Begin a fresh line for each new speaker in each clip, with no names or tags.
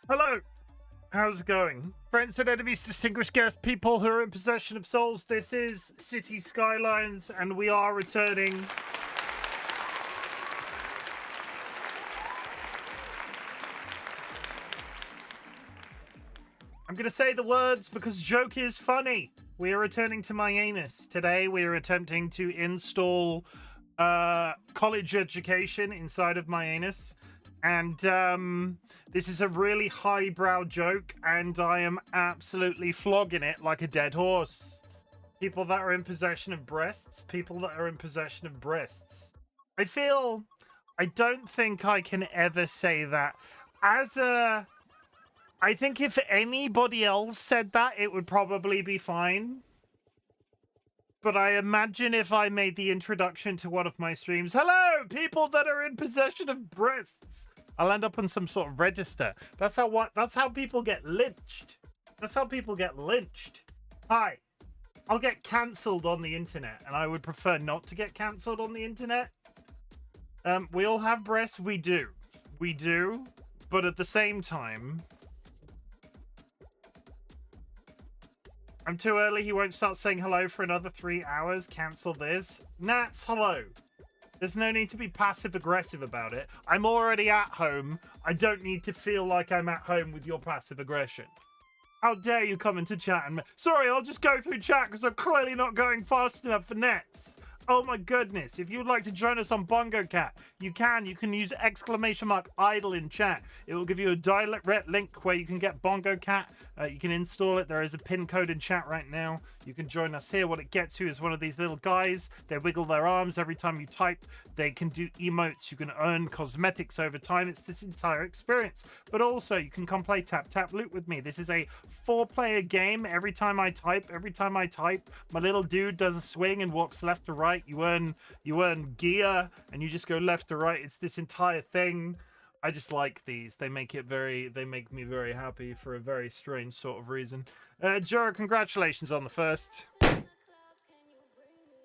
Hello, how's it going? Friends and enemies, distinguished guests, people who are in possession of souls, this is City Skylines, and we are returning. I'm going to say the words because joke is funny. We are returning to Myannus. Today we are attempting to install college education inside of Myannus. And this is a really highbrow joke, and I am absolutely flogging it like a dead horse. People that are in possession of breasts, people that are in possession of breasts. I don't think I can ever say that as a... I think if anybody else said that, it would probably be fine. But I imagine if I made the introduction to one of my streams, hello, people that are in possession of breasts, I'll end up on some sort of register. That's how people get lynched. That's how people get lynched. Hi. I'll get cancelled on the internet, and I would prefer not to get cancelled on the internet. We all have breasts. We do. We do. But at the same time, I'm too early. He won't start saying hello for another 3 hours. Cancel this. Nats, hello. There's no need to be passive-aggressive about it. I'm already at home. I don't need to feel like I'm at home with your passive aggression. How dare you come into chat and... Sorry, I'll just go through chat because I'm clearly not going fast enough for nets. Oh my goodness. If you would like to join us on Bongo Cat, you can. You can use !idle in chat. It will give you a direct link where you can get Bongo Cat. You can install it. There is a pin code in chat right now. You can join us here. What it gets you is one of these little guys. They wiggle their arms every time you type. They can do emotes. You can earn cosmetics over time. It's this entire experience. But also, you can come play Tap Tap Loot with me. This is a 4-player game. Every time I type, my little dude does a swing and walks left to right. You earn gear, and you just go left to right. It's this entire thing. I just like these. They make me very happy for a very strange sort of reason. Jura, congratulations on the first.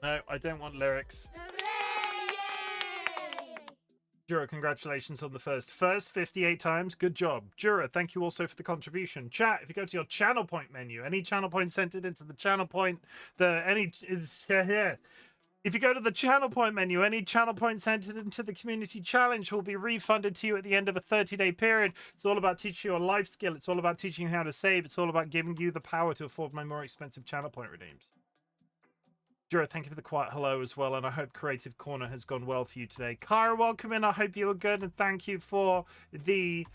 No, I don't want lyrics. Jura, congratulations on the first 58 times. Good job. Jura, thank you also for the contribution. Chat, if you go to your channel point menu, any channel point sent it into the channel point, if you go to the channel point menu, any channel point sent into the community challenge will be refunded to you at the end of a 30-day period. It's all about teaching you a life skill. It's all about teaching you how to save. It's all about giving you the power to afford my more expensive channel point redeems. Jura, thank you for the quiet hello as well, and I hope Creative Corner has gone well for you today. Kyra, welcome in. I hope you were good, and thank you for the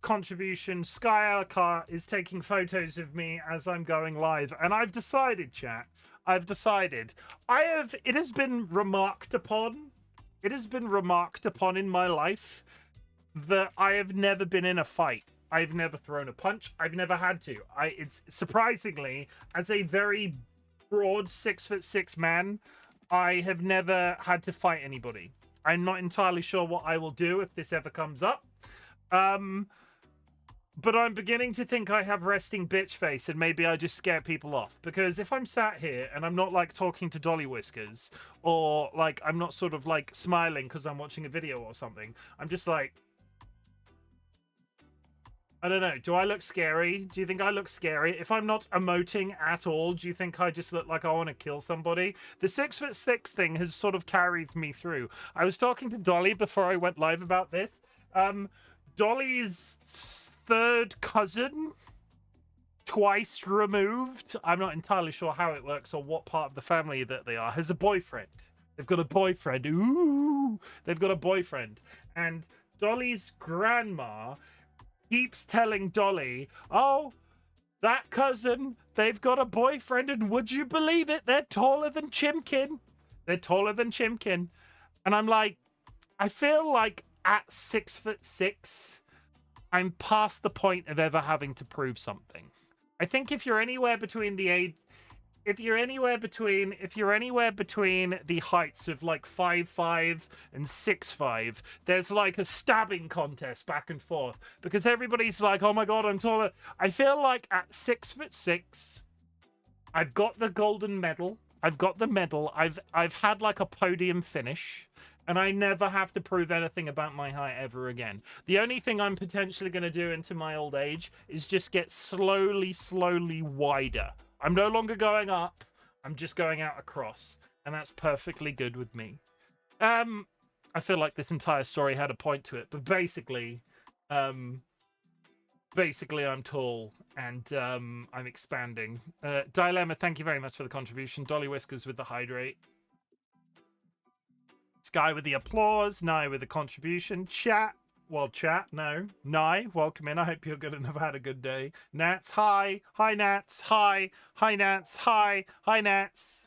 contribution. Skylar is taking photos of me as I'm going live, and I've decided, chat, it has been remarked upon in my life that I have never been in a fight. I've never thrown a punch. I've never had to. It's surprisingly, as a very broad 6'6" man, I have never had to fight anybody. I'm not entirely sure what I will do if this ever comes up. But I'm beginning to think I have resting bitch face, and maybe I just scare people off. Because if I'm sat here and I'm not like talking to DollyWhiskers, or like I'm not sort of like smiling because I'm watching a video or something, I'm just like, I don't know. Do I look scary? Do you think I look scary? If I'm not emoting at all, do you think I just look like I want to kill somebody? The 6'6" thing has sort of carried me through. I was talking to Dolly before I went live about this. Dolly's third cousin, twice removed, I'm not entirely sure how it works or what part of the family that they are, has a boyfriend. They've got a boyfriend. Ooh, they've got a boyfriend. And Dolly's grandma keeps telling Dolly, oh, that cousin, they've got a boyfriend, and would you believe it? They're taller than Chimken. They're taller than Chimken. And I'm like, I feel like at 6'6", I'm past the point of ever having to prove something. I think if you're anywhere between the age, if you're anywhere between the heights of like 5'5" and 6'5", there's like a stabbing contest back and forth because everybody's like, oh my god, I'm taller. I feel like at 6'6", I've got the golden medal. I've got the medal. I've had like a podium finish. And I never have to prove anything about my height ever again. The only thing I'm potentially going to do into my old age is just get slowly, slowly wider. I'm no longer going up. I'm just going out across. And that's perfectly good with me. I feel like this entire story had a point to it. But basically, I'm tall and I'm expanding. Dilemma, thank you very much for the contribution. DollyWhiskers with the hydrate. Sky with the applause. Nye with the contribution. Chat. Well, chat, no. Nye, welcome in. I hope you're good and have had a good day. Nats, hi. Hi, Nats. Hi. Hi, Nats. Hi. Hi, Nats.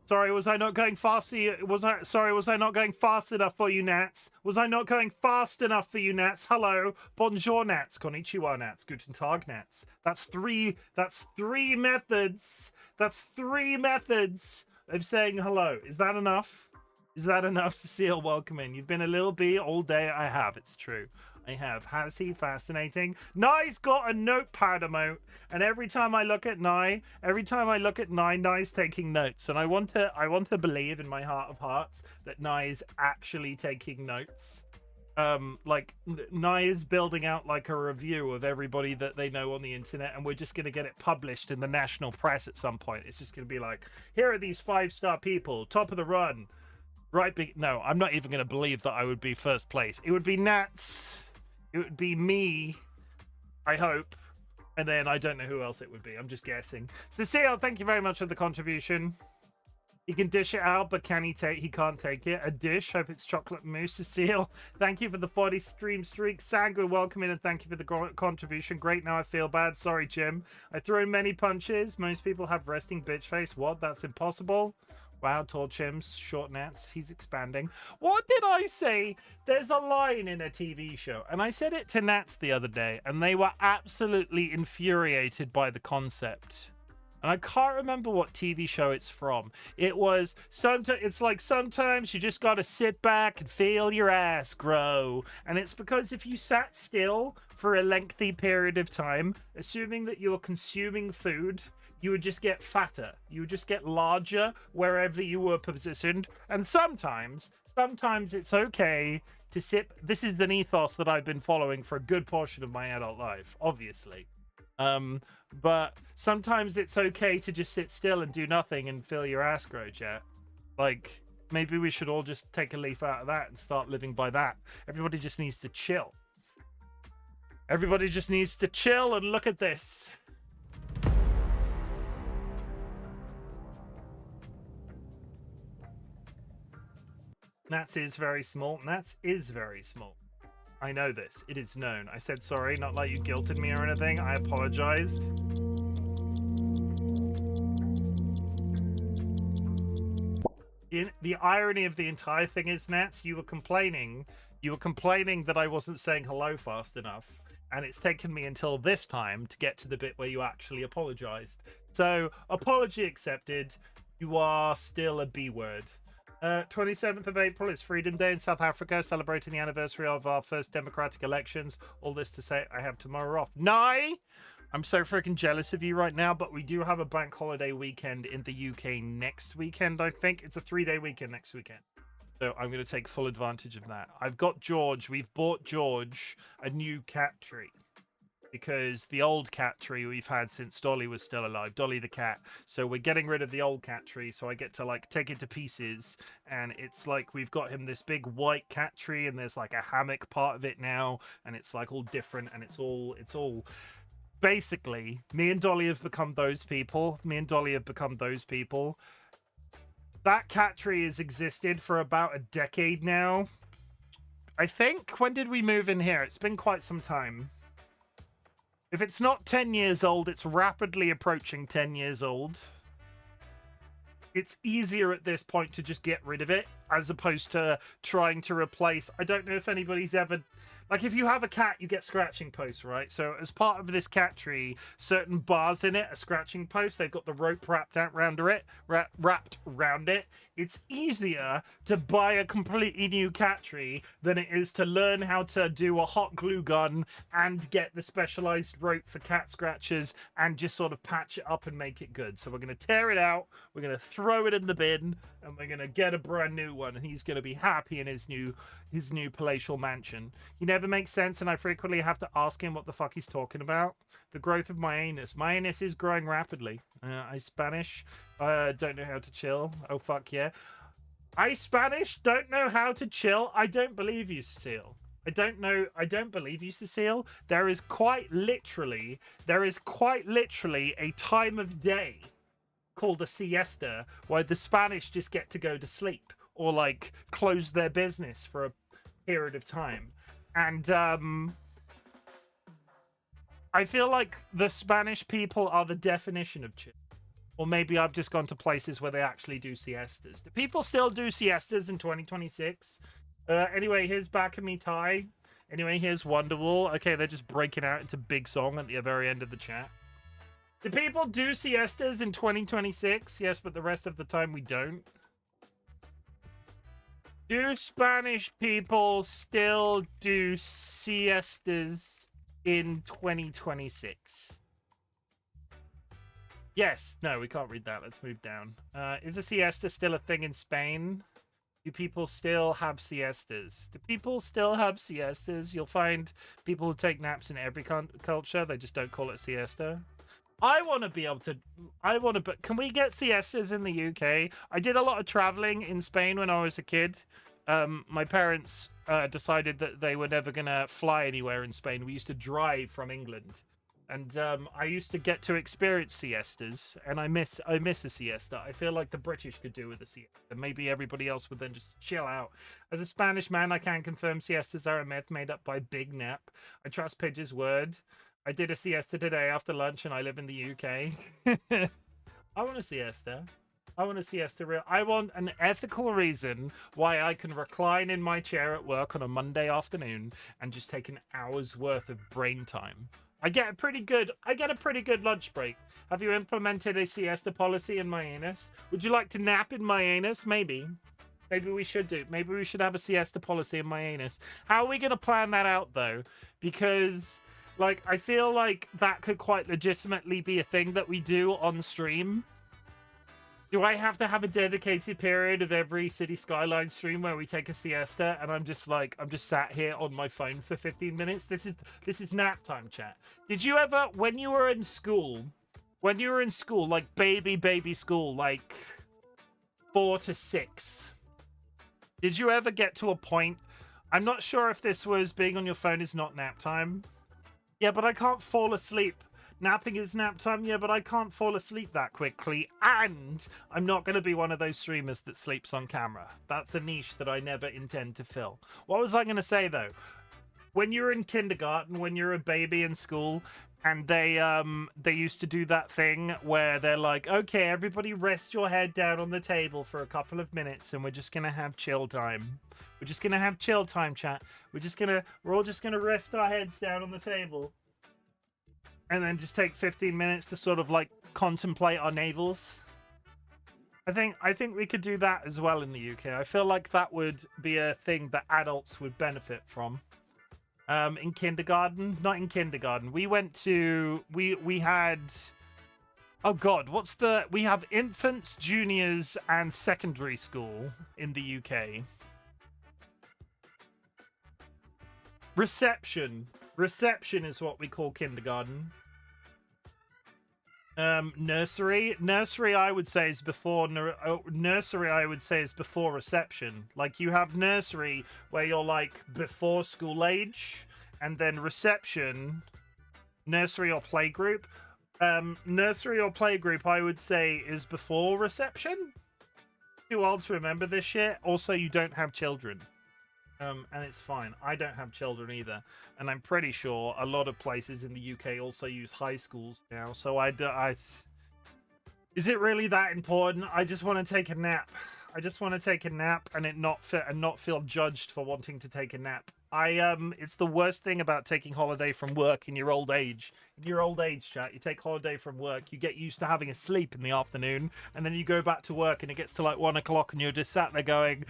Sorry, was I not going fast? Was I not going fast enough for you, Nats? Was I not going fast enough for you, Nats? Hello, bonjour, Nats. Konnichiwa, Nats. Guten Tag, Nats. That's three methods. That's 3 methods of saying hello. Is that enough? Is that enough, Cecile? Welcome in. You've been a little bee all day. I have. It's true. I have. Has he? Fascinating. Nye's got a notepad emote, and every time I look at Nye, Nye's taking notes, and I want to believe in my heart of hearts that Nye is actually taking notes. Like Nye is building out like a review of everybody that they know on the internet, and we're just gonna get it published in the national press at some point. It's just gonna be like, here are these 5-star people, top of the run. No, I'm not even gonna believe that I would be first place. It would be Nats. It would be me, I hope. And then I don't know who else it would be. I'm just guessing. Cecile, thank you very much for the contribution. He can dish it out, but can he take? He can't take it. A dish. Hope it's chocolate mousse. Cecile, thank you for the 40 stream streak. Sangua, welcome in and thank you for the contribution. Great. Now I feel bad. Sorry, Chim. I threw in many punches. Most people have resting bitch face. What? That's impossible. Wow, tall Chims, short Nats, he's expanding. What did I say? There's a line in a TV show, and I said it to Nats the other day, and they were absolutely infuriated by the concept. And I can't remember what TV show it's from. It was sometimes you just gotta sit back and feel your ass grow. And it's because if you sat still for a lengthy period of time, assuming that you were consuming food, you would just get fatter. You would just get larger wherever you were positioned. And sometimes it's okay to sit. This is an ethos that I've been following for a good portion of my adult life, obviously. But sometimes it's okay to just sit still and do nothing and feel your ass grow, chat. Like, maybe we should all just take a leaf out of that and start living by that. Everybody just needs to chill. Everybody just needs to chill and look at this. Nats is very small. Nats is very small. I know this. It is known. I said sorry, not like you guilted me or anything. I apologized. The irony of the entire thing is, Nats, you were complaining that I wasn't saying hello fast enough, and it's taken me until this time to get to the bit where you actually apologized. So, apology accepted. You are still a B word. 27th of April is Freedom Day in South Africa, celebrating the anniversary of our first democratic elections. All this to say, I have tomorrow off. Nye! I'm so freaking jealous of you right now, but we do have a bank holiday weekend in the UK next weekend, I think. It's a 3-day weekend next weekend. So I'm going to take full advantage of that. I've got George. We've bought George a new cat tree, because the old cat tree we've had since Dolly was still alive, Dolly the cat. So we're getting rid of the old cat tree, so I get to like take it to pieces, and it's like we've got him this big white cat tree, and there's like a hammock part of it now, and it's like all different, and it's all basically me and Dolly have become those people. That cat tree has existed for about a decade now, I think. When did we move in here? It's been quite some time. If it's not 10 years old, it's rapidly approaching 10 years old. It's easier at this point to just get rid of it, as opposed to trying to replace. I don't know if anybody's ever... Like, if you have a cat, you get scratching posts, right? So as part of this cat tree, certain bars in it are scratching posts. They've got the rope wrapped around it. it's easier to buy a completely new cat tree than it is to learn how to do a hot glue gun and get the specialized rope for cat scratches and just sort of patch it up and make it good. So we're going to tear it out, we're going to throw it in the bin, and we're going to get a brand new one, and he's going to be happy in his new palatial mansion. He never makes sense, and I frequently have to ask him what the fuck he's talking about. The growth of My-uh-nus. My-uh-nus is growing rapidly. I Spanish don't know how to chill. Oh fuck yeah. I Spanish don't know how to chill. I don't believe you, Cecile. I don't believe you, Cecile. There is quite literally a time of day called a siesta where the Spanish just get to go to sleep or like close their business for a period of time. And I feel like the Spanish people are the definition of chill. Or maybe I've just gone to places where they actually do siestas. Do people still do siestas in 2026? Anyway, here's Back of Me Tie. Anyway, here's Wonderwall. Okay, they're just breaking out into big song at the very end of the chat. Do people do siestas in 2026? Yes, but the rest of the time we don't. Do Spanish people still do siestas in 2026? Yes. No, we can't read that. Let's move down. Is a siesta still a thing in Spain? Do people still have siestas? Do people still have siestas? You'll find people who take naps in every culture. They just don't call it siesta. I want to be able to... But can we get siestas in the UK? I did a lot of traveling in Spain when I was a kid. My parents decided that they were never going to fly anywhere in Spain. We used to drive from England. And I used to get to experience siestas, and I miss a siesta. I feel like the British could do with a siesta. Maybe everybody else would then just chill out. As a Spanish man, I can confirm siestas are a myth made up by Big Nap. I trust Pidge's word. I did a siesta today after lunch, and I live in the UK. I want a siesta. I want a siesta real. I want an ethical reason why I can recline in my chair at work on a Monday afternoon and just take an hour's worth of brain time. I get a pretty good lunch break. Have you implemented a siesta policy in My-uh-nus? Would you like to nap in My-uh-nus? Maybe we should do. Maybe we should have a siesta policy in My-uh-nus. How are we going to plan that out though? Because like I feel like that could quite legitimately be a thing that we do on stream. Do I have to have a dedicated period of every City Skylines stream where we take a siesta and I'm just sat here on my phone for 15 minutes? This is nap time, chat. Did you ever, when you were in school, like baby school, like 4 to 6, did you ever get to a point, I'm not sure if this was being on your phone is not nap time. Yeah, but I can't fall asleep. Napping is nap time, yeah, but I can't fall asleep that quickly, and I'm not going to be one of those streamers that sleeps on camera. That's a niche that I never intend to fill. What was I going to say, though? When you're in kindergarten, when you're a baby in school, and they used to do that thing where they're like, okay, everybody rest your head down on the table for a couple of minutes, and we're just going to have chill time. We're just going to have chill time, chat. We're all just going to rest our heads down on the table. And then just take 15 minutes to sort of like contemplate our navels. I think we could do that as well in the UK. I feel like that would be a thing that adults would benefit from. In kindergarten, not in kindergarten. We had, oh God, we have infants, juniors, and secondary school in the UK. Reception is what we call kindergarten. Nursery I would say is before reception. Like you have nursery where you're like before school age, and then reception, nursery or playgroup. Nursery or playgroup I would say is before reception. Too old to remember this shit. Also, you don't have children. And it's fine. I don't have children either, and I'm pretty sure a lot of places in the UK also use high schools now. So is it really that important? I just want to take a nap. I just want to take a nap and not feel judged for wanting to take a nap. It's the worst thing about taking holiday from work in your old age. In your old age, chat, you take holiday from work, you get used to having a sleep in the afternoon, and then you go back to work and it gets to like 1 o'clock and you're just sat there going,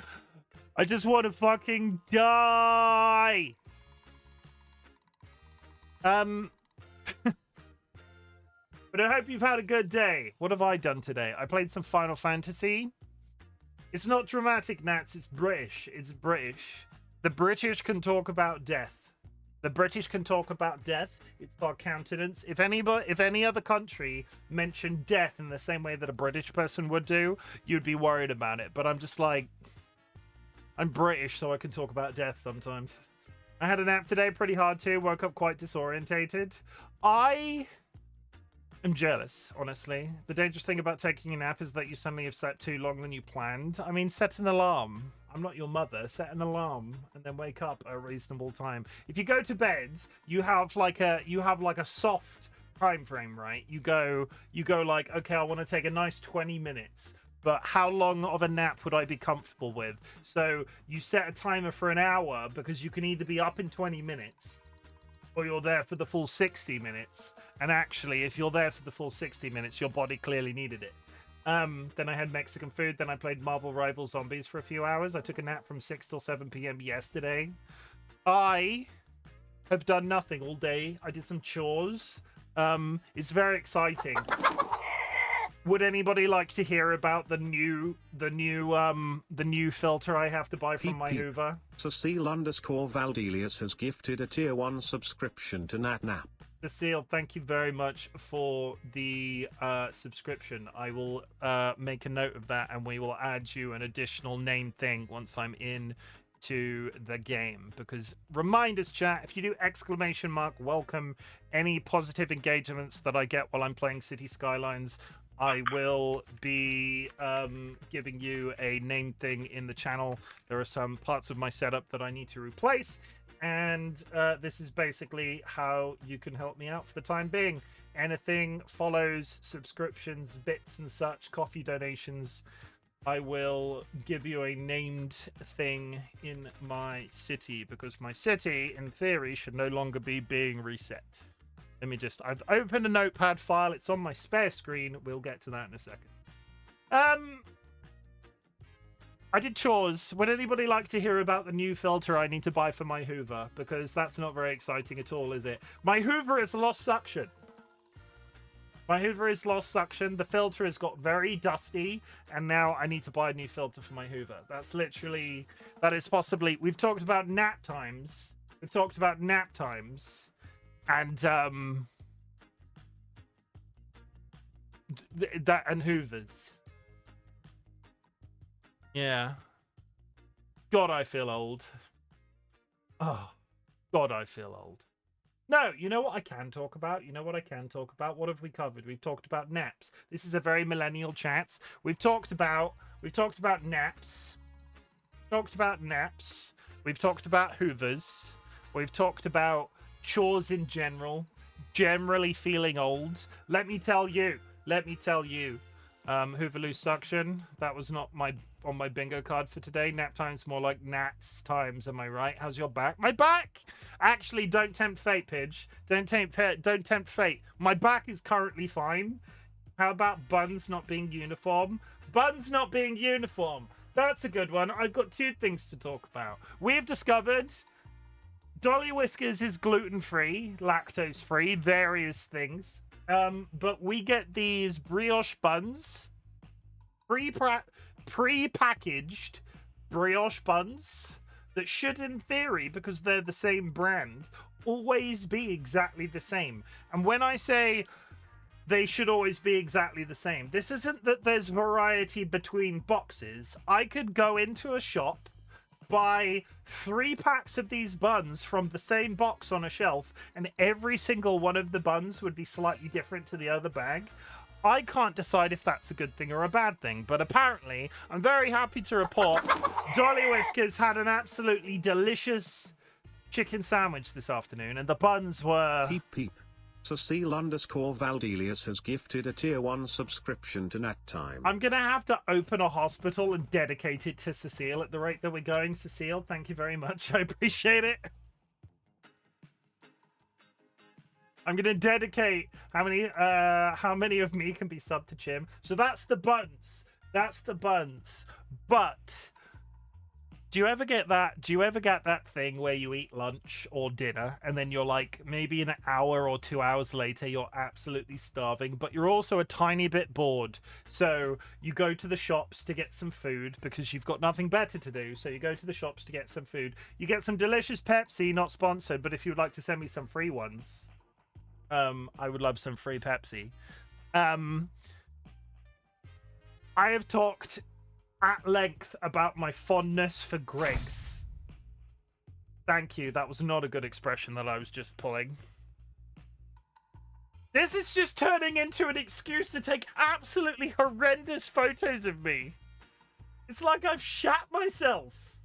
I just want to fucking die. But I hope you've had a good day. What have I done today? I played some Final Fantasy. It's not dramatic, Nats. It's British. It's British. The British can talk about death. The British can talk about death. It's our countenance. If any other country mentioned death in the same way that a British person would do, you'd be worried about it. But I'm just like, I'm British, so I can talk about death sometimes. I had a nap today, pretty hard too. Woke up quite disorientated. I am jealous, honestly. The dangerous thing about taking a nap is that you suddenly have slept too long than you planned. I mean, set an alarm. I'm not your mother. Set an alarm and then wake up at a reasonable time. If you go to bed, you have like a soft time frame, right? You go like, okay, I want to take a nice 20 minutes. But how long of a nap would I be comfortable with? So you set a timer for an hour because you can either be up in 20 minutes or you're there for the full 60 minutes. And actually, if you're there for the full 60 minutes, your body clearly needed it. Then I had Mexican food. Then I played Marvel Rival Zombies for a few hours. I took a nap from 6 till 7 p.m. yesterday. I have done nothing all day. I did some chores. It's very exciting. Would anybody like to hear about the new filter I have to buy from my Hoover?
Cecile_Valdelius has gifted a tier 1 subscription to NatNap.
Cecile, thank you very much for the subscription. I will make a note of that, and we will add you an additional name thing once I'm in to the game. Because reminders, chat, if you do ! welcome any positive engagements that I get while I'm playing City Skylines, I will be giving you a name thing in the channel. There are some parts of my setup that I need to replace, and this is basically how you can help me out for the time being. Anything, follows, subscriptions, bits and such, coffee donations, I will give you a named thing in my city, because my city, in theory, should no longer be being reset. Let me just... I've opened a notepad file. It's on my spare screen. We'll get to that in a second. I did chores. Would anybody like to hear about the new filter I need to buy for my Hoover? Because that's not very exciting at all, is it? My Hoover has lost suction. My Hoover has lost suction. The filter has got very dusty, and now I need to buy a new filter for my Hoover. That's literally... That is possibly... We've talked about nap times. We've talked about nap times. And, that and Hoovers. Yeah. God, I feel old. Oh, God, I feel old. No, you know what I can talk about? You know what I can talk about? What have we covered? We've talked about naps. This is a very millennial chat. We've talked about naps. Talked about naps. We've talked about Hoovers. We've talked about chores in general, generally feeling old. Let me tell you, Hoover lose suction. That was not on my bingo card for today. Nap time's more like Nats times, am I right? How's your back? My back! Actually, don't tempt fate, Pidge. Don't tempt fate. My back is currently fine. How about buns not being uniform? Buns not being uniform. That's a good one. I've got two things to talk about. We've discovered DollyWhiskers is gluten-free, lactose-free, various things. But we get these brioche buns, pre-packaged brioche buns that should, in theory, because they're the same brand, always be exactly the same. And when I say they should always be exactly the same, this isn't that there's variety between boxes. I could go into a shop, buy 3 packs of these buns from the same box on a shelf, and every single one of the buns would be slightly different to the other bag. I can't decide if that's a good thing or a bad thing, but apparently I'm very happy to report DollyWhiskers had an absolutely delicious chicken sandwich this afternoon, and the buns were...
Peep peep. Cecile_Valdelius has gifted a tier 1 subscription to Nat Time.
I'm going to have to open a hospital and dedicate it to Cecile at the rate that we're going. Cecile, thank you very much. I appreciate it. I'm going to dedicate how many of me can be subbed to Chim. So that's the buns. That's the buns. But do you ever get that? Do you ever get that thing where you eat lunch or dinner and then you're like, maybe an hour or 2 hours later, you're absolutely starving, but you're also a tiny bit bored. So you go to the shops to get some food because you've got nothing better to do. So you go to the shops to get some food. You get some delicious Pepsi, not sponsored, but if you'd like to send me some free ones, I would love some free Pepsi. I have talked at length about my fondness for Greggs. Thank you. That was not a good expression that I was just pulling. This is just turning into an excuse to take absolutely horrendous photos of me. It's like I've shat myself.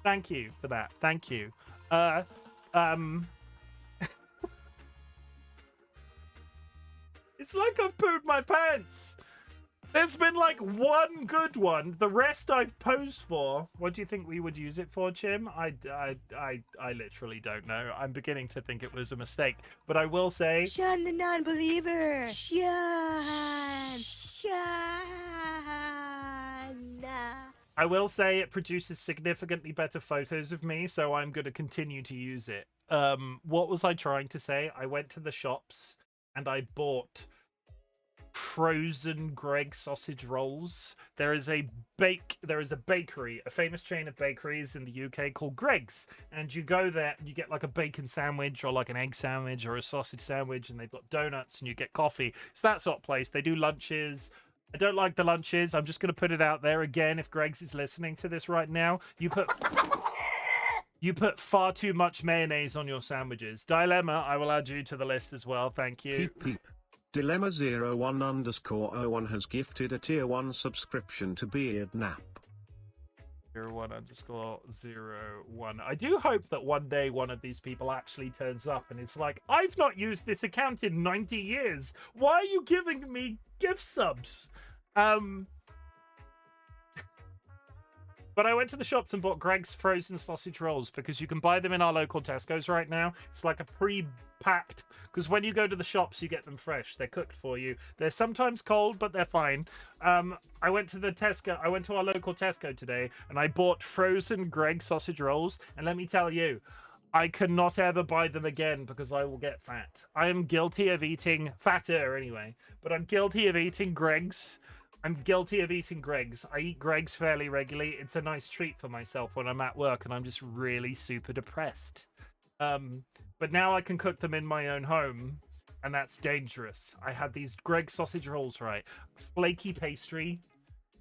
Thank you for that. Thank you. It's like I've pooed my pants. There's been like one good one. The rest I've posed for. What do you think we would use it for, Chim? I literally don't know. I'm beginning to think it was a mistake. But I will say...
Sean the non-believer. Sean.
I will say it produces significantly better photos of me, so I'm going to continue to use it. What was I trying to say? I went to the shops and I bought frozen Greggs sausage rolls. There is a bakery, a famous chain of bakeries in the UK called Greggs, and you go there and you get like a bacon sandwich or like an egg sandwich or a sausage sandwich, and they've got donuts and you get coffee. It's that sort of place. They do lunches. I don't like the lunches. I'm just going to put it out there again. If Greggs is listening to this right now, you put far too much mayonnaise on your sandwiches. Dilemma, I will add you to the list as well. Thank you.
Peep peep. Dilemma01_01 has gifted a tier 1 subscription to Beard Nap.
01_01. I do hope that one day one of these people actually turns up and it's like, I've not used this account in 90 years. Why are you giving me gift subs? But I went to the shops and bought Greggs frozen sausage rolls because you can buy them in our local Tesco's right now. It's like a pre-packed, because when you go to the shops, you get them fresh. They're cooked for you. They're sometimes cold, but they're fine. I went to our local Tesco today and I bought frozen Greggs sausage rolls. And let me tell you, I cannot ever buy them again because I will get fat. I am guilty of eating fatter anyway, but I'm guilty of eating Greggs. I'm guilty of eating Greggs. I eat Greggs fairly regularly. It's a nice treat for myself when I'm at work and I'm just really super depressed. But now I can cook them in my own home, and that's dangerous. I had these Greggs sausage rolls, right? Flaky pastry,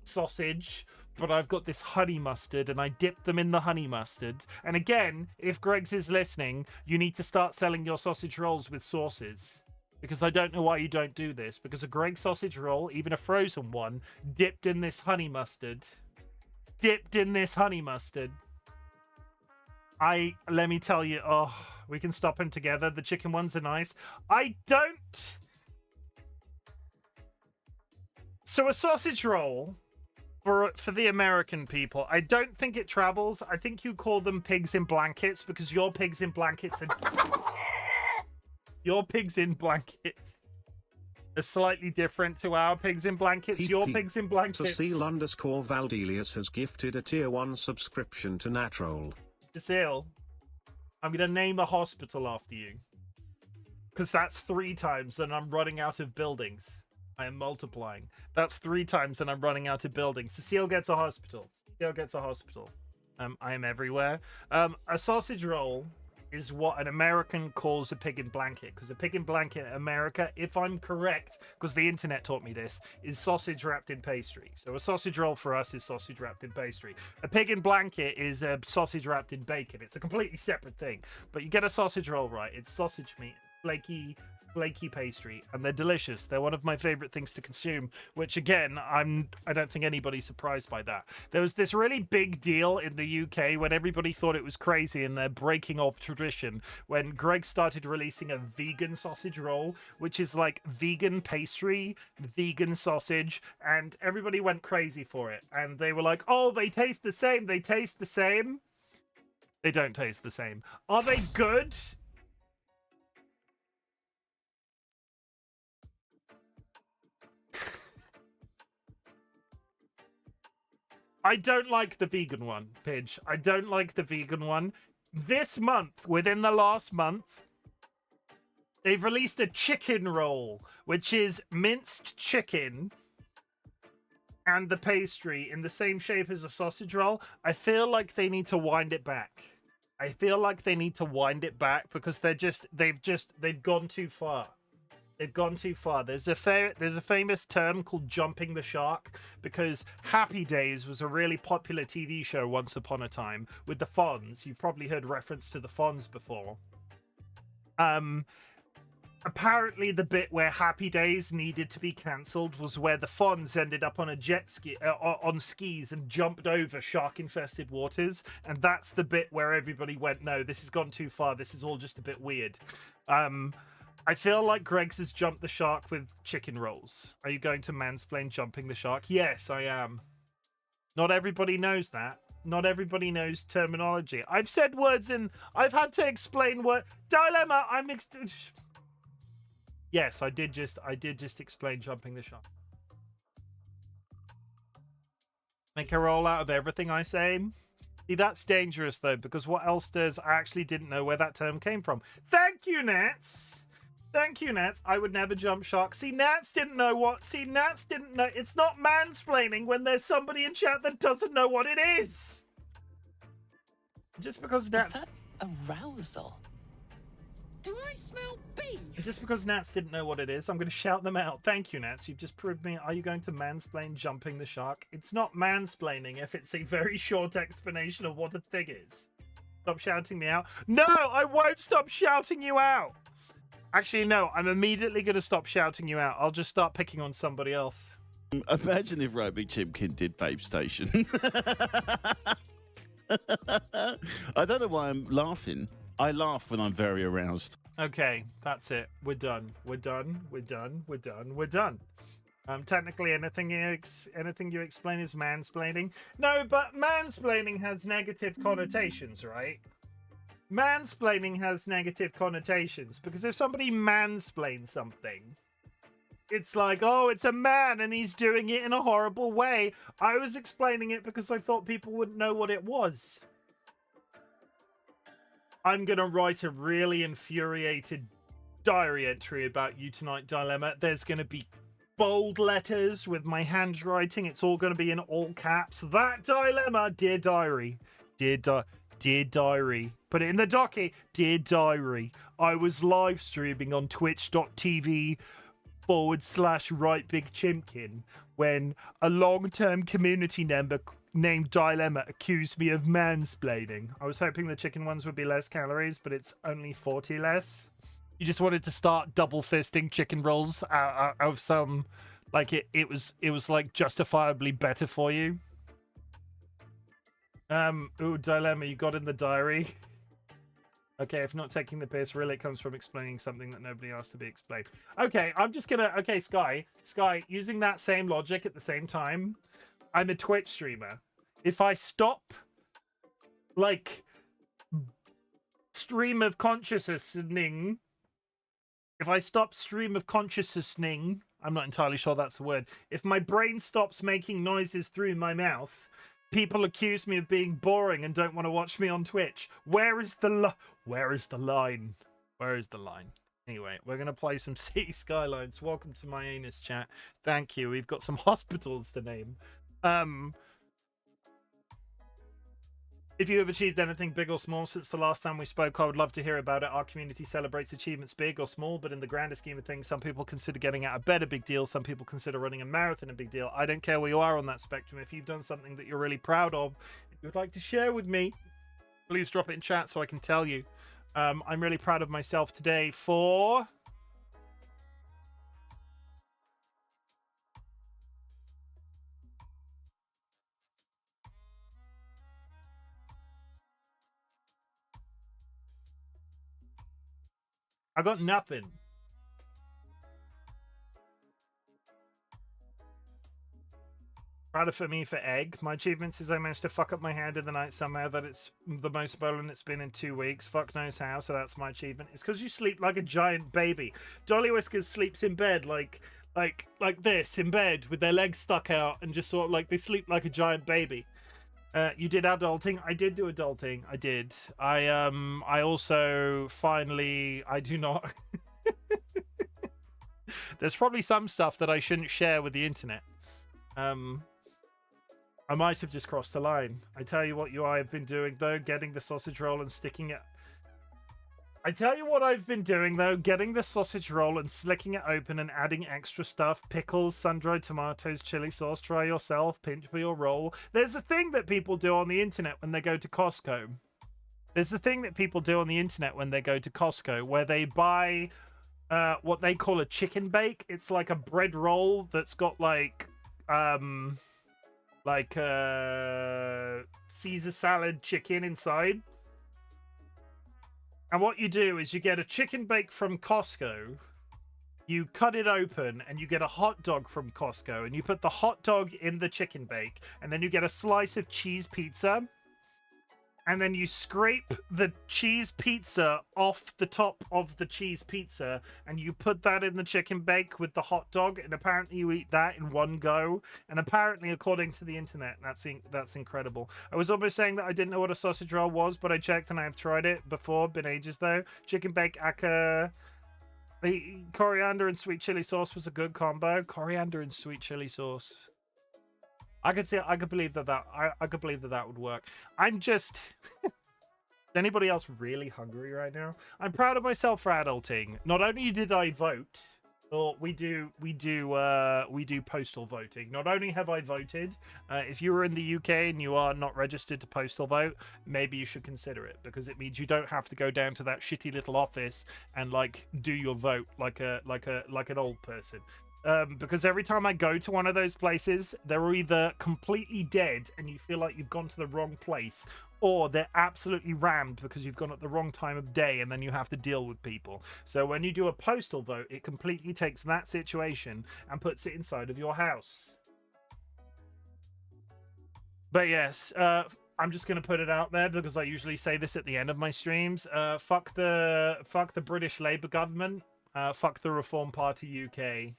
sausage, but I've got this honey mustard, and I dipped them in the honey mustard. And again, if Greggs is listening, you need to start selling your sausage rolls with sauces. Because I don't know why you don't do this. Because a Greggs sausage roll, even a frozen one, dipped in this honey mustard. Let me tell you, we can stop them together. The chicken ones are nice. So a sausage roll, for the American people, I don't think it travels. I think you call them pigs in blankets because your pigs in blankets are... Your pigs in blankets are slightly different to our pigs in blankets. Your pigs in blankets...
Cecile_Valdelius has gifted a tier 1 subscription to Natroll.
Cecile, I'm going to name a hospital after you. Because that's 3 times and I'm running out of buildings. I am multiplying. That's 3 times and I'm running out of buildings. Cecile gets a hospital. I am everywhere. A sausage roll is what an American calls a pig in blanket, because a pig in blanket in America, if I'm correct, because the internet taught me this, is sausage wrapped in pastry. So a sausage roll for us is sausage wrapped in pastry. A pig in blanket is a sausage wrapped in bacon. It's a completely separate thing. But you get a sausage roll right. It's sausage meat, flaky flaky pastry, and they're delicious. They're one of my favorite things to consume, which again, I don't think anybody's surprised by that. There was this really big deal in the UK when everybody thought it was crazy and they're breaking off tradition when Greg started releasing a vegan sausage roll, which is like vegan pastry, vegan sausage, and everybody went crazy for it. And they were like, oh, they taste the same. They taste the same. They don't taste the same. Are they good? I don't like the vegan one, Pidge. I don't like the vegan one. This month, within the last month, they've released a chicken roll, which is minced chicken and the pastry in the same shape as a sausage roll. I feel like they need to wind it back. I feel like they need to wind it back because they've gone too far. They've gone too far. There's a famous term called jumping the shark because Happy Days was a really popular TV show once upon a time with the Fonz. You've probably heard reference to the Fonz before. Apparently the bit where Happy Days needed to be cancelled was where the Fonz ended up on a jet ski on skis and jumped over shark-infested waters, and that's the bit where everybody went, no, this has gone too far. This is all just a bit weird. I feel like Greg's has jumped the shark with chicken rolls. Are you going to mansplain jumping the shark? Yes, I am. Not everybody knows that. Not everybody knows terminology. I've said words in... I've had to explain what... Dilemma, Yes, I did just explain jumping the shark. Make a roll out of everything I say. See, that's dangerous, though, because what else does... I actually didn't know where that term came from. Thank you, Nats! Thank you, Nats. I would never jump shark. See, Nats didn't know what... See, Nats didn't know... It's not mansplaining when there's somebody in chat that doesn't know what it is. Just because Nats...
Is that arousal? Do I smell beef?
Just because Nats didn't know what it is, I'm going to shout them out. Thank you, Nats. You've just proved me. Are you going to mansplain jumping the shark? It's not mansplaining if it's a very short explanation of what a thing is. Stop shouting me out. No, I won't stop shouting you out. Actually, no, I'm immediately going to stop shouting you out. I'll just start picking on somebody else.
Imagine if RightBigChimken did Babe Station. I don't know why I'm laughing. I laugh when I'm very aroused.
Okay, that's it. We're done. We're done. We're done. We're done. We're done. Technically, anything you explain is mansplaining. No, but mansplaining has negative connotations, right? Mansplaining has negative connotations because if somebody mansplains something, it's like, oh, it's a man and he's doing it in a horrible way. I was explaining it because I thought people wouldn't know what it was. I'm going to write a really infuriated diary entry about you tonight, Dilemma. There's going to be bold letters with my handwriting. It's all going to be in all caps. That Dilemma, dear diary. Dear diary. Put it in the docky. Dear diary. I was live streaming on twitch.tv/RightBigChimken when a long-term community member named Dilemma accused me of mansplaining. I was hoping the chicken ones would be less calories, but it's only 40 less. You just wanted to start double fisting chicken rolls out of some, like it was like justifiably better for you. Ooh, Dilemma, you got in the diary. Okay, if not taking the piss, really it comes from explaining something that nobody asked to be explained. Okay, I'm just gonna... Okay, Sky, using that same logic at the same time, I'm a Twitch streamer. If I stop, like, stream of consciousness-ning, I'm not entirely sure that's the word. If my brain stops making noises through my mouth, people accuse me of being boring and don't want to watch me on Twitch. Where is the line? Where is the line? Anyway, we're going to play some City Skylines. Welcome to MY-uh-nus chat. Thank you. We've got some hospitals to name. If you have achieved anything big or small since the last time we spoke, I would love to hear about it. Our community celebrates achievements big or small, but in the grander scheme of things, some people consider getting out of bed a big deal. Some people consider running a marathon a big deal. I don't care where you are on that spectrum. If you've done something that you're really proud of, if you'd like to share with me, please drop it in chat so I can tell you. I'm really proud of myself today for I got nothing. Prouder for me for egg. My achievements is I managed to fuck up my hand in the night somehow that it's the most swollen it's been in 2 weeks. Fuck knows how, so that's my achievement. It's because you sleep like a giant baby. DollyWhiskers sleeps in bed like this, in bed, with their legs stuck out, and just sort of like they sleep like a giant baby. You did adulting. I did do adulting. I did. I also finally, I do not. There's probably some stuff that I shouldn't share with the internet. I might have just crossed the line. I tell you what I've been doing, though, getting the sausage roll and sticking it... I tell you what I've been doing, though, getting the sausage roll and slicking it open and adding extra stuff, pickles, sun-dried tomatoes, chili sauce, try yourself, pinch for your roll. There's a thing that people do on the internet when they go to Costco. There's a thing that people do on the internet when they go to Costco where they buy what they call a chicken bake. It's like a bread roll that's got like Caesar salad chicken inside. And what you do is you get a chicken bake from Costco, you cut it open, and you get a hot dog from Costco, and you put the hot dog in the chicken bake, and then you get a slice of cheese pizza, and then you scrape the cheese pizza off the top of the cheese pizza, and you put that in the chicken bake with the hot dog, and apparently you eat that in one go. And apparently, according to the internet, that's incredible. I was almost saying that I didn't know what a sausage roll was, but I checked and I have tried it before. Been ages though. Chicken bake aka. The coriander and sweet chili sauce was a good combo. Coriander and sweet chili sauce. I could believe that would work. I'm just... Is anybody else really hungry right now? I'm proud of myself for adulting. Not only did I vote, or we do postal voting. Not only have I voted, if you were in the UK and you are not registered to postal vote, maybe you should consider it, because it means you don't have to go down to that shitty little office and like do your vote like an old person. Because every time I go to one of those places, they're either completely dead and you feel like you've gone to the wrong place, or they're absolutely rammed because you've gone at the wrong time of day and then you have to deal with people. So when you do a postal vote, it completely takes that situation and puts it inside of your house. But yes, I'm just going to put it out there because I usually say this at the end of my streams. Fuck the British Labour government. Fuck the Reform Party UK.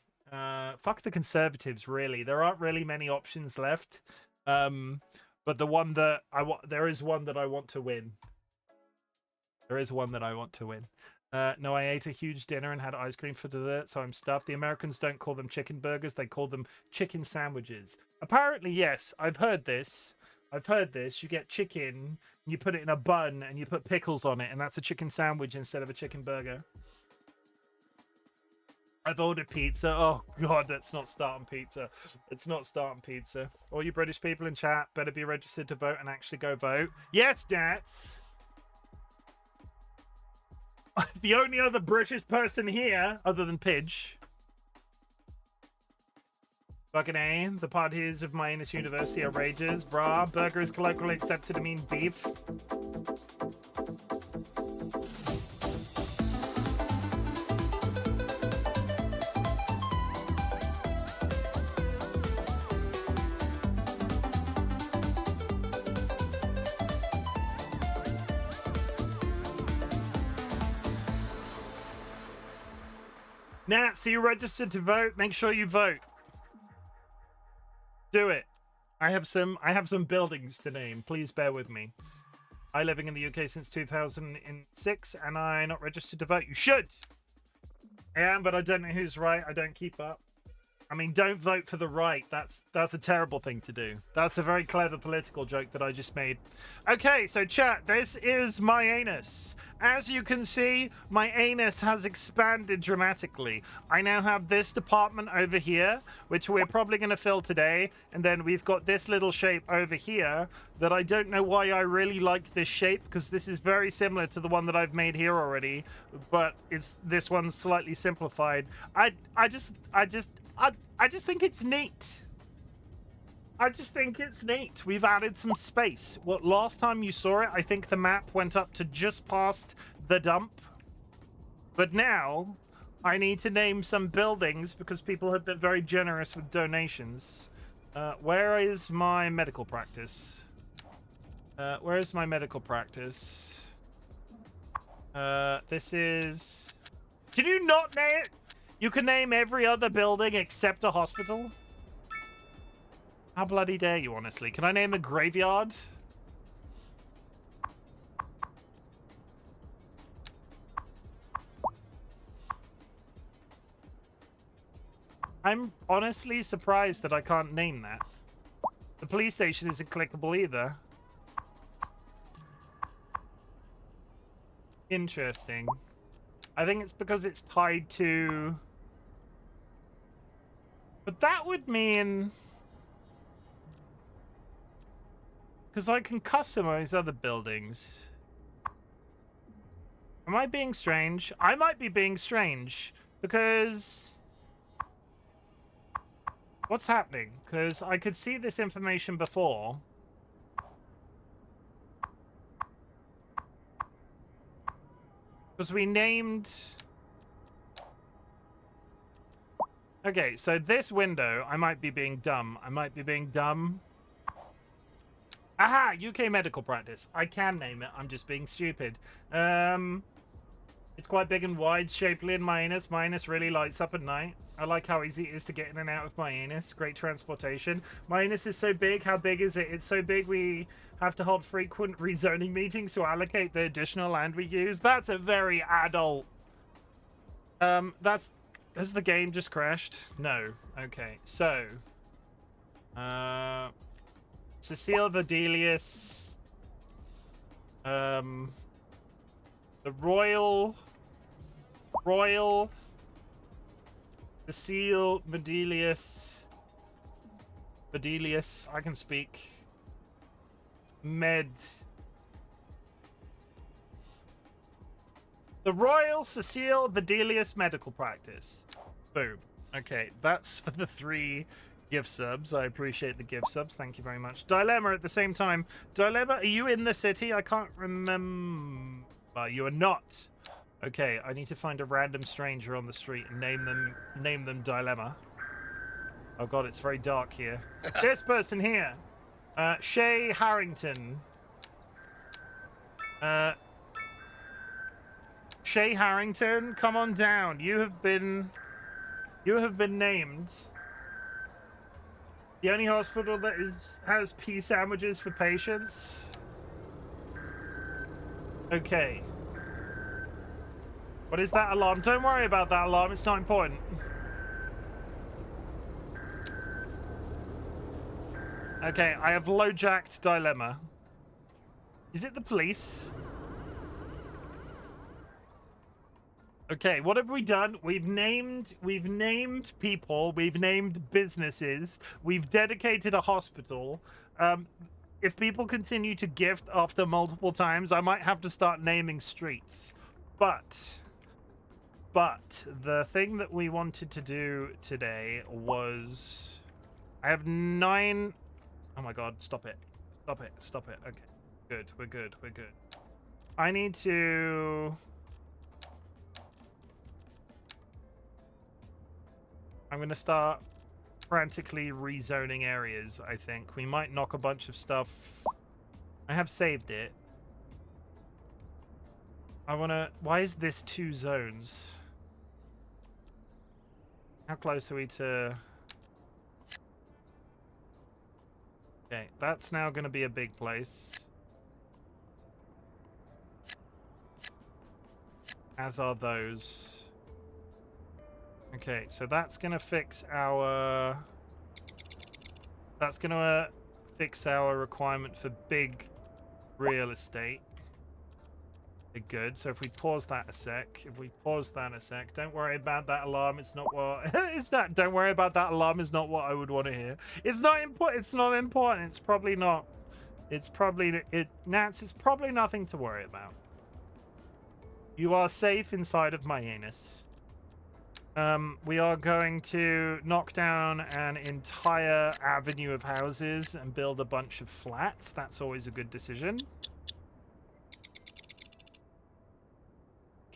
Fuck the Conservatives, really. There aren't really many options left. But the one that there is one that I want to win. There is one that I want to win. No, I ate a huge dinner and had ice cream for dessert, so I'm stuffed. The Americans don't call them chicken burgers, they call them chicken sandwiches. Apparently, yes, I've heard this. You get chicken, you put it in a bun, and you put pickles on it, and that's a chicken sandwich instead of a chicken burger. I've ordered pizza. Oh, God, let's not start on pizza. Let's not start on pizza. All you British people in chat better be registered to vote and actually go vote. Yes, Nats! The only other British person here, other than Pidge. Fucking A. The parties of Myannus University are rages. Brah. Burger is colloquially accepted to mean beef. Nat, so you registered to vote? Make sure you vote. Do it. I have some buildings to name. Please bear with me. I living in the UK since 2006 and I'm not registered to vote. You should. I am, but I don't know who's right. I don't keep up. I mean, don't vote for the right. That's a terrible thing to do. That's a very clever political joke that I just made. Okay, so chat, this is My-uh-nus. As you can see, my anus has expanded dramatically. I now have this department over here, which we're probably going to fill today. And then we've got this little shape over here that I don't know why I really like this shape, because this is very similar to the one that I've made here already, but this one's slightly simplified. I just think it's neat. I just think it's neat. We've added some space. Well, last time you saw it, I think the map went up to just past the dump. But now, I need to name some buildings because people have been very generous with donations. Where is my medical practice? Where is my medical practice? This is... Can you not name it? You can name every other building except a hospital? How bloody dare you, honestly? Can I name a graveyard? I'm honestly surprised that I can't name that. The police station isn't clickable either. Interesting. I think it's because it's tied to... But that would mean... Because I can customize other buildings. Am I being strange? I might be being strange. Because... What's happening? Because I could see this information before. Because we named... Okay, so this window, I might be being dumb. I might be being dumb. Aha! UK medical practice. I can name it. I'm just being stupid. It's quite big and wide, shapely in My-uh-nus. My-uh-nus really lights up at night. I like how easy it is to get in and out of My-uh-nus. Great transportation. My-uh-nus is so big. How big is it? It's so big we have to hold frequent rezoning meetings to allocate the additional land we use. That's a very adult... Has the game just crashed? No. Okay, so... Cecile Verdelius... the Royal Cecile Verdelius, I can speak. The Royal Cecile Verdelius Medical Practice. Boom. Okay, that's for the 3 gift subs. I appreciate the gift subs. Thank you very much. Dilemma at the same time. Dilemma, are you in the city? I can't remember. You are not. Okay, I need to find a random stranger on the street and name them Dilemma. Oh god, it's very dark here. This person here. Shay Harrington. Shay Harrington, come on down. You have been named the only hospital that has pea sandwiches for patients. Okay. What is that alarm? Don't worry about that alarm. It's not important. Okay, I have low-jacked Dilemma. Is it the police? Okay, what have we done? We've named people, we've named businesses, we've dedicated a hospital. If people continue to gift after multiple times, I might have to start naming streets. But the thing that we wanted to do today was... I have 9... Oh my god, stop it. Stop it, stop it. Okay, good, we're good, we're good. I need to... I'm going to start frantically rezoning areas, I think. We might knock a bunch of stuff... I have saved it. I want to... Why is this 2 zones? How close are we to... Okay, that's now going to be a big place. As are those. Okay, so that's going to fix our... That's going to fix our requirement for big real estate. Okay, good. So if we pause that a sec, don't worry about that alarm. It's not what... It's not... Don't worry about that alarm is not what I would want to hear. It's not important. It's not important. It's probably not... It's probably... Nats, it's probably nothing to worry about. You are safe inside of My-uh-nus. We are going to knock down an entire avenue of houses and build a bunch of flats. That's always a good decision.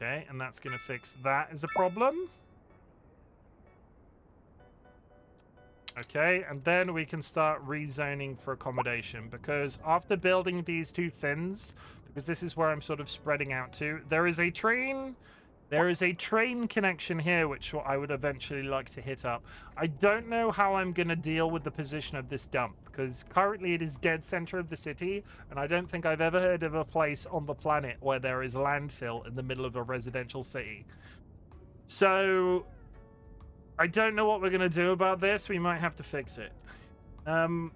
Okay, and that's going to fix that as a problem. Okay, and then we can start rezoning for accommodation, because after building these two fins, because this is where I'm sort of spreading out to, there is a train connection here which I would eventually like to hit up. I don't know how I'm going to deal with the position of this dump, because currently it is dead center of the city, and I don't think I've ever heard of a place on the planet where there is landfill in the middle of a residential city. So I don't know what we're going to do about this. We might have to fix it. I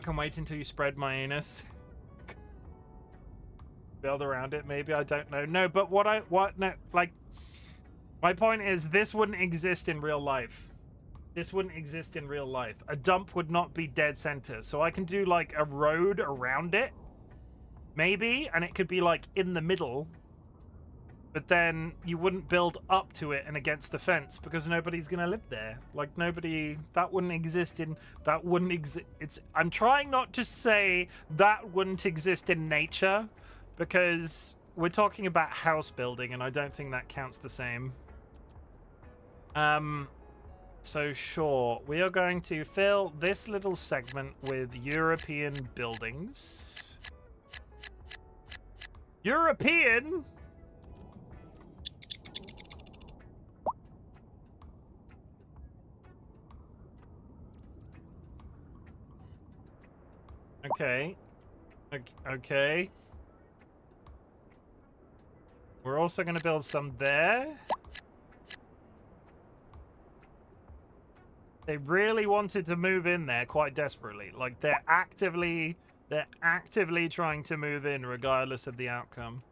can wait until you spread Myannus. Build around it, maybe. I don't know. No, but my point is, this wouldn't exist in real life. This wouldn't exist in real life. A dump would not be dead center. So I can do like a road around it, maybe, and it could be like in the middle. But then you wouldn't build up to it and against the fence, because nobody's gonna live there. Like, nobody, that wouldn't exist in, that wouldn't exist. I'm trying not to say that wouldn't exist in nature, because we're talking about house building, and I don't think that counts the same. So sure, we are going to fill this little segment with European buildings. European? Okay. Okay. We're also going to build some there. They really wanted to move in there quite desperately. Like, they're actively trying to move in regardless of the outcome.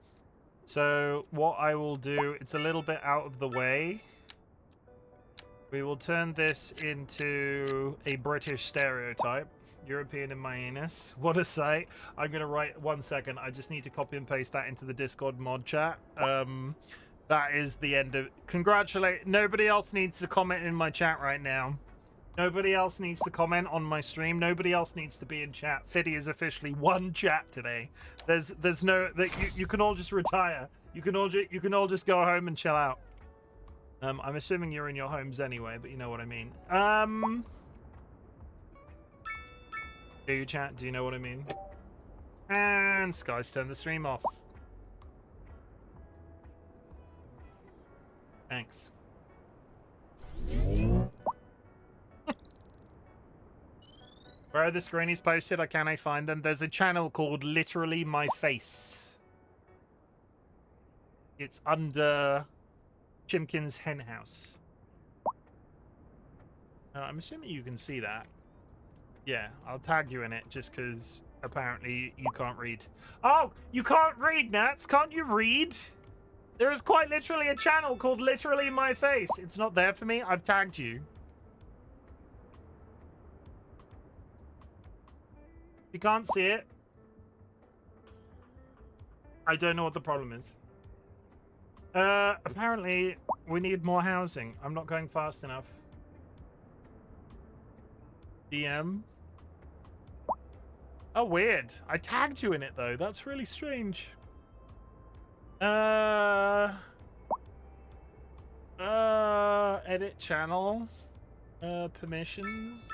So what I will do, it's a little bit out of the way. We will turn this into a British stereotype. European in Myannus. What a sight. I'm going to write, 1 second. I just need to copy and paste that into the Discord mod chat. That is the end of... Nobody else needs to comment in my chat right now. Nobody else needs to comment on my stream. Nobody else needs to be in chat. Fiddy is officially one chat today. There's no... You can all just retire. You can all just go home and chill out. I'm assuming you're in your homes anyway, but you know what I mean. Do you chat? Do you know what I mean? And Sky's turned the stream off. Thanks. Where are the screenies posted? Can I find them? There's a channel called Literally My Face. It's under Chimken's Hen House. I'm assuming you can see that. Yeah, I'll tag you in it just because apparently you can't read. Oh, you can't read, Nats? Can't you read? There is quite literally a channel called Literally My Face. It's not there for me. I've tagged you. You can't see it. I don't know what the problem is. Apparently we need more housing. I'm not going fast enough. DM. Oh, weird. I tagged you in it, though. That's really strange. Edit channel. Permissions.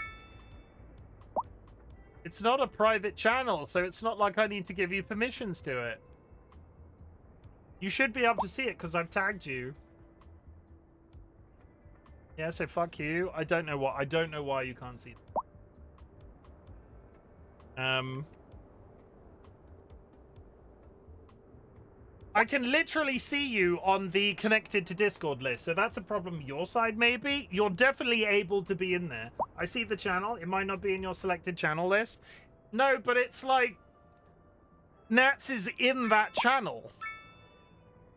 It's not a private channel, so it's not like I need to give you permissions to it. You should be able to see it, because I've tagged you. Yeah, so fuck you. I don't know why you can't see it. I can literally see you on the connected to Discord list, so that's a problem your side, maybe. You're definitely able to be in there. I see the channel. It might not be in your selected channel list. No, but it's like Nats is in that channel.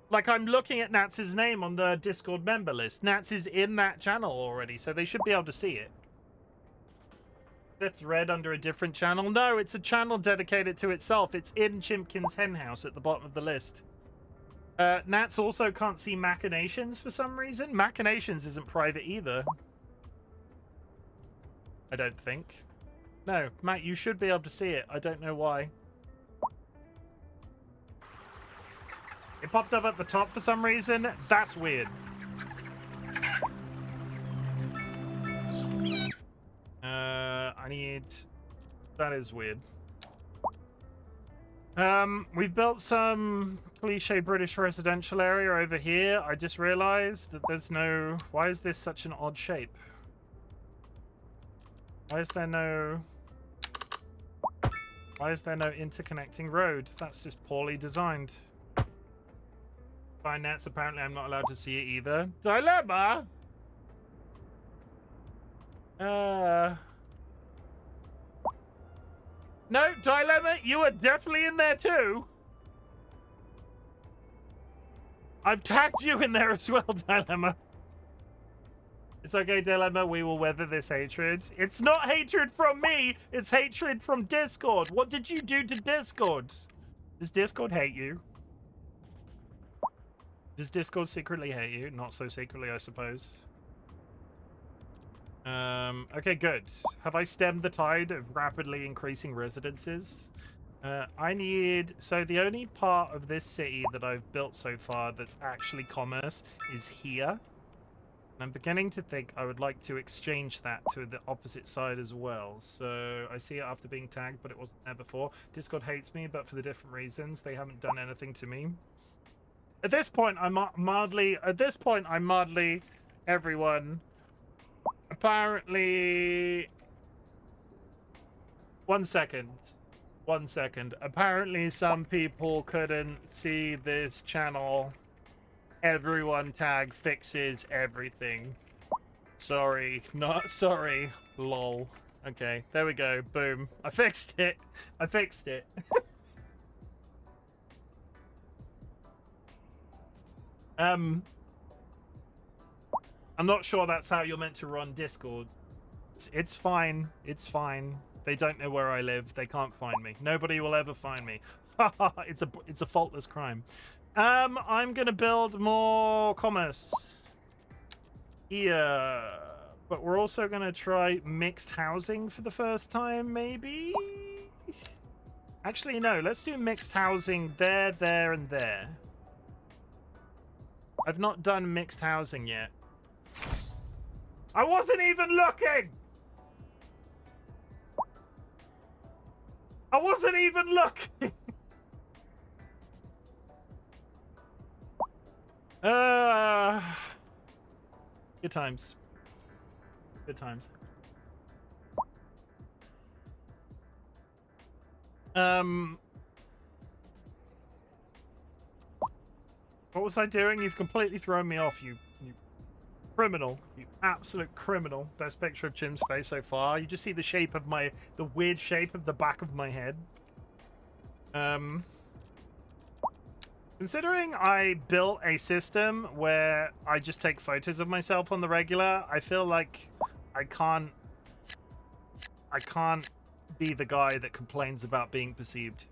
Like, I'm looking at Nats's name on the Discord member list. Nats is in that channel already, so they should be able to see it. The thread under a different channel? No, it's a channel dedicated to itself. It's in Chimken's Hen House at the bottom of the list. Nats also can't see Machinations for some reason. Machinations isn't private either. I don't think. No, Matt, you should be able to see it. I don't know why. It popped up at the top for some reason. That's weird. I need... That is weird. We've built some cliche British residential area over here. I just realized that there's no... Why is this such an odd shape? Why is there no... Why is there no interconnecting road? That's just poorly designed. Fine nets, apparently I'm not allowed to see it either. Dilemma! No, Dilemma, you are definitely in there too. I've tagged you in there as well, Dilemma. It's okay, Dilemma, we will weather this hatred. It's not hatred from me, it's hatred from Discord. What did you do to Discord? Does Discord hate you? Does Discord secretly hate you? Not so secretly, I suppose. Okay, good. Have I stemmed the tide of rapidly increasing residences? I need... So the only part of this city that I've built so far that's actually commerce is here. And I'm beginning to think I would like to exchange that to the opposite side as well. So I see it after being tagged, but it wasn't there before. Discord hates me, but for the different reasons. They haven't done anything to me. At this point, I'm mildly... Everyone... Apparently... One second. Apparently some people couldn't see this channel. Everyone tag fixes everything. Sorry. Not sorry. Lol. Okay, there we go. Boom. I fixed it. I'm not sure that's how you're meant to run Discord. It's fine. It's fine. They don't know where I live. They can't find me. Nobody will ever find me. it's a faultless crime. I'm gonna build more commerce here, but we're also gonna try mixed housing for the first time, maybe. Actually, no. Let's do mixed housing there, there, and there. I've not done mixed housing yet. I wasn't even looking! I wasn't even looking! Good times. Good times. What was I doing? You've completely thrown me off, you criminal. You absolute criminal. Best picture of Chim's face so far. You just see the shape of the weird shape of the back of my head. Considering I built a system where I just take photos of myself on the regular, I feel like I can't be the guy that complains about being perceived.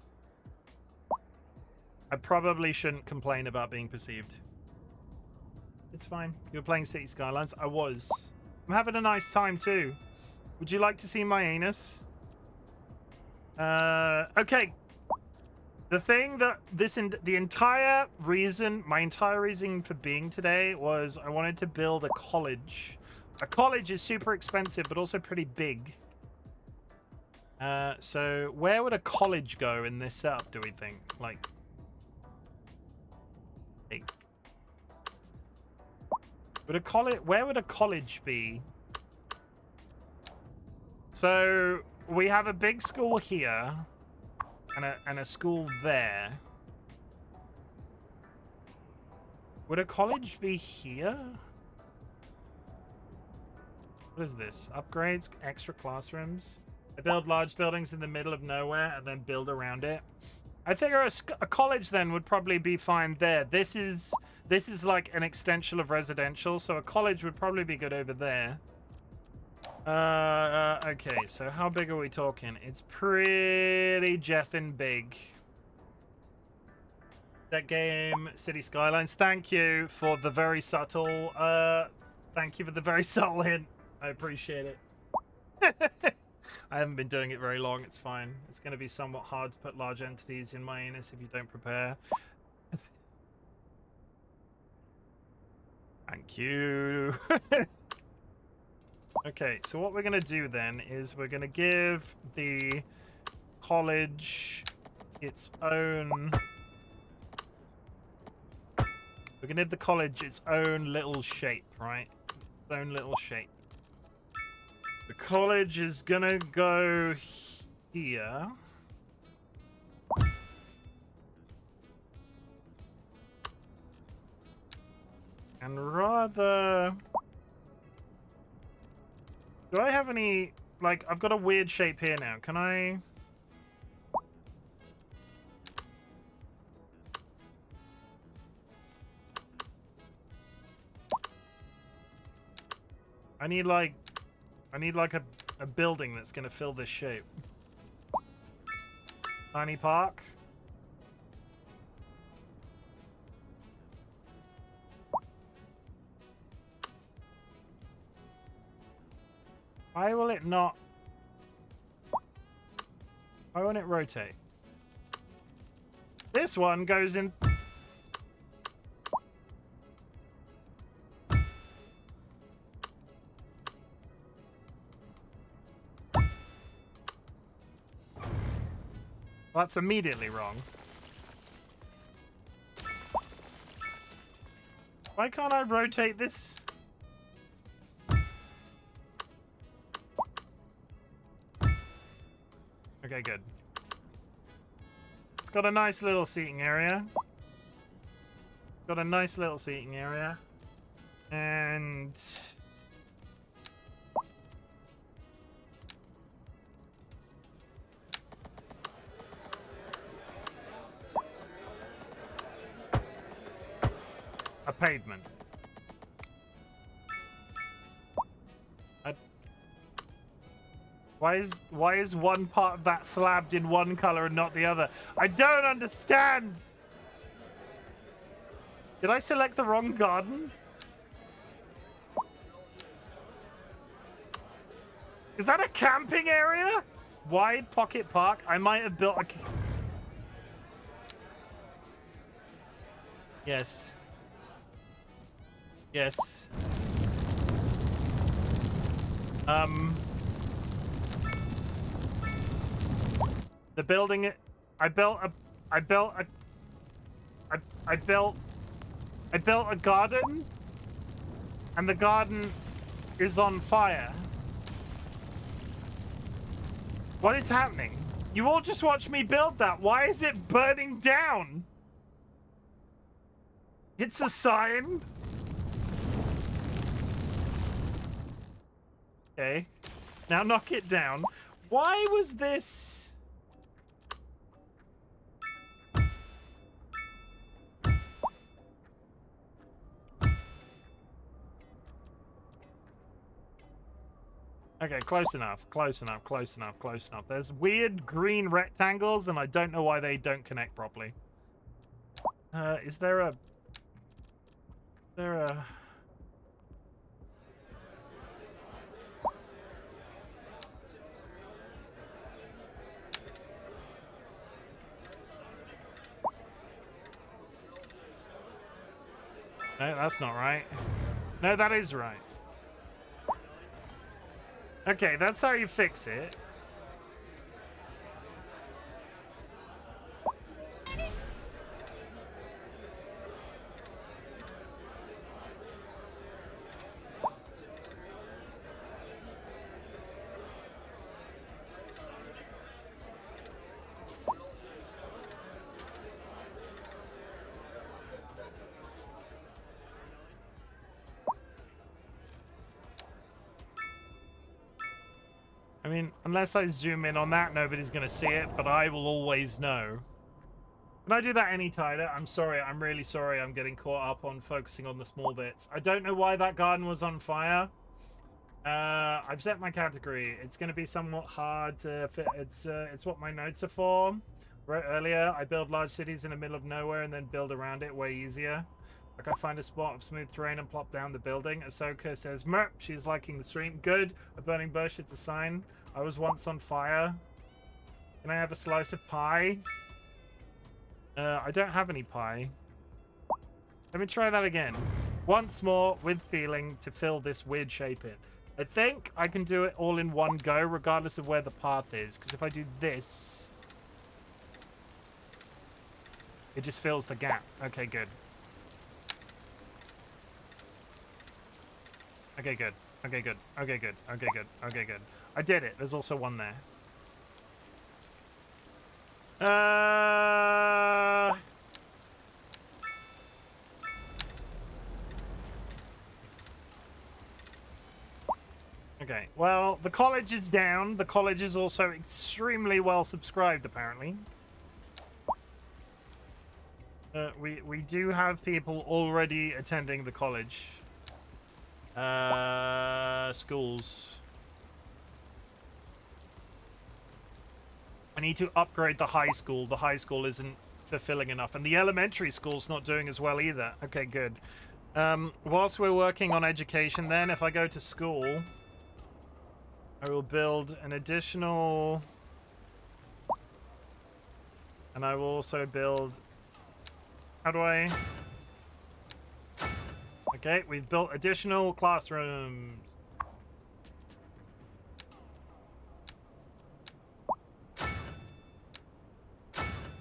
I probably shouldn't complain about being perceived. It's fine. You were playing City Skylines? I was. I'm having a nice time too. Would you like to see MY-uh-nus? Okay. The thing that my entire reason for being today was I wanted to build a college. A college is super expensive, but also pretty big. So where would a college go in this setup, do we think? Like, where would a college be? So we have a big school here and a school there. Would a college be here? What is this? Upgrades, extra classrooms. I build large buildings in the middle of nowhere and then build around it. I figure a college then would probably be fine there. This is like an extension of residential, so a college would probably be good over there. Okay, so how big are we talking? It's pretty jeffin' big. That game, City Skylines. Thank you for the very subtle. Thank you for the very subtle hint. I appreciate it. I haven't been doing it very long. It's fine. It's going to be somewhat hard to put large entities in MY-uh-nus if you don't prepare. Thank you. Okay, so what we're going to do then is we're going to give the college its own... We're going to give the college its own little shape, right? Its own little shape. The college is going to go here. And rather... Do I have any... Like, I've got a weird shape here now. Can I... I need like a building that's gonna fill this shape. Tiny park. Why will it not? Why won't it rotate? This one goes in. That's immediately wrong. Why can't I rotate this? Okay, good. It's got a nice little seating area. Got a nice little seating area. And... a pavement. Why is one part of that slabbed in one color and not the other? I don't understand. Did I select the wrong garden? Is that a camping area? Wide pocket park? I might have built a... Yes. Yes. The building, I built a garden, and the garden is on fire. What is happening? You all just watched me build that. Why is it burning down? It's a sign. Okay. Now knock it down. Why was this... Okay, close enough, close enough, close enough, close enough. There's weird green rectangles, and I don't know why they don't connect properly. Is there a... No, that's not right. No, that is right. Okay, that's how you fix it. I mean, unless I zoom in on that, nobody's going to see it, but I will always know. Can I do that any tighter? I'm sorry, I'm really sorry I'm getting caught up on focusing on the small bits. I don't know why that garden was on fire. I've set my category. It's going to be somewhat hard to fit. It's what my notes are for. Right earlier, I build large cities in the middle of nowhere and then build around it way easier. Like I find a spot of smooth terrain and plop down the building. Ahsoka says, Merp, she's liking the stream. Good. A burning bush, it's a sign. I was once on fire. Can I have a slice of pie? I don't have any pie. Let me try that again. Once more, with feeling, to fill this weird shape in. I think I can do it all in one go, regardless of where the path is. Because if I do this, it just fills the gap. Okay, good. Okay, good. Okay, good. Okay, good. Okay, good. Okay, good. I did it. There's also one there. Okay, well, the college is down. The college is also extremely well subscribed, apparently. We do have people already attending the college. Schools. I need to upgrade the high school. The high school isn't fulfilling enough. And the elementary school's not doing as well either. Okay, good. Whilst we're working on education then, if I go to school, I will build an additional... And I will also build... How do I... Okay, we've built additional classrooms.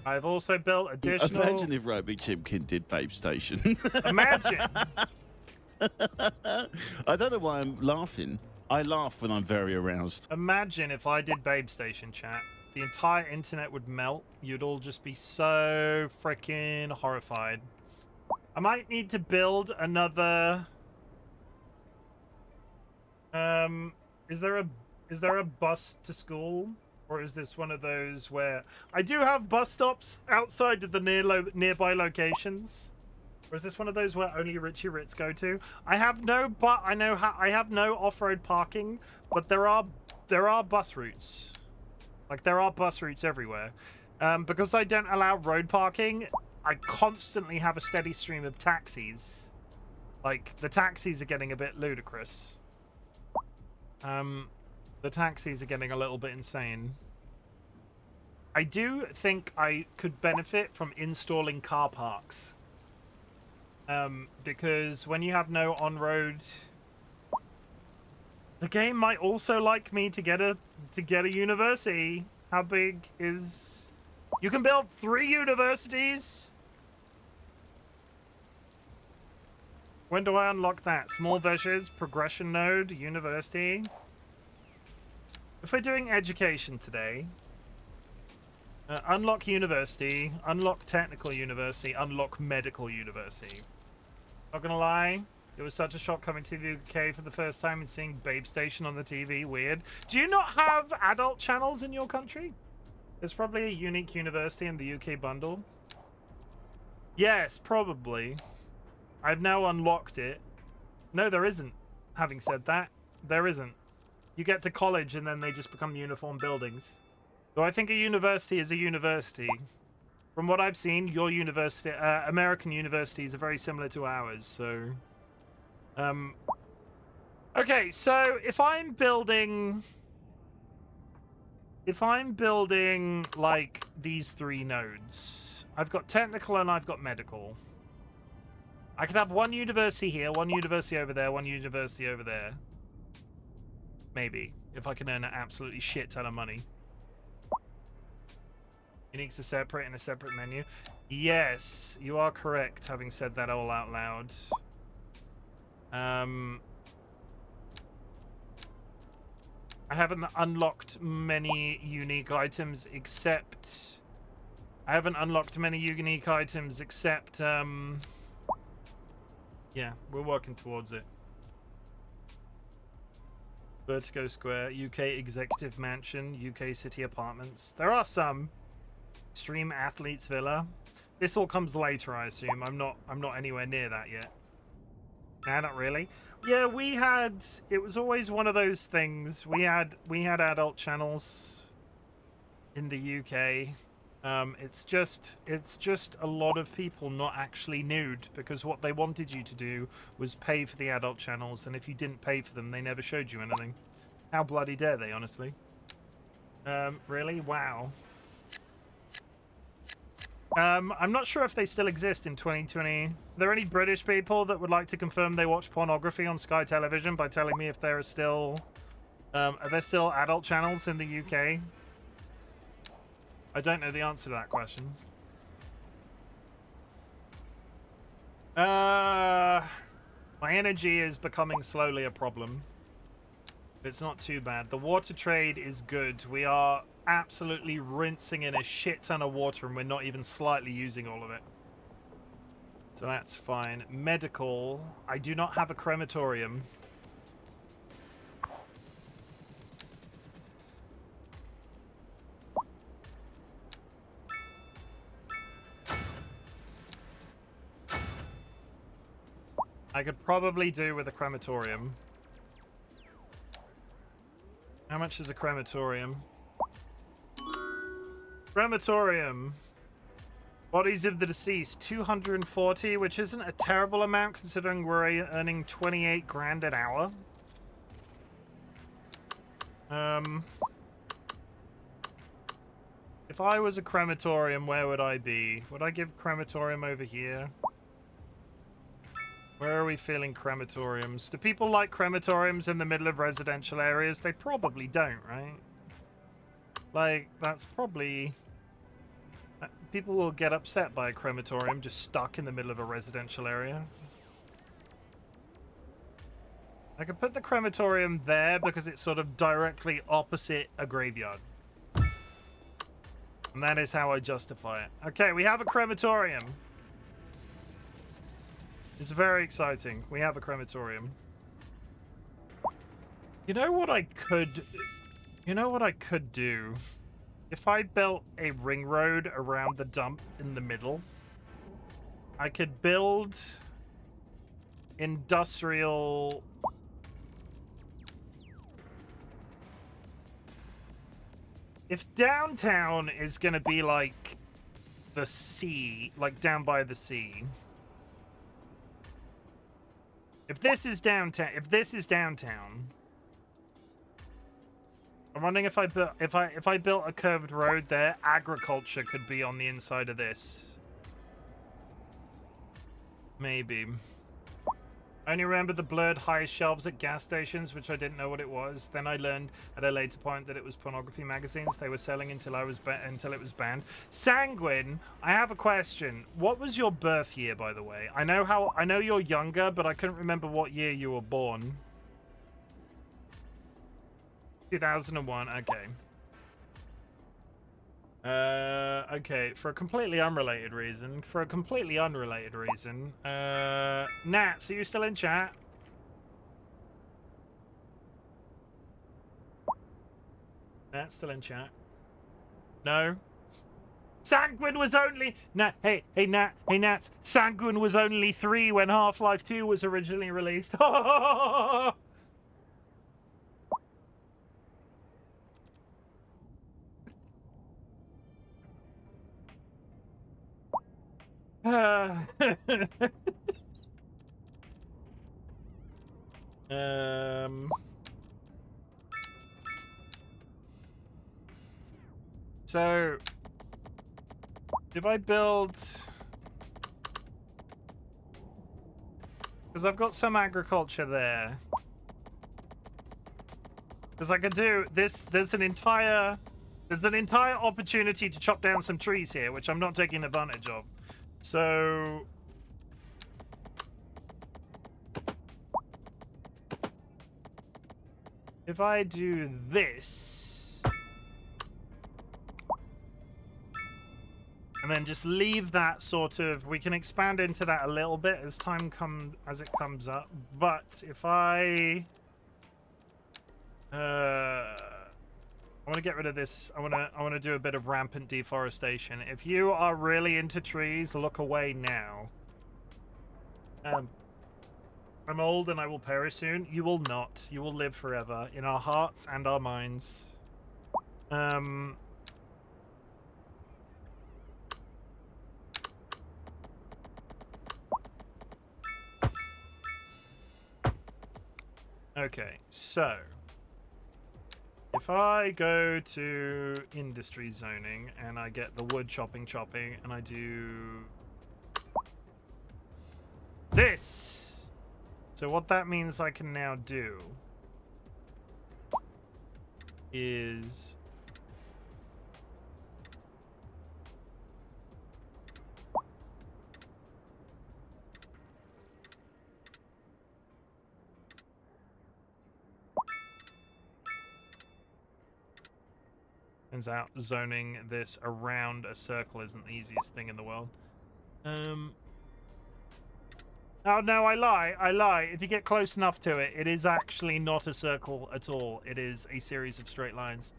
I've also built additional...
Imagine if RightBigChimken did Babe Station.
Imagine!
I don't know why I'm laughing. I laugh when I'm very aroused.
Imagine if I did Babe Station, chat. The entire internet would melt. You'd all just be so freaking horrified. I might need to build another... Is there a bus to school? Or is this one of those where... I do have bus stops outside of the nearby locations. Or is this one of those where only Richie Rits go to? I have no I have no off-road parking, but there are bus routes. Like, there are bus routes everywhere. Because I don't allow road parking, I constantly have a steady stream of taxis. Like, the taxis are getting a bit ludicrous. The taxis are getting a little bit insane. I do think I could benefit from installing car parks. Because when you have no on-road... The game might also like me to get a university. How big is... You can build 3 universities? When do I unlock that? Small versions, progression node, university. If we're doing education today... unlock university, unlock technical university, unlock medical university. Not gonna lie, it was such a shock coming to the UK for the first time and seeing Babe Station on the TV. Weird. Do you not have adult channels in your country? There's probably a unique university in the UK bundle. Yes, probably. I've now unlocked it. No, there isn't. Having said that, there isn't. You get to college and then they just become uniform buildings. Though I think a university is a university. From what I've seen, your university, American universities are very similar to ours, so... Okay, so if I'm building, like, these 3 nodes, I've got technical and I've got medical. I could have one university here, one university over there, one university over there. Maybe, if I can earn an absolutely shit ton of money. Uniques are separate in a separate menu. Yes, you are correct, having said that all out loud. I haven't unlocked many unique items except... I haven't unlocked many unique items except, yeah, we're working towards it. Vertigo Square, UK Executive Mansion, UK City Apartments. There are some. Extreme Athletes Villa. This all comes later, I assume. I'm not anywhere near that yet. Nah, not really. Yeah, it was always one of those things. We had adult channels in the UK. It's just a lot of people not actually nude, because what they wanted you to do was pay for the adult channels, and if you didn't pay for them, they never showed you anything. How bloody dare they, honestly? Really? Wow. I'm not sure if they still exist in 2020. Are there any British people that would like to confirm they watch pornography on Sky Television by telling me if there are still adult channels in the UK? I don't know the answer to that question. My energy is becoming slowly a problem. It's not too bad. The water trade is good. We are absolutely rinsing in a shit ton of water and we're not even slightly using all of it. So that's fine. Medical. I do not have a crematorium. I could probably do with a crematorium. How much is a crematorium? Crematorium. Bodies of the deceased, 240, which isn't a terrible amount considering we're earning 28 grand an hour. If I was a crematorium, where would I be? Would I give crematorium over here? Where are we feeling crematoriums? Do people like crematoriums in the middle of residential areas? They probably don't, right? Like, that's probably... People will get upset by a crematorium just stuck in the middle of a residential area. I could put the crematorium there because it's sort of directly opposite a graveyard. And that is how I justify it. Okay, we have a crematorium. It's very exciting. We have a crematorium. You know what I could... You know what I could do? If I built a ring road around the dump in the middle, I could build industrial... If downtown is going to be like the sea, like down by the sea... If this is downtown, I'm wondering if I built a curved road there, agriculture could be on the inside of this. Maybe. I only remember the blurred high shelves at gas stations, which I didn't know what it was. Then I learned at a later point that it was pornography magazines they were selling until it was banned. Sanguine, I have a question. What was your birth year, by the way? I know you're younger, but I couldn't remember what year you were born. 2001. Okay. Okay, for a completely unrelated reason. Nats, are you still in chat? Nat's still in chat. No? Sanguine was only... Hey, Nats. Sanguine was only 3 when Half-Life 2 was originally released. So, if I build... Because I've got some agriculture there. Because I could do this, there's an entire opportunity to chop down some trees here, which I'm not taking advantage of. So... If I do this... And then just leave that sort of... We can expand into that a little bit as it comes up. But if I... I want to get rid of this. I want to do a bit of rampant deforestation. If you are really into trees, look away now. I'm old and I will perish soon. You will not. You will live forever in our hearts and our minds. Okay, so If I go to industry zoning and I get the wood chopping and I do this. So what that means I can now do is turns out zoning this around a circle isn't the easiest thing in the world. Oh no, I lie. If you get close enough to it, it is actually not a circle at all. It is a series of straight lines.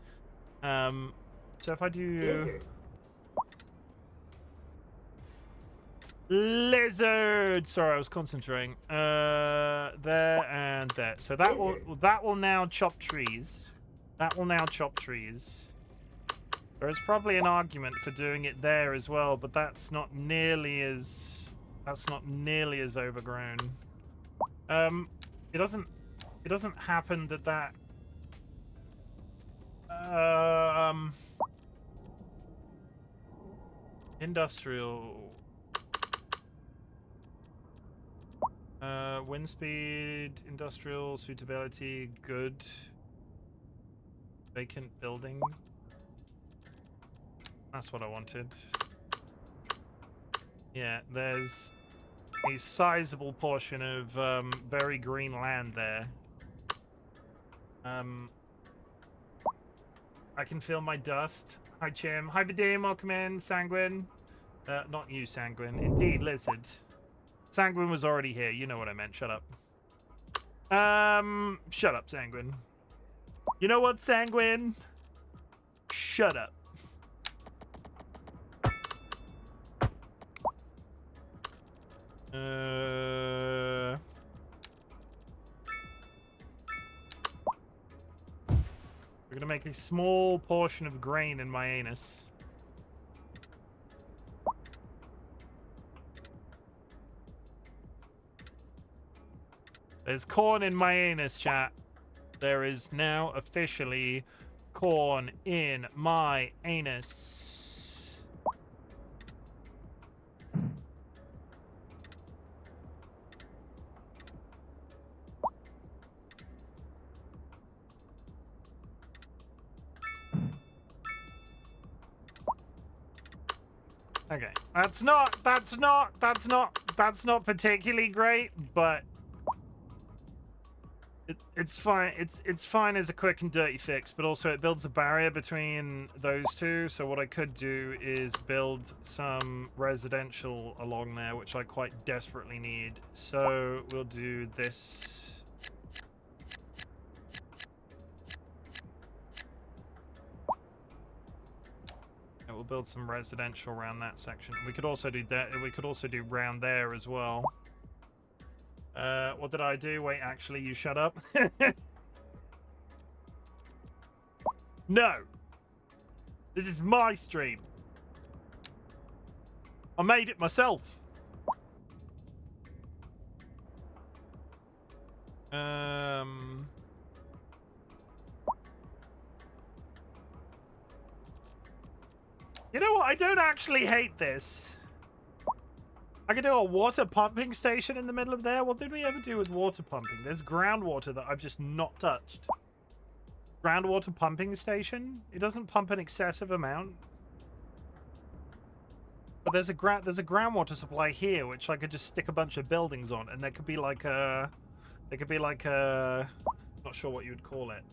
So if I do lizard, sorry, I was concentrating. There and there. So that will now chop trees. That will now chop trees. There is probably an argument for doing it there as well, but that's not nearly as overgrown. It doesn't happen that industrial wind speed, industrial suitability, good. Vacant buildings. That's what I wanted. Yeah, there's a sizable portion of very green land there. I can feel my dust. Hi, Chim. Hi, Vadim. Welcome in. Sanguine. Not you, Sanguine. Indeed, Lizard. Sanguine was already here. You know what I meant. Shut up. Shut up, Sanguine. You know what, Sanguine? Shut up. We're gonna make a small portion of grain in Myannus. There's corn in Myannus, chat. There is now officially corn in my anus. Okay, that's not particularly great, but it's fine. It's fine as a quick and dirty fix, but also it builds a barrier between those two. So what I could do is build some residential along there, which I quite desperately need. So we'll do this. We'll build some residential around that section. We could also do that. We could also do round there as well. What did I do? Wait, actually, you shut up. No. This is my stream. I made it myself. You know what? I don't actually hate this. I could do a water pumping station in the middle of there. What did we ever do with water pumping? There's groundwater that I've just not touched. Groundwater pumping station? It doesn't pump an excessive amount. But there's a groundwater supply here, which I could just stick a bunch of buildings on, and there could be like a... not sure what you would call it.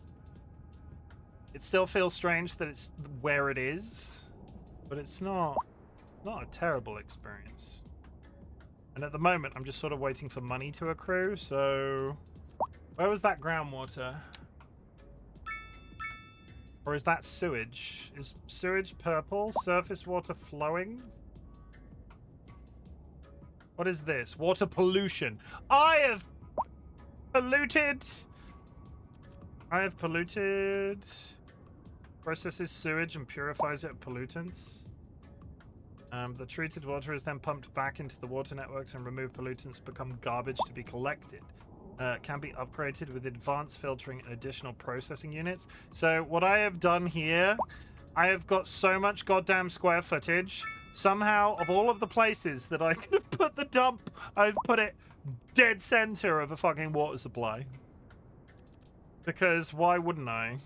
It still feels strange that it's where it is. But it's not a terrible experience. And at the moment, I'm just sort of waiting for money to accrue, so... Where was that groundwater? Or is that sewage? Is sewage purple? Surface water flowing? What is this? Water pollution. I have polluted... Processes sewage and purifies it of pollutants. The treated water is then pumped back into the water networks and removed pollutants become garbage to be collected. can be upgraded with advanced filtering and additional processing units. So what I have done here, I have got so much goddamn square footage. Somehow, of all of the places that I could have put the dump, I've put it dead center of a fucking water supply. Because why wouldn't I?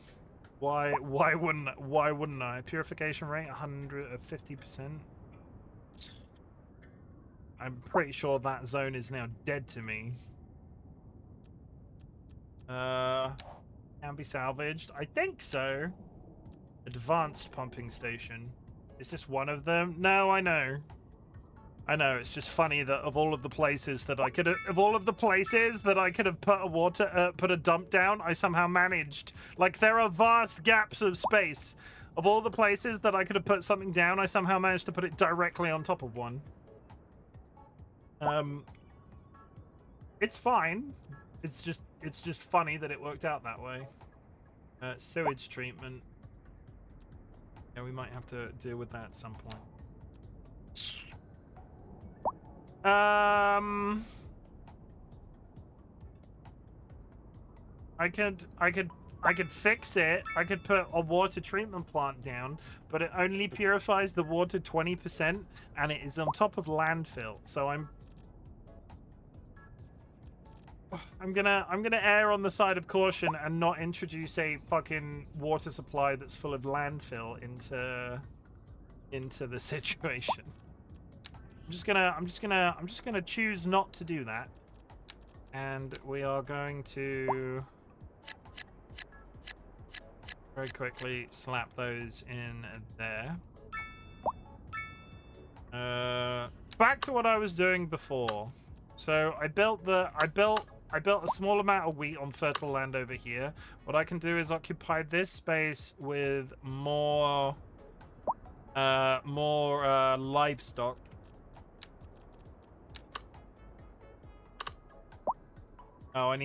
Why wouldn't I? Purification rate 150%. I'm pretty sure that zone is now dead to me. Can be salvaged. I think so. Advanced pumping station. Is this one of them? No, I know. I know. It's just funny that of all of the places that I could have, put a dump down, I somehow managed. Like, there are vast gaps of space. Of all the places that I could have put something down, I somehow managed to put it directly on top of one. It's fine. It's just funny that it worked out that way. Sewage treatment. Yeah, we might have to deal with that at some point. I could fix it. I could put a water treatment plant down, but it only purifies the water 20%, and it is on top of landfill. So I'm gonna err on the side of caution and not introduce a fucking water supply that's full of landfill into the situation. I'm just gonna choose not to do that, and we are going to very quickly slap those in there. Back to what I was doing before. So I built a small amount of wheat on fertile land over here. What I can do is occupy this space with more livestock. Oh, I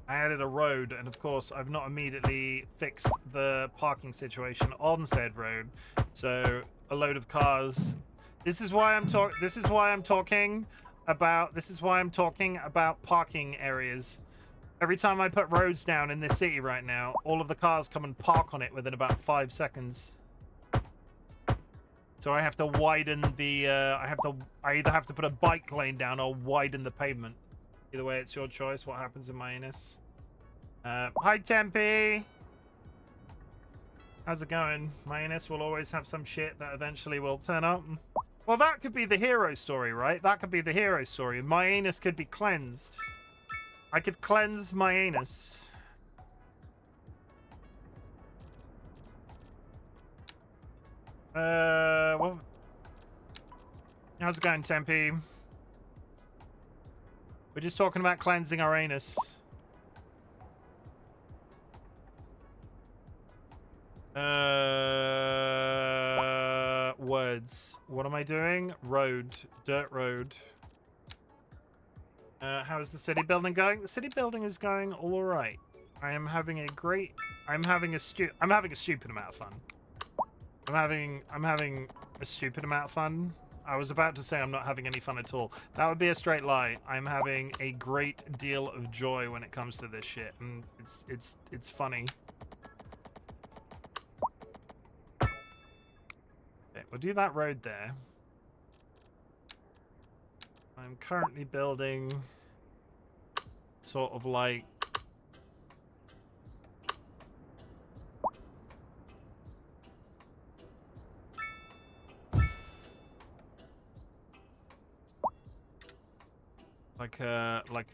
added a road, and of course I've not immediately fixed the parking situation on said road. So a load of cars. This is why I'm talking about parking areas. Every time I put roads down in this city right now, all of the cars come and park on it within about 5 seconds. So I have to widen the, I either have to put a bike lane down or widen the pavement. Either way, it's your choice what happens in Myannus. Hi, Tempe! How's it going? Myannus will always have some shit that eventually will turn up. Well, that could be the hero story, right? That could be the hero story. Myannus could be cleansed. I could cleanse Myannus. Well, how's it going, Tempe? We're just talking about cleansing our anus. Words. What am I doing? Road. Dirt road. How is the city building going? The city building is going all right. I'm having a stupid amount of fun. I'm having a stupid amount of fun. I was about to say I'm not having any fun at all. That would be a straight lie. I'm having a great deal of joy when it comes to this shit, and it's funny. Okay, we'll do that road there. I'm currently building sort of like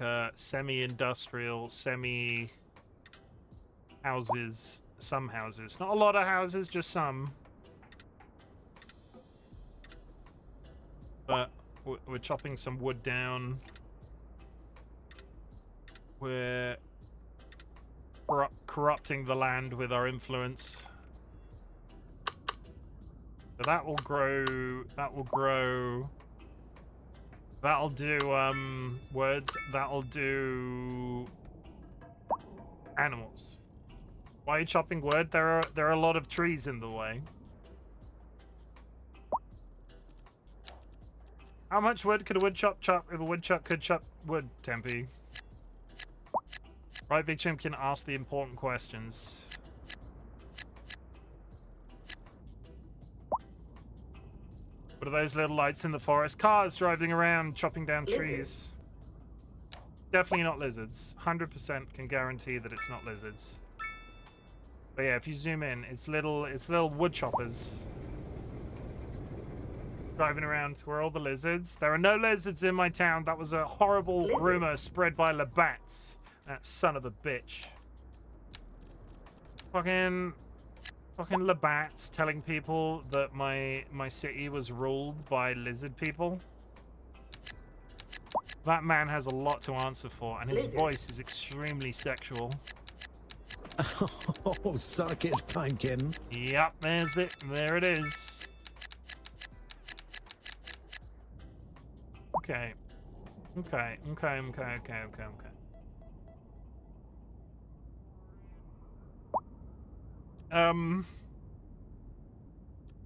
a semi-industrial, houses, some houses. Not a lot of houses, just some. But we're chopping some wood down. We're corrupting the land with our influence. So that will grow, That'll do, words. That'll do animals. Why are you chopping wood? There are a lot of trees in the way. How much wood could a woodchuck chop if a woodchuck could chop wood, Tempe? RightBigChimken asked the important questions. What are those little lights in the forest? Cars driving around, chopping down trees. Definitely not lizards. 100% can guarantee that it's not lizards. But yeah, if you zoom in, it's little wood choppers. Driving around. Where are all the lizards? There are no lizards in my town. That was a horrible rumor spread by Labatt's. That son of a bitch. Fucking Labatt's telling people that my city was ruled by lizard people. That man has a lot to answer for, and his voice is extremely sexual.
Oh, suck it, Chimken.
Yep, there it is. Okay. Okay.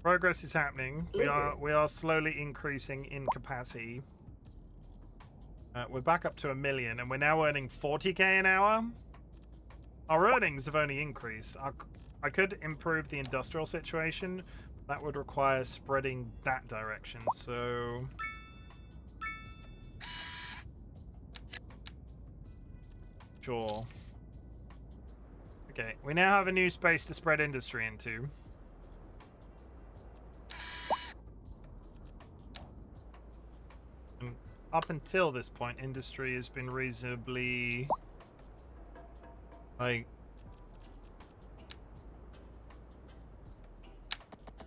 Progress is happening. We are slowly increasing in capacity. We're back up to 1 million, and we're now earning 40k an hour. Our earnings have only increased. I could improve the industrial situation. That would require spreading that direction, so... Sure. Okay, we now have a new space to spread industry into. And up until this point, industry has been reasonably... like...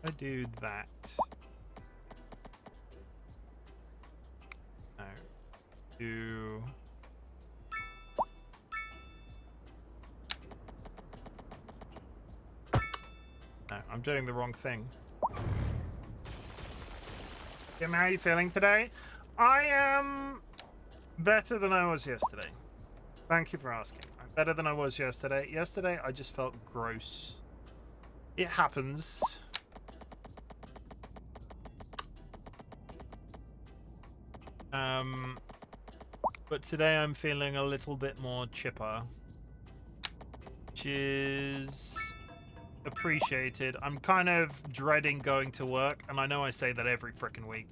I do that. No. Do... No, I'm doing the wrong thing. Jim, how are you feeling today? I am better than I was yesterday. Thank you for asking. I'm better than I was yesterday. Yesterday, I just felt gross. It happens. But today I'm feeling a little bit more chipper, which is appreciated. I'm kind of dreading going to work, and I know I say that every frickin' week,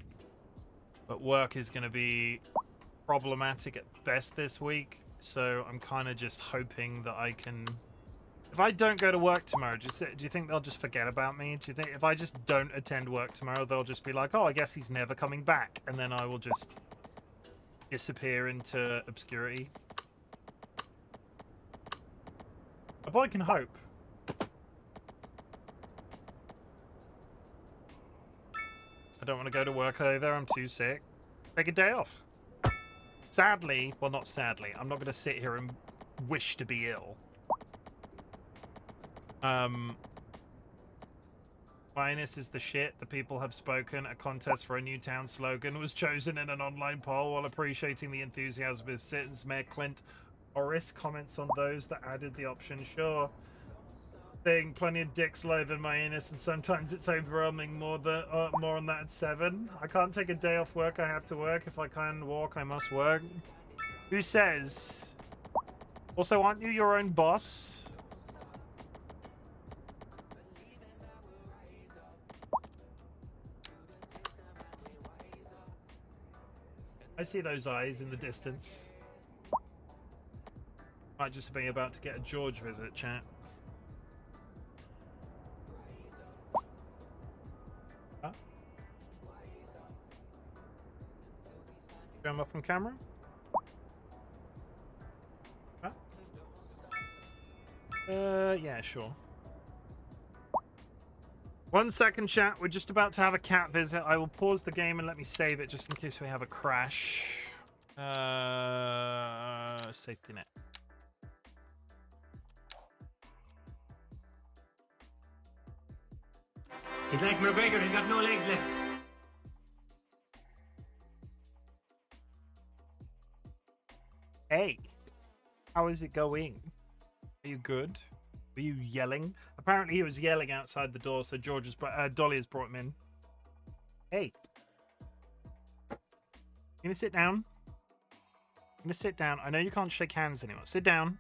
but work is going to be problematic at best this week, so I'm kind of just hoping that I can... If I don't go to work tomorrow, do you think they'll just forget about me? Do you think if I just don't attend work tomorrow, they'll just be like, oh, I guess he's never coming back, and then I will just disappear into obscurity? A boy can hope. I don't want to go to work either. I'm too sick. Take a day off. Sadly, well, not sadly, I'm not going to sit here and wish to be ill. Myannus is the shit. The people have spoken. A contest for a new town slogan was chosen in an online poll. While appreciating the enthusiasm of citizens, Mayor Clint Orris comments on those that added the option. Sure. Thing, plenty of dicks live in Myannus, and sometimes it's overwhelming. More on that at 7. I can't take a day off work. I have to work. If I can walk, I must work. Who says? Also, aren't you your own boss? I see those eyes in the distance. Might just be about to get a George visit, chat. Huh? Show him off on camera? Huh? Yeah, sure. 1 second, chat. We're just about to have a cat visit. I will pause the game and let me save it just in case we have a crash. Safety net.
He's like McGregor, he's got no legs left.
Hey, how is it going? Are you good? Were you yelling? Apparently he was yelling outside the door, so Dolly has brought him in. Hey. You gonna sit down? I'm gonna sit down. I know you can't shake hands anymore. Sit down.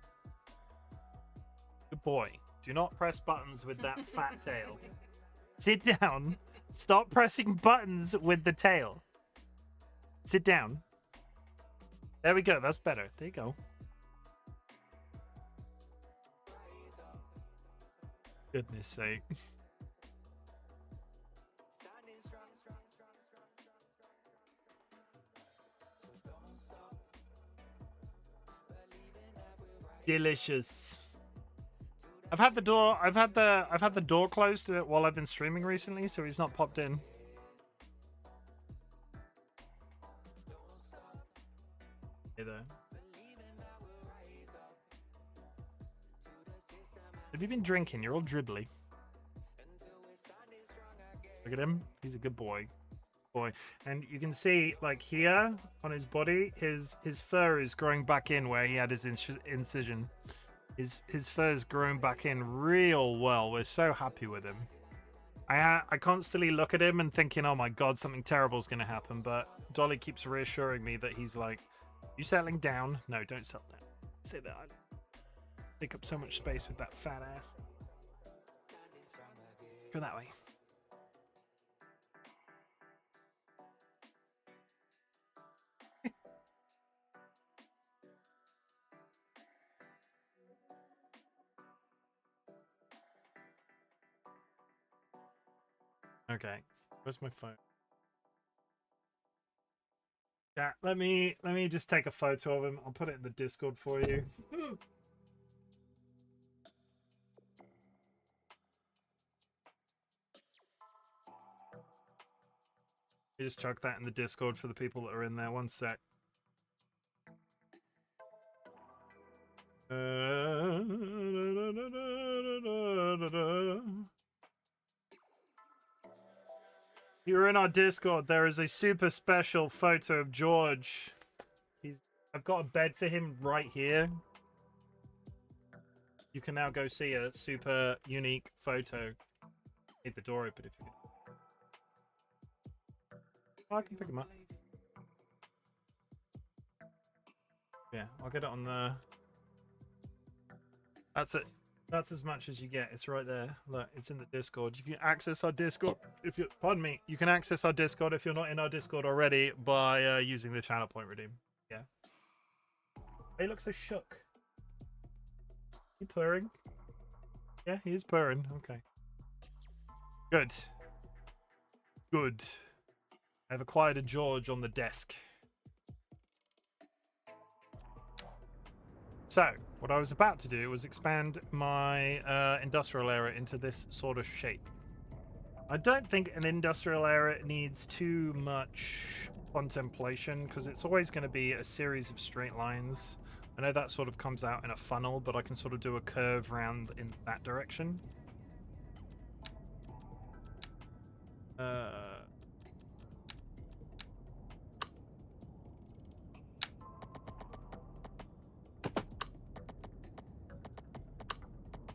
Good boy. Do not press buttons with that fat tail. Sit down. Stop pressing buttons with the tail. Sit down. There we go. That's better. There you go. Goodness sake. Delicious. I've had the door closed while I've been streaming recently, so he's not popped in. Hey there. Have you been drinking? You're all dribbly. Look at him. He's a good boy. And you can see, like, here on his body, his fur is growing back in where he had his incision. His fur is growing back in real well. We're so happy with him. I constantly look at him and thinking, oh my god, something terrible is going to happen. But Dolly keeps reassuring me that he's like, you settling down? No, don't settle down. Say that. I take up so much space with that fat ass. Go that way. Okay, where's my phone? Yeah, let me just take a photo of him. I'll put it in the Discord for you. You just chuck that in the Discord for the people that are in there. One sec. You're in our Discord. There is a super special photo of George. I've got a bed for him right here. You can now go see a super unique photo. Need the door open if you can. Oh, I can pick him up. Yeah, I'll get it on the... That's it. That's as much as you get. It's right there. Look, it's in the Discord. You can access our Discord if you... Pardon me. You can access our Discord if you're not in our Discord already by using the channel point redeem. Yeah. He looks so shook. He purring? Yeah, he is purring. Okay. Good. Good. I've acquired a George on the desk. So, what I was about to do was expand my industrial area into this sort of shape. I don't think an industrial area needs too much contemplation because it's always going to be a series of straight lines. I know that sort of comes out in a funnel, but I can sort of do a curve round in that direction.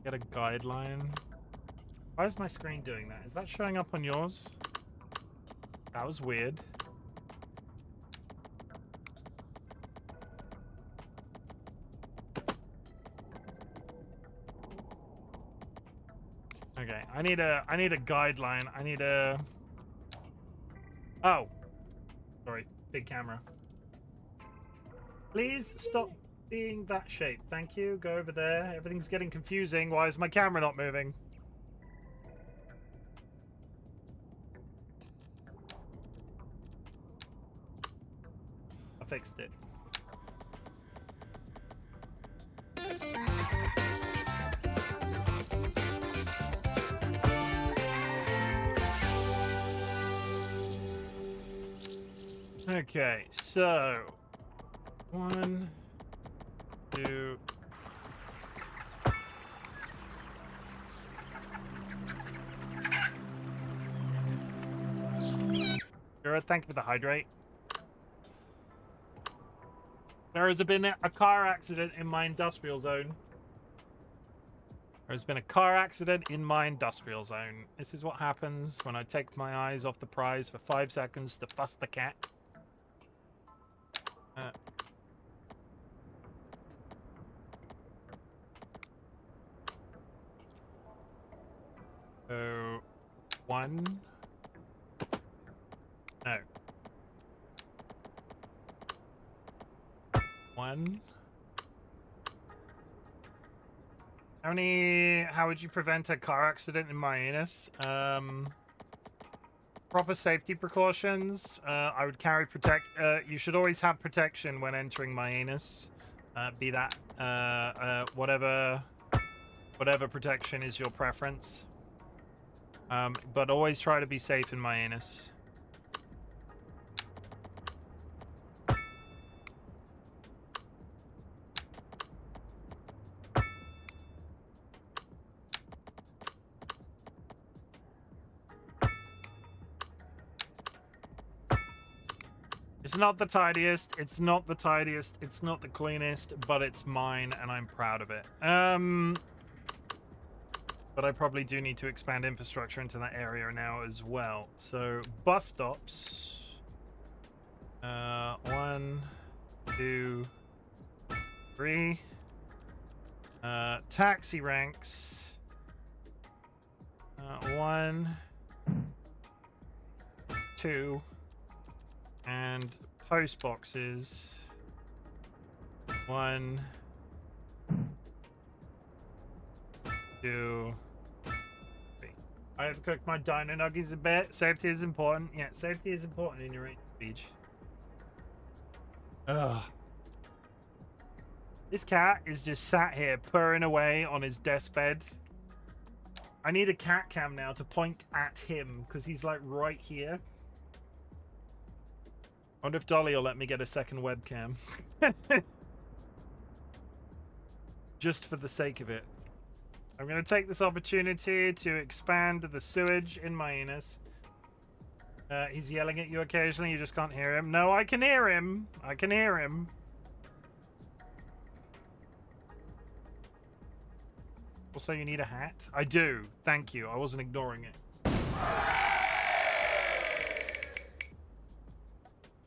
Get a guideline. Why is my screen doing that? Is that showing up on yours? That was weird. Okay, I need a guideline. I need a... Oh. Sorry, big camera. Please stop being that shape. Thank you. Go over there. Everything's getting confusing. Why is my camera not moving? I fixed it. Okay, so 1, 2. Sure, thank you for the hydrate. There has been a car accident in my industrial zone. There's been a car accident in my industrial zone. This is what happens when I take my eyes off the prize for 5 seconds to fuss the cat. So, 1. No. 1. How would you prevent a car accident in MY-uh-nus? Proper safety precautions. I would carry you should always have protection when entering MY-uh-nus. Be that whatever protection is your preference. But always try to be safe in MY-uh-nus. It's not the tidiest, it's not the tidiest, it's not the cleanest, but it's mine and I'm proud of it. But I probably do need to expand infrastructure into that area now as well. So, bus stops. 1, 2, 3. Taxi ranks. 1, 2. And post boxes. 1, 2, 3. I have cooked my dino nuggies a bit. Safety is important. Yeah, safety is important in your beach. Ugh. This cat is just sat here purring away on his desk bed. I need a cat cam now to point at him because he's like right here. I wonder if Dolly will let me get a second webcam. Just for the sake of it. I'm going to take this opportunity to expand the sewage in MY-uh-nus. He's yelling at you occasionally, you just can't hear him. No, I can hear him. I can hear him. Also, you need a hat? I do. Thank you. I wasn't ignoring it.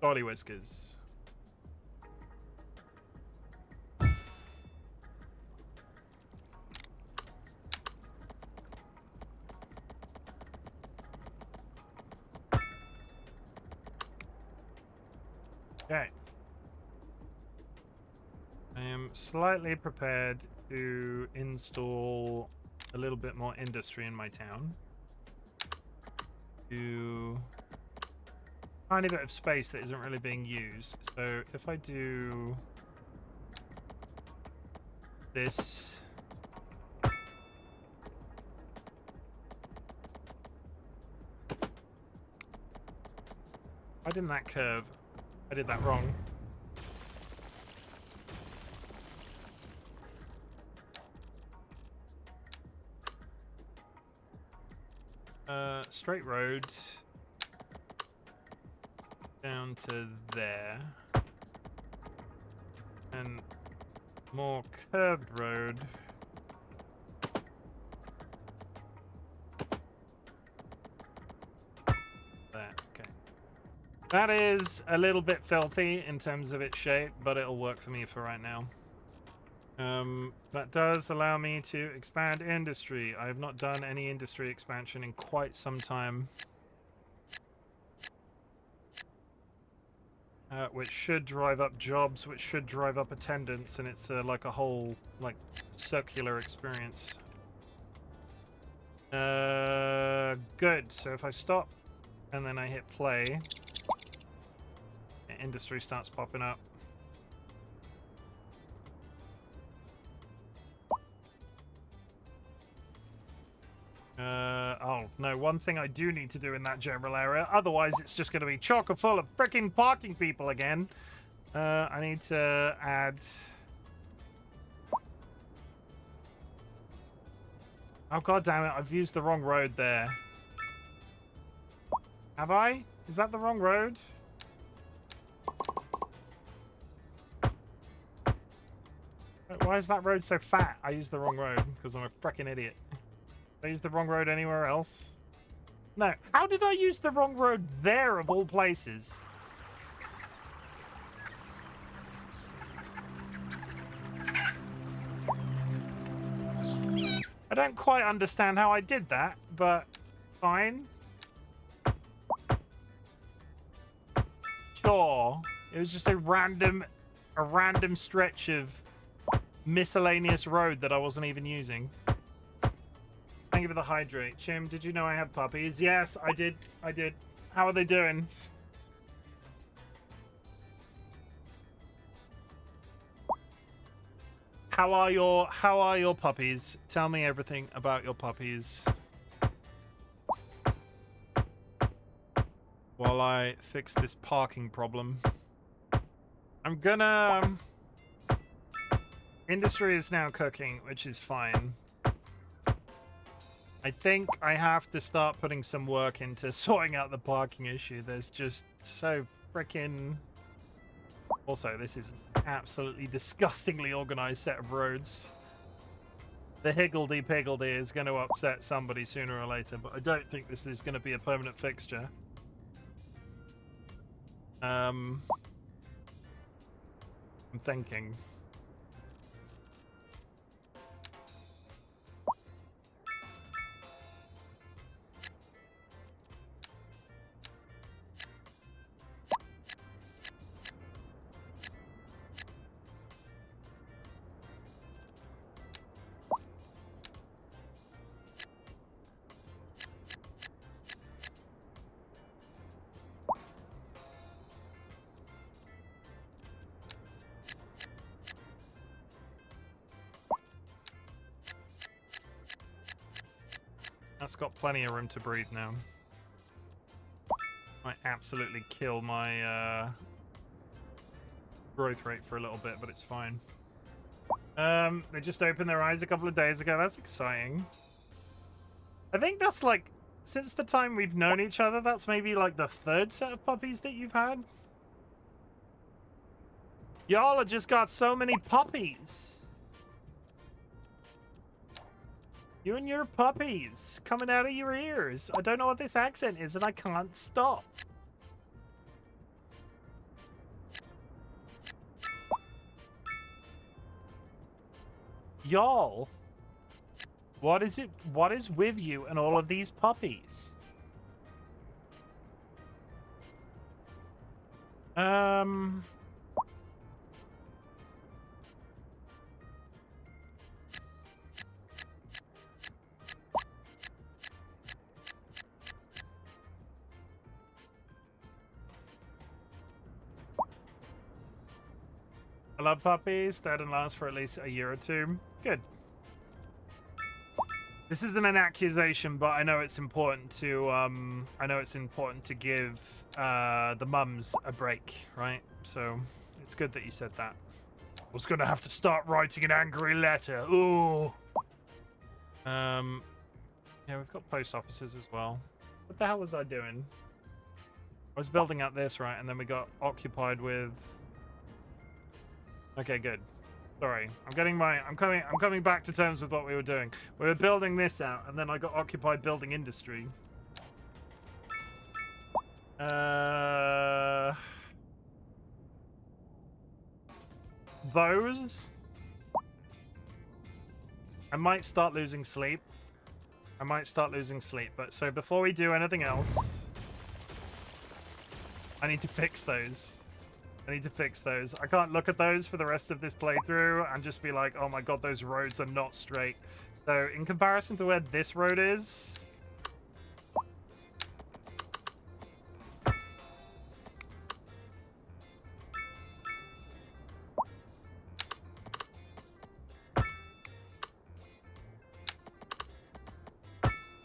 DollyWhiskers. Okay. I am slightly prepared to install a little bit more industry in my town. Tiny bit of space that isn't really being used. So if I do this, why didn't that curve? I did that wrong. Straight road down to there, and more curved road there. Okay, that is a little bit filthy in terms of its shape, but it'll work for me for right now. That does allow me to expand industry. I have not done any industry expansion in quite some time. Which should drive up jobs, which should drive up attendance, and it's like a whole, like, circular experience. Good. So if I stop and then I hit play, industry starts popping up. Oh, no, one thing I do need to do in that general area, otherwise it's just going to be chock full of freaking parking people again. I need to add... Oh, god damn it, I've used the wrong road there. Have I? Is that the wrong road? Why is that road so fat? I used the wrong road because I'm a freaking idiot. Did I use the wrong road anywhere else? No. How did I use the wrong road there of all places? I don't quite understand how I did that, but fine. Sure. It was just a random stretch of miscellaneous road that I wasn't even using. Thank you for the hydrate. Chim, did you know I have puppies? Yes, I did. I did. How are they doing? How are your puppies? Tell me everything about your puppies. While I fix this parking problem. I'm gonna... Industry is now cooking, which is fine. I think I have to start putting some work into sorting out the parking issue. There's just so freaking... Also, this is an absolutely disgustingly organized set of roads. The higgledy-piggledy is going to upset somebody sooner or later, but I don't think this is going to be a permanent fixture. I'm thinking. That's got plenty of room to breathe now. I absolutely kill my growth rate for a little bit, but it's fine. They just opened their eyes a couple of days ago. That's exciting. I think that's like, since the time we've known each other, that's maybe like the third set of puppies that you've had. Y'all have just got so many puppies. You and your puppies coming out of your ears. I don't know what this accent is and I can't stop. Y'all, what is it? What is with you and all of these puppies? I love puppies. That and last for at least a year or two. Good. This isn't an accusation, but I know it's important to give the mums a break, right? So it's good that you said that. I was gonna have to start writing an angry letter. Ooh. Yeah, we've got post offices as well. What the hell was I doing? I was building up this, right, and then we got occupied with. Okay, good. Sorry, I'm coming back to terms with what we were doing. We were building this out, and then I got occupied building industry. Those. I might start losing sleep. But so before we do anything else, I need to fix those. I can't look at those for the rest of this playthrough and just be like, oh my god, those roads are not straight. So in comparison to where this road is...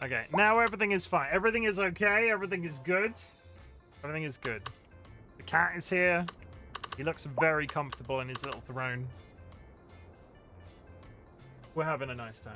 Okay, now everything is fine. Everything is okay. Everything is good. Everything is good. The cat is here. He looks very comfortable in his little throne. We're having a nice time.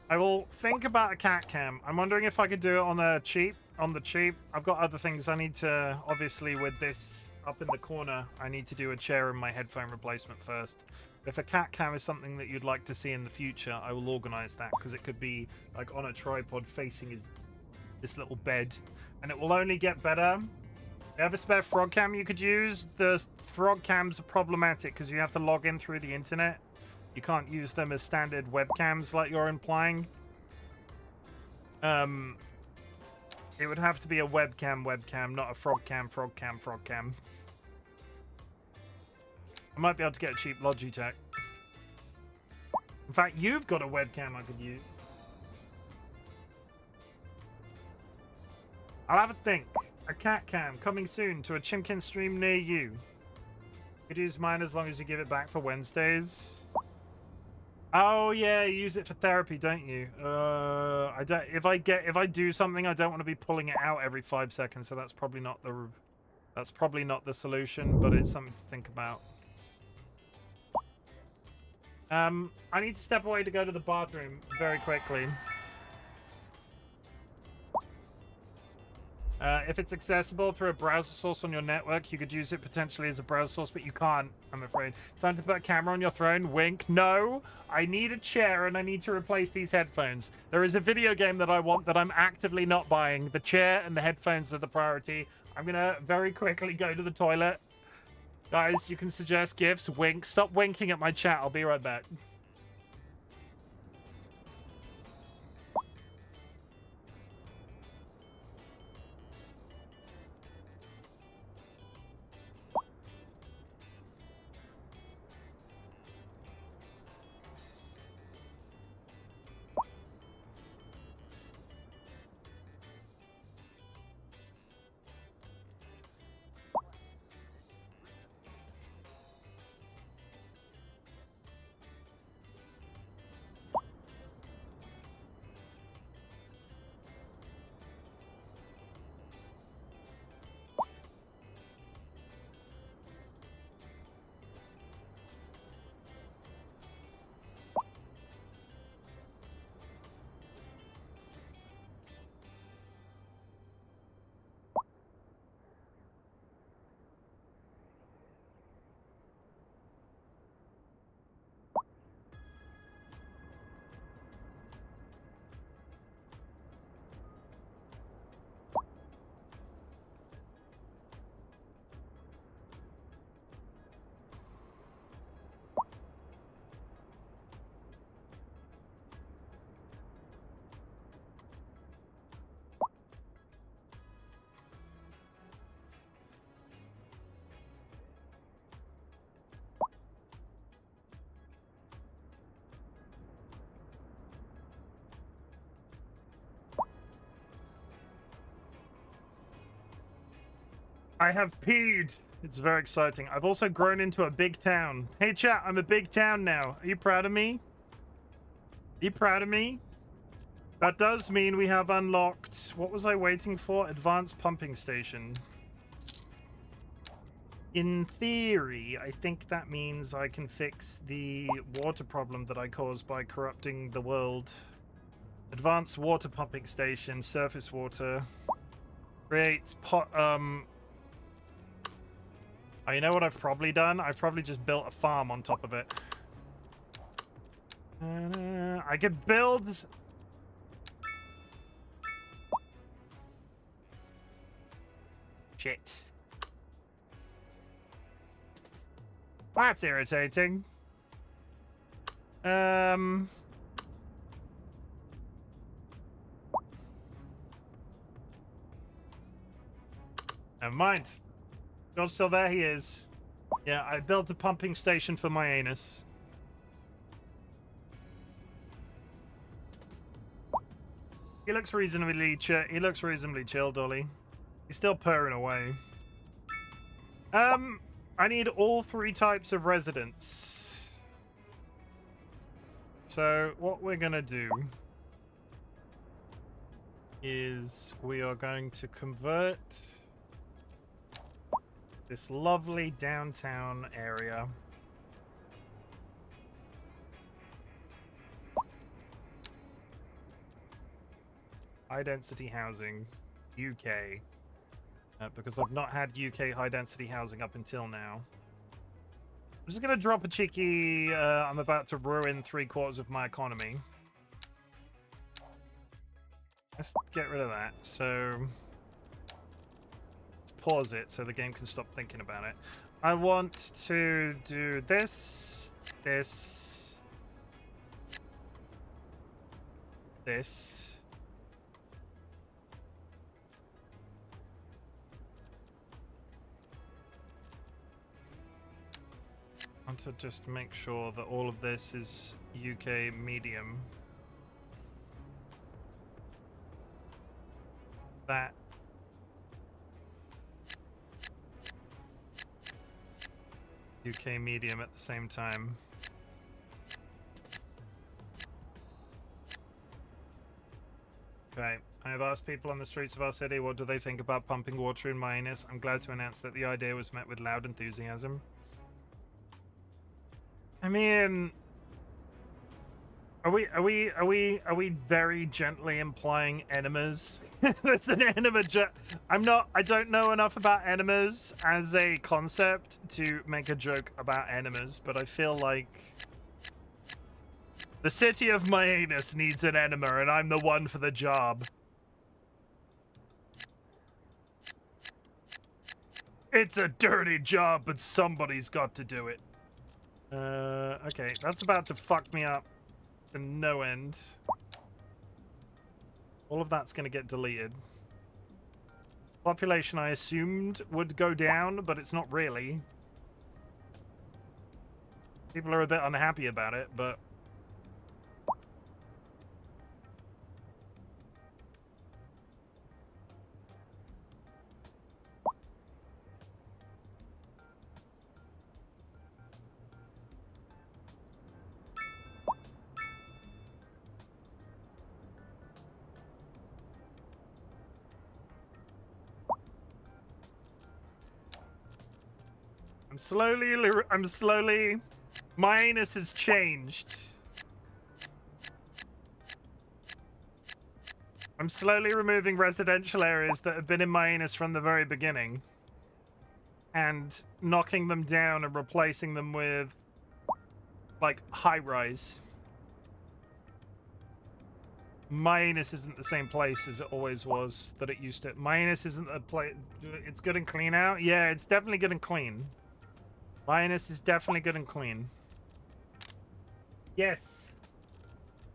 I will think about a cat cam. I'm wondering if I could do it on the cheap. I've got other things I need to, obviously with this up in the corner, I need to do a chair and my headphone replacement first. If a cat cam is something that you'd like to see in the future, I will organize that, because it could be like on a tripod facing this little bed, and it will only get better You have a spare frog cam you could use? The frog cams are problematic because you have to log in through the internet. You can't use them as standard webcams like you're implying. It would have to be a webcam, not a frog cam. I might be able to get a cheap Logitech. In fact, you've got a webcam I could use. I'll have a think. A cat cam coming soon to a Chimken stream near you. You could use mine as long as you give it back for Wednesdays. Oh yeah, you use it for therapy, don't you? I don't. If I do something, I don't want to be pulling it out every 5 seconds. So that's probably not the solution, but it's something to think about. I need to step away to go to the bathroom very quickly. If it's accessible through a browser source on your network, you could use it potentially as a browser source, but you can't, I'm afraid. Time to put a camera on your throne. Wink. No, I need a chair and I need to replace these headphones. There is a video game that I want that I'm actively not buying. The chair and the headphones are the priority. I'm gonna very quickly go to the toilet. Guys, you can suggest gifts. Wink. Stop winking at my chat. I'll be right back. I have peed. It's very exciting. I've also grown into a big town. Hey chat, I'm a big town now. Are you proud of me? Are you proud of me? That does mean we have unlocked... What was I waiting for? Advanced pumping station. In theory, I think that means I can fix the water problem that I caused by corrupting the world. Advanced water pumping station, surface water. Creates Oh, you know what I've probably done? I've probably just built a farm on top of it. I could build... Shit. That's irritating. Never mind. God's still there, he is. Yeah, I built a pumping station for Myannus. He looks reasonably chill, Dolly. He's still purring away. I need all 3 types of residents. So what we're gonna do is we are going to convert this lovely downtown area. High density housing, UK. Because I've not had UK high density housing up until now. I'm just gonna drop a cheeky, I'm about to ruin 3/4 of my economy. Let's get rid of that. So let's pause it so the game can stop thinking about it. I want to do this, this, this. I want to just make sure that all of this is UK medium. That. UK medium at the same time. Okay, I have asked people on the streets of our city what do they think about pumping water in Myannus. I'm glad to announce that the idea was met with loud enthusiasm. I mean, are we very gently implying enemas? That's an enema. I don't know enough about enemas as a concept to make a joke about enemas, but I feel like the city of Myannus needs an enema, and I'm the one for the job. It's a dirty job, but somebody's got to do it. Okay, that's about to fuck me up to no end. All of that's going to get deleted. Population I assumed would go down, but it's not really. People are a bit unhappy about it, but... I'm slowly... Myannus has changed. I'm slowly removing residential areas that have been in Myannus from the very beginning. And knocking them down and replacing them with, like, high-rise. Myannus isn't the same place as it always was, that it used to. Myannus isn't a place... It's good and clean out? Yeah, it's definitely good and clean. Myannus is definitely good and clean. Yes.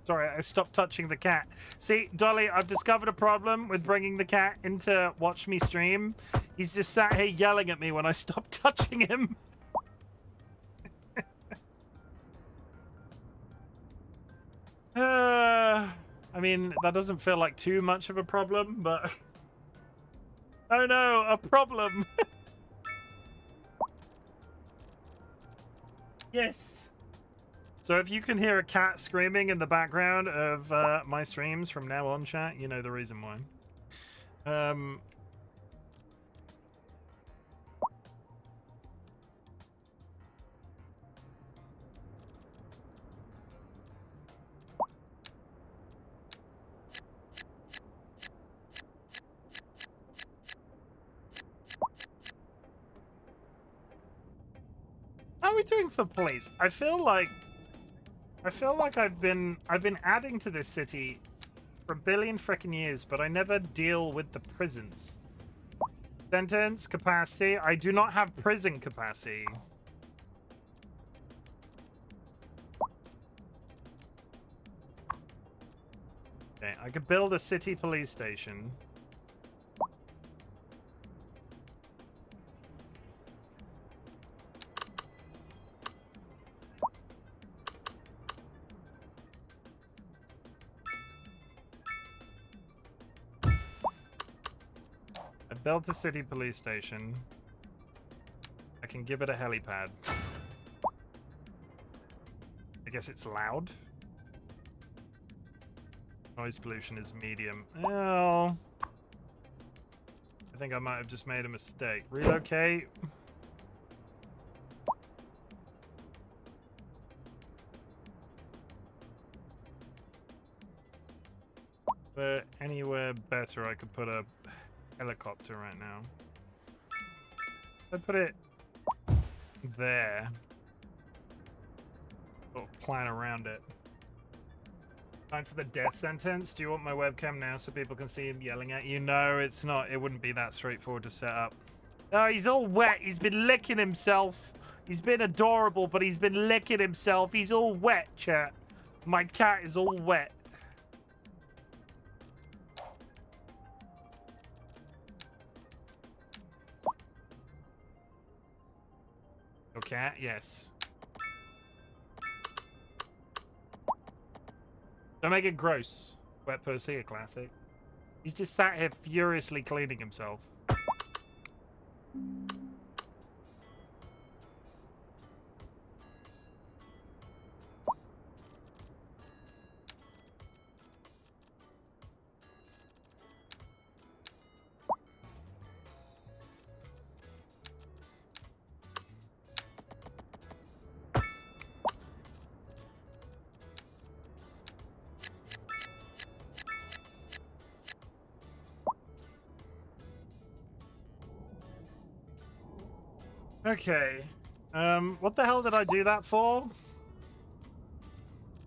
Sorry, I stopped touching the cat. See, Dolly, I've discovered a problem with bringing the cat into watch me stream. He's just sat here yelling at me when I stop touching him. I mean, that doesn't feel like too much of a problem, but... Oh no, a problem! Yes! So if you can hear a cat screaming in the background of my streams from now on, chat, you know the reason why. How are we doing for police? I feel like I've been adding to this city for a billion frickin' years, but I never deal with the prisons. Sentence capacity. I do not have prison capacity. Okay, I could build a city police station. Built a city police station. I can give it a helipad. I guess it's loud. Noise pollution is medium. Well, I think I might have just made a mistake. Relocate. But anywhere better, I could put a helicopter right now. I put it there. Or plan around it. Time for the death sentence. Do you want my webcam now so people can see him yelling at you? No, it's not. It wouldn't be that straightforward to set up. Oh, he's all wet. He's been licking himself. He's been adorable, but he's been licking himself. He's all wet, chat. My cat is all wet. Your cat? Yes. Don't make it gross. Wet Persia classic. He's just sat here furiously cleaning himself. Okay. What the hell did I do that for?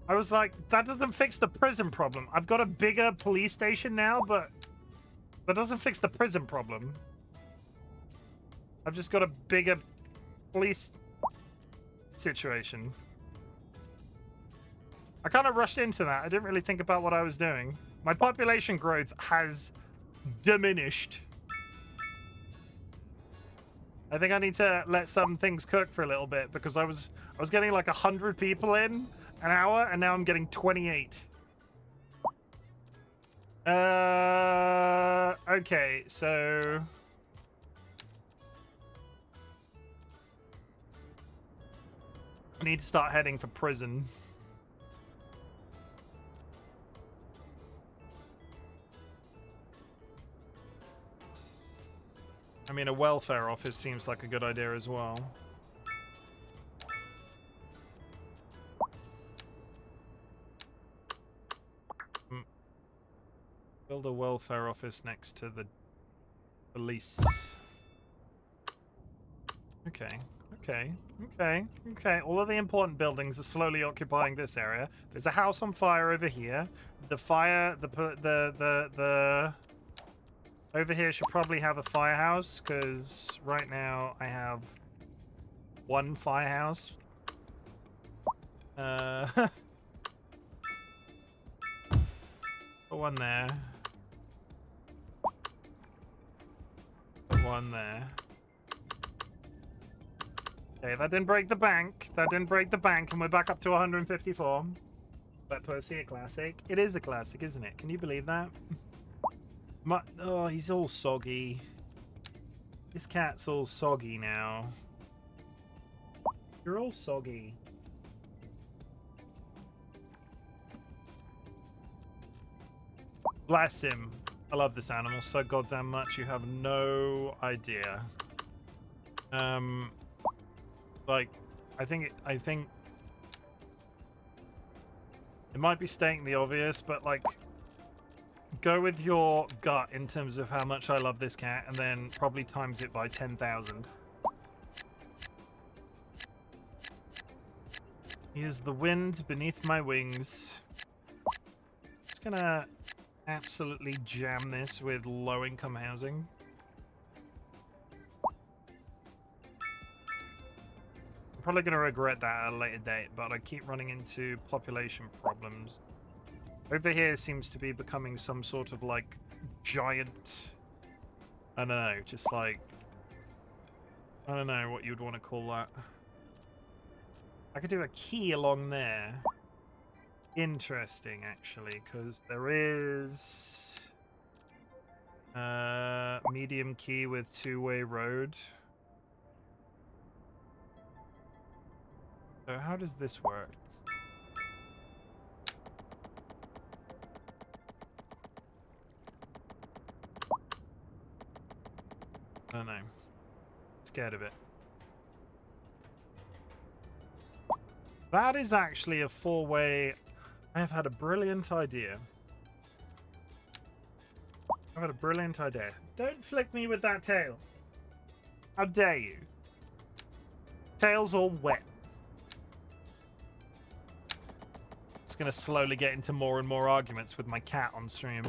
I was like, that doesn't fix the prison problem. I've got a bigger police station now, but that doesn't fix the prison problem. I've just got a bigger police situation. I kind of rushed into that. I didn't really think about what I was doing. My population growth has diminished. I think I need to let some things cook for a little bit because I was getting like 100 people in an hour and now I'm getting 28. Okay, so I need to start heading for prison. I mean, a welfare office seems like a good idea as well. Build a welfare office next to the police. Okay, okay, okay, okay. All of the important buildings are slowly occupying this area. There's a house on fire over here. The fire, the over here should probably have a firehouse, because right now I have one firehouse. Put one there. Put one there. Okay, that didn't break the bank. That didn't break the bank, and we're back up to 154. But Percy, a classic. It is a classic, isn't it? Can you believe that? Oh, he's all soggy. This cat's all soggy now. You're all soggy. Bless him. I love this animal so goddamn much. You have no idea. Like, I think it might be stating the obvious, but like, go with your gut in terms of how much I love this cat, and then probably times it by 10,000. Here's the wind beneath my wings. Just gonna absolutely jam this with low-income housing. I'm probably gonna regret that at a later date, but I keep running into population problems. Over here seems to be becoming some sort of like giant, I don't know, just like, I don't know what you'd want to call that. I could do a key along there. Interesting, actually, because there is medium key with two-way road. So how does this work? I don't know. Scared of it. That is actually a four-way. I have had a brilliant idea. I've had a brilliant idea. Don't flick me with that tail. How dare you? Tail's all wet. It's gonna slowly get into more and more arguments with my cat on stream.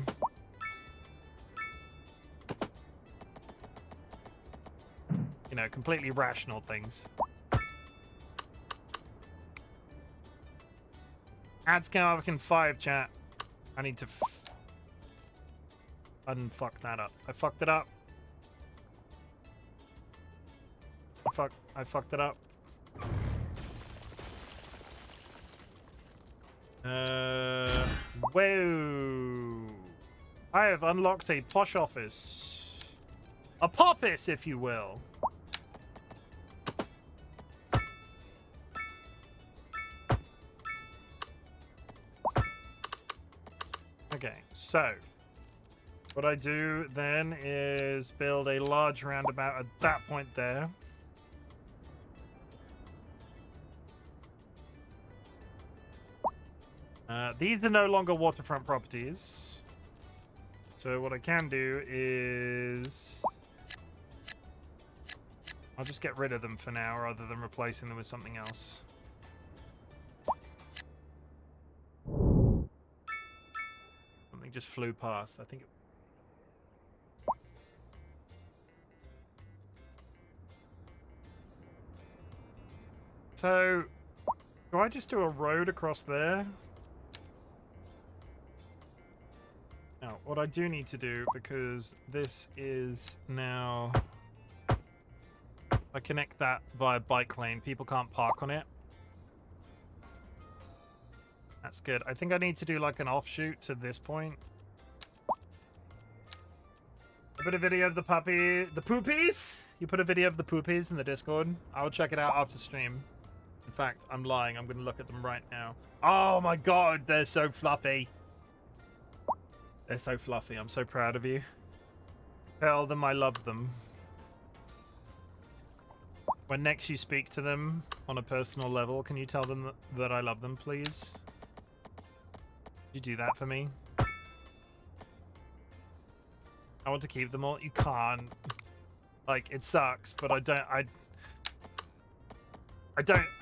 know, completely rational things. Add Skylines 5, chat. I need to unfuck that up. I fucked it up. I fucked it up. Whoa. I have unlocked a posh office. A poppice, if you will. Okay, so what I do then is build a large roundabout at that point there. These are no longer waterfront properties. So what I can do is I'll just get rid of them for now rather than replacing them with something else. Something just flew past. I think it... So, do I just do a road across there? Now, what I do need to do, because this is now... I connect that via bike lane. People can't park on it. That's good. I think I need to do like an offshoot to this point. I put a video of the poopies? You put a video of the poopies in the Discord? I'll check it out after stream. In fact, I'm lying. I'm going to look at them right now. Oh my god, they're so fluffy. They're so fluffy. I'm so proud of you. Tell them I love them. When next you speak to them on a personal level, can you tell them that I love them, please? Could you do that for me? I want to keep them all. You can't. Like, it sucks, but I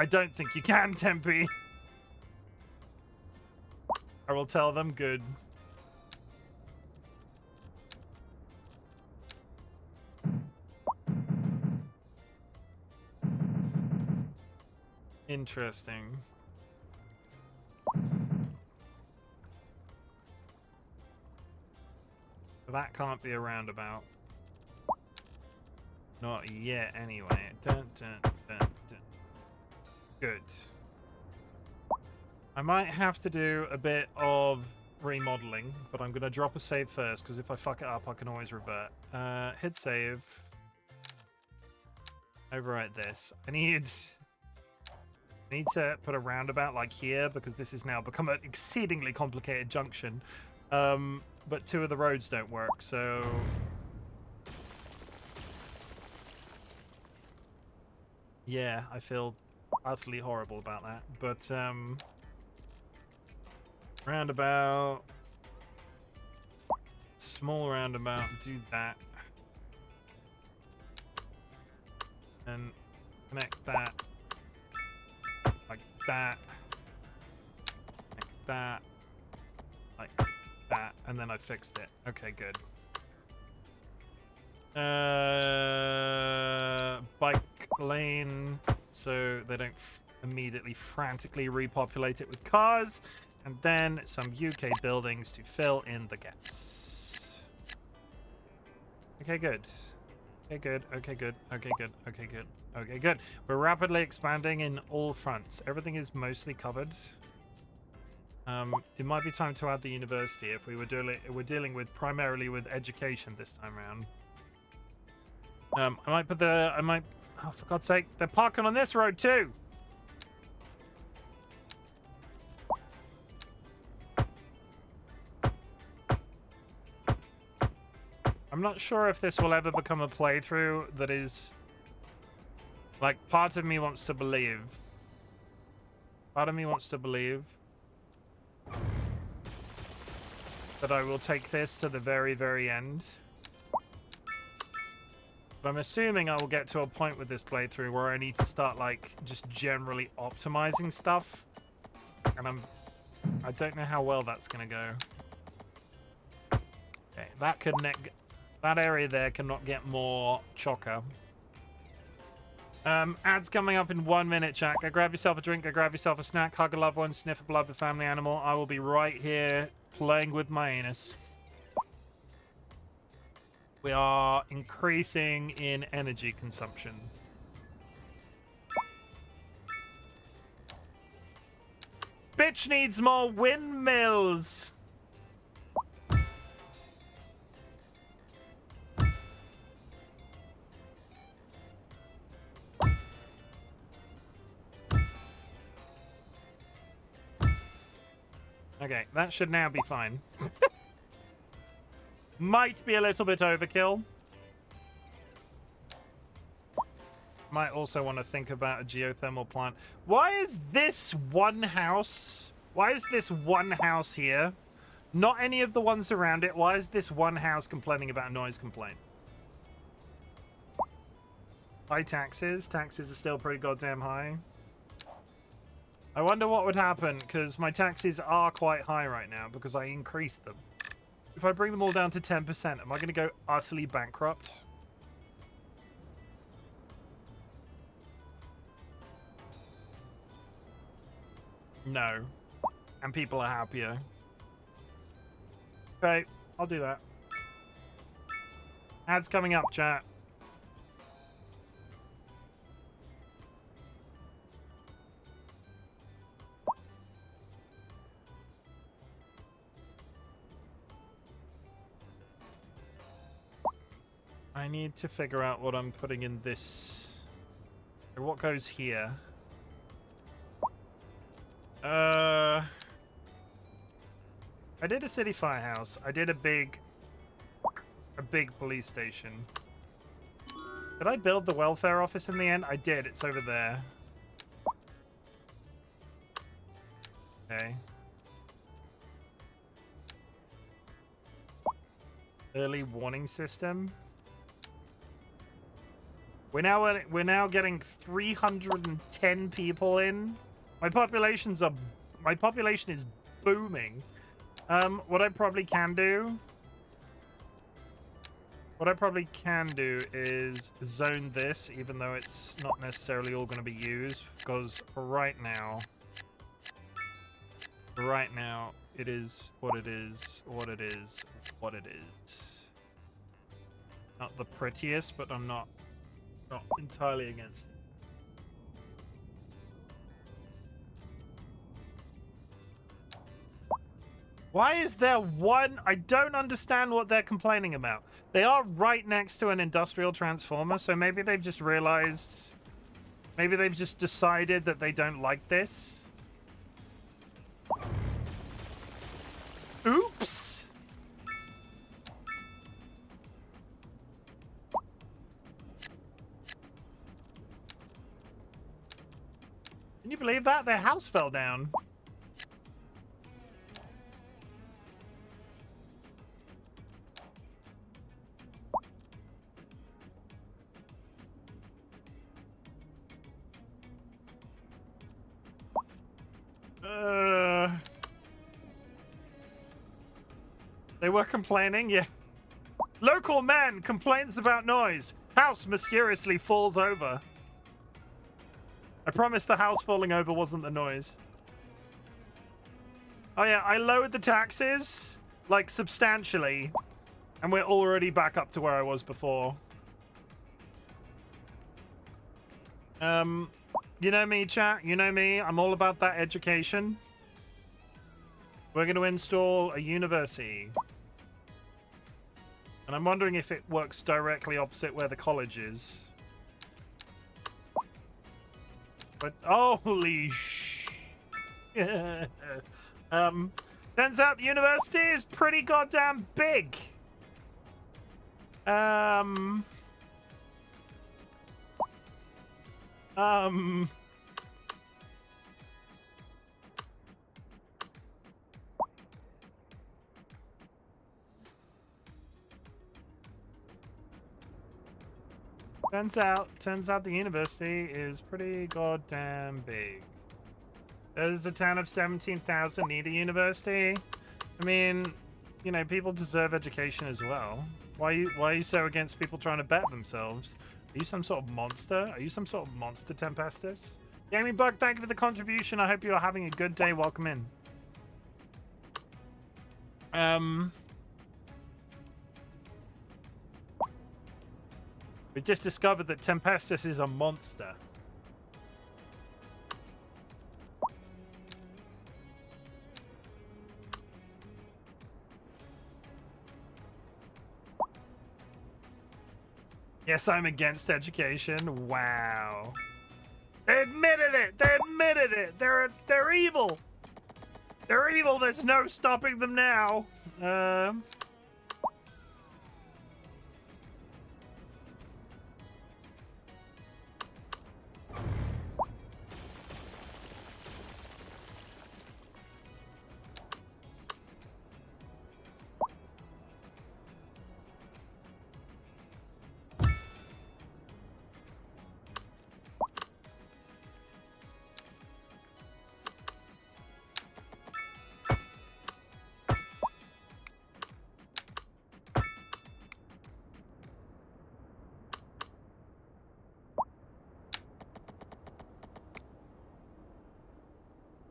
don't think you can, Tempe. I will tell them good. Interesting. That can't be a roundabout. Not yet, anyway. Dun, dun, dun, dun. Good. I might have to do a bit of remodeling, but I'm going to drop a save first, because if I fuck it up, I can always revert. Hit save. Overwrite this. I need to put a roundabout like here, because this has now become an exceedingly complicated junction. But two of the roads don't work, so... Yeah, I feel utterly horrible about that. But, roundabout... Small roundabout, do that. And connect that. Like that. Like that. Like that. And then I fixed it. Okay, good. Bike lane, so they don't immediately frantically repopulate it with cars. And then some UK buildings to fill in the gaps. Okay, good. Okay, good. Okay, good. Okay, good. Okay, good. Okay, good. We're rapidly expanding in all fronts. Everything is mostly covered. It might be time to add the university if we're dealing with primarily with education this time around. I might put the... Oh, for God's sake, they're parking on this road too! I'm not sure if this will ever become a playthrough that is... Like, part of me wants to believe... Part of me wants to believe... that I will take this to the very, very end. But I'm assuming I will get to a point with this playthrough where I need to start, like, just generally optimizing stuff. And I don't know how well that's gonna go. Okay, that area there cannot get more chocker. Ads coming up in 1 minute, chat. Go grab yourself a drink, go grab yourself a snack, hug a loved one, sniff a beloved family animal. I will be right here playing with Myannus. We are increasing in energy consumption. Bitch needs more windmills! Okay, that should now be fine. Might be a little bit overkill. Might also want to think about a geothermal plant. Why is this one house? Why is this one house here? Not any of the ones around it. Why is this one house complaining about a noise complaint? High taxes. Taxes are still pretty goddamn high. I wonder what would happen, because my taxes are quite high right now because I increased them. If I bring them all down to 10%, am I going to go utterly bankrupt? No. And people are happier. Okay, I'll do that. Ads coming up, chat. I need to figure out what I'm putting in this. Or what goes here. I did a city firehouse. I did a big police station. Did I build the welfare office in the end? I did. It's over there. Okay. Early warning system. We're now getting 310 people in. My population is booming. What I probably can do is zone this, even though it's not necessarily all going to be used, because for right now it is what it is. Not the prettiest, but I'm not entirely against it. Why is there one? I don't understand what they're complaining about. They are right next to an industrial transformer, so maybe they've just realized... Maybe they've just decided that they don't like this. Oops! Can you believe that? Their house fell down. They were complaining, yeah. Local man complains about noise. House mysteriously falls over. I promise the house falling over wasn't the noise. Oh yeah, I lowered the taxes, like, substantially. And we're already back up to where I was before. You know me, chat. You know me. I'm all about that education. We're going to install a university. And I'm wondering if it works directly opposite where the college is. But holy sh... turns out the university is pretty goddamn big. Turns out the university is pretty goddamn big. There's a town of 17,000 need a university. I mean, you know, people deserve education as well. Why are you so against people trying to bet themselves? you some sort of monster? Are you some sort of monster, Tempestus? Gaming Bug, thank you for the contribution. I hope you are having a good day. Welcome in. We just discovered that Tempestus is a monster. Yes, I'm against education. Wow. They admitted it. They admitted it. They're evil. They're evil. There's no stopping them now.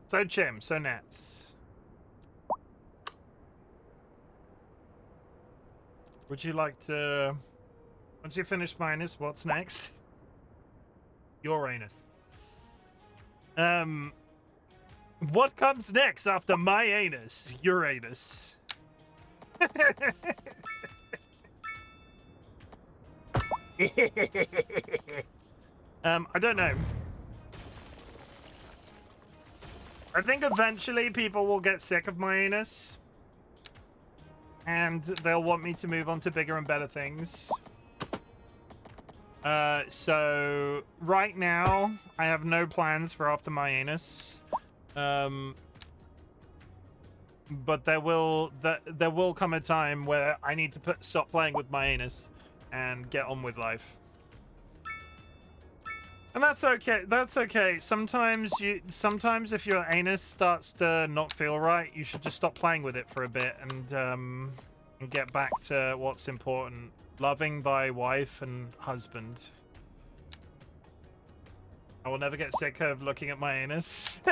So Chim, so Nets. Would you like to... Once you finish Myannus, what's next? Uranus. What comes next after Myannus? Uranus. I don't know. I think eventually people will get sick of Myannus, and they'll want me to move on to bigger and better things. So right now, I have no plans for after Myannus. But there will come a time where I need to stop playing with Myannus and get on with life. And that's okay. That's okay. Sometimes if your anus starts to not feel right, you should just stop playing with it for a bit and get back to what's important: loving thy wife and husband. I will never get sick of looking at my anus.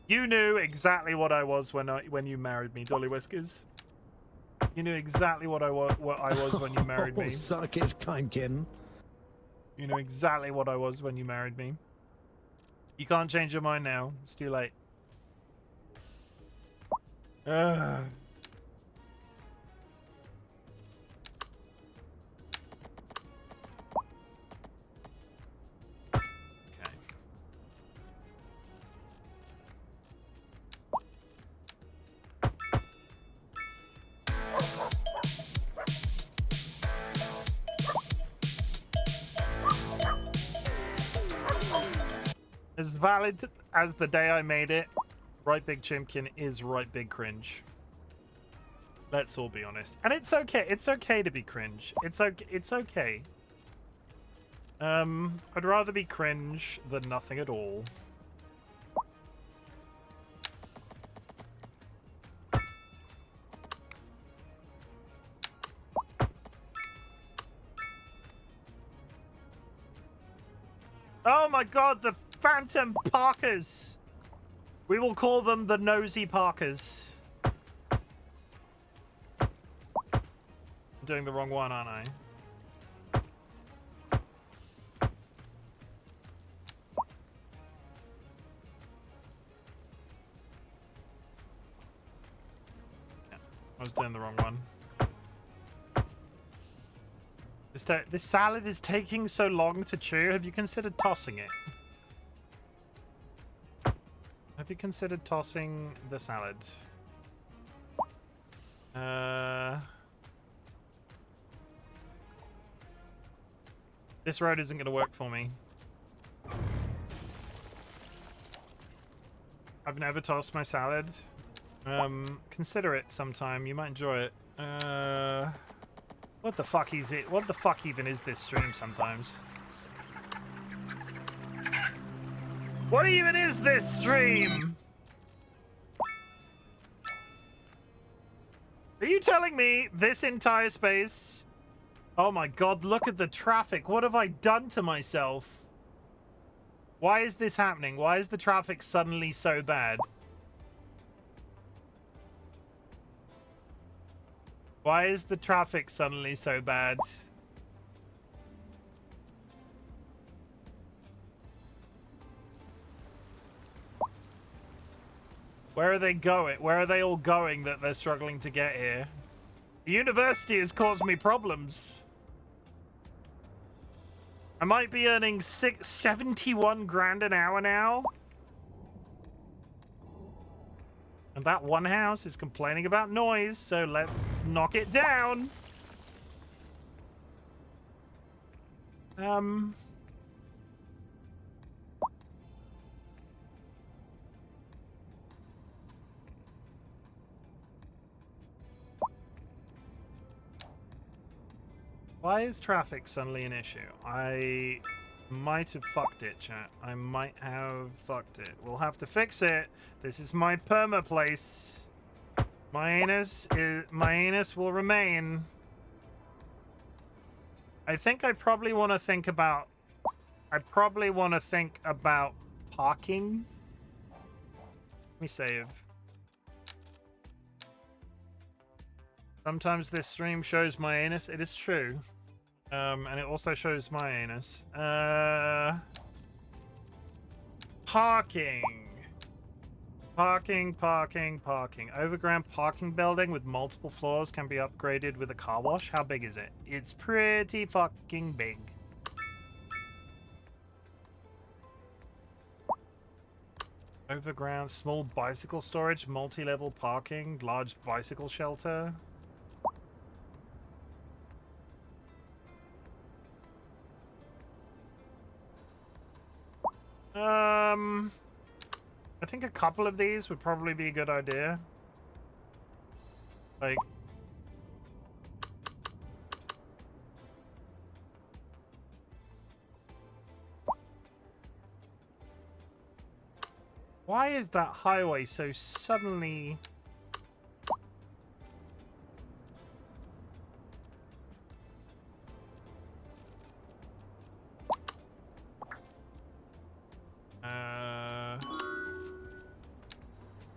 You knew exactly what I was when you married me, DollyWhiskers. You knew exactly what I was when you married me.
Suck it, Chimken.
You knew exactly what I was when you married me. You can't change your mind now. It's too late. As valid as the day I made it, RightBigChimken is right big cringe. Let's all be honest. And it's okay. It's okay to be cringe. It's okay. It's okay. I'd rather be cringe than nothing at all. Oh my god, the Phantom Parkers! We will call them the Nosy Parkers. I'm doing the wrong one, aren't I? Yeah, I was doing the wrong one. This salad is taking so long to chew. Have you considered tossing it? Have you considered tossing the salad? This road isn't going to work for me. I've never tossed my salad. Consider it sometime. You might enjoy it. What the fuck is it? What the fuck even is this stream sometimes? What even is this stream? Are you telling me this entire space? Oh my god, look at the traffic. What have I done to myself? Why is this happening? Why is the traffic suddenly so bad? Why is the traffic suddenly so bad? Where are they going? Where are they all going that they're struggling to get here? The university has caused me problems. I might be earning 71 grand an hour now. And that one house is complaining about noise, so let's knock it down. Why is traffic suddenly an issue? I might have fucked it, chat. I might have fucked it. We'll have to fix it. This is my perma place. My-uh-nus will remain. I think I probably want to think about... parking. Let me save. Sometimes this stream shows my-uh-nus. It is true. And it also shows my-uh-nus. Parking. Parking. Overground parking building with multiple floors can be upgraded with a car wash. How big is it? It's pretty fucking big. Overground small bicycle storage, multi-level parking, large bicycle shelter. I think a couple of these would probably be a good idea. Like... Why is that highway so suddenly...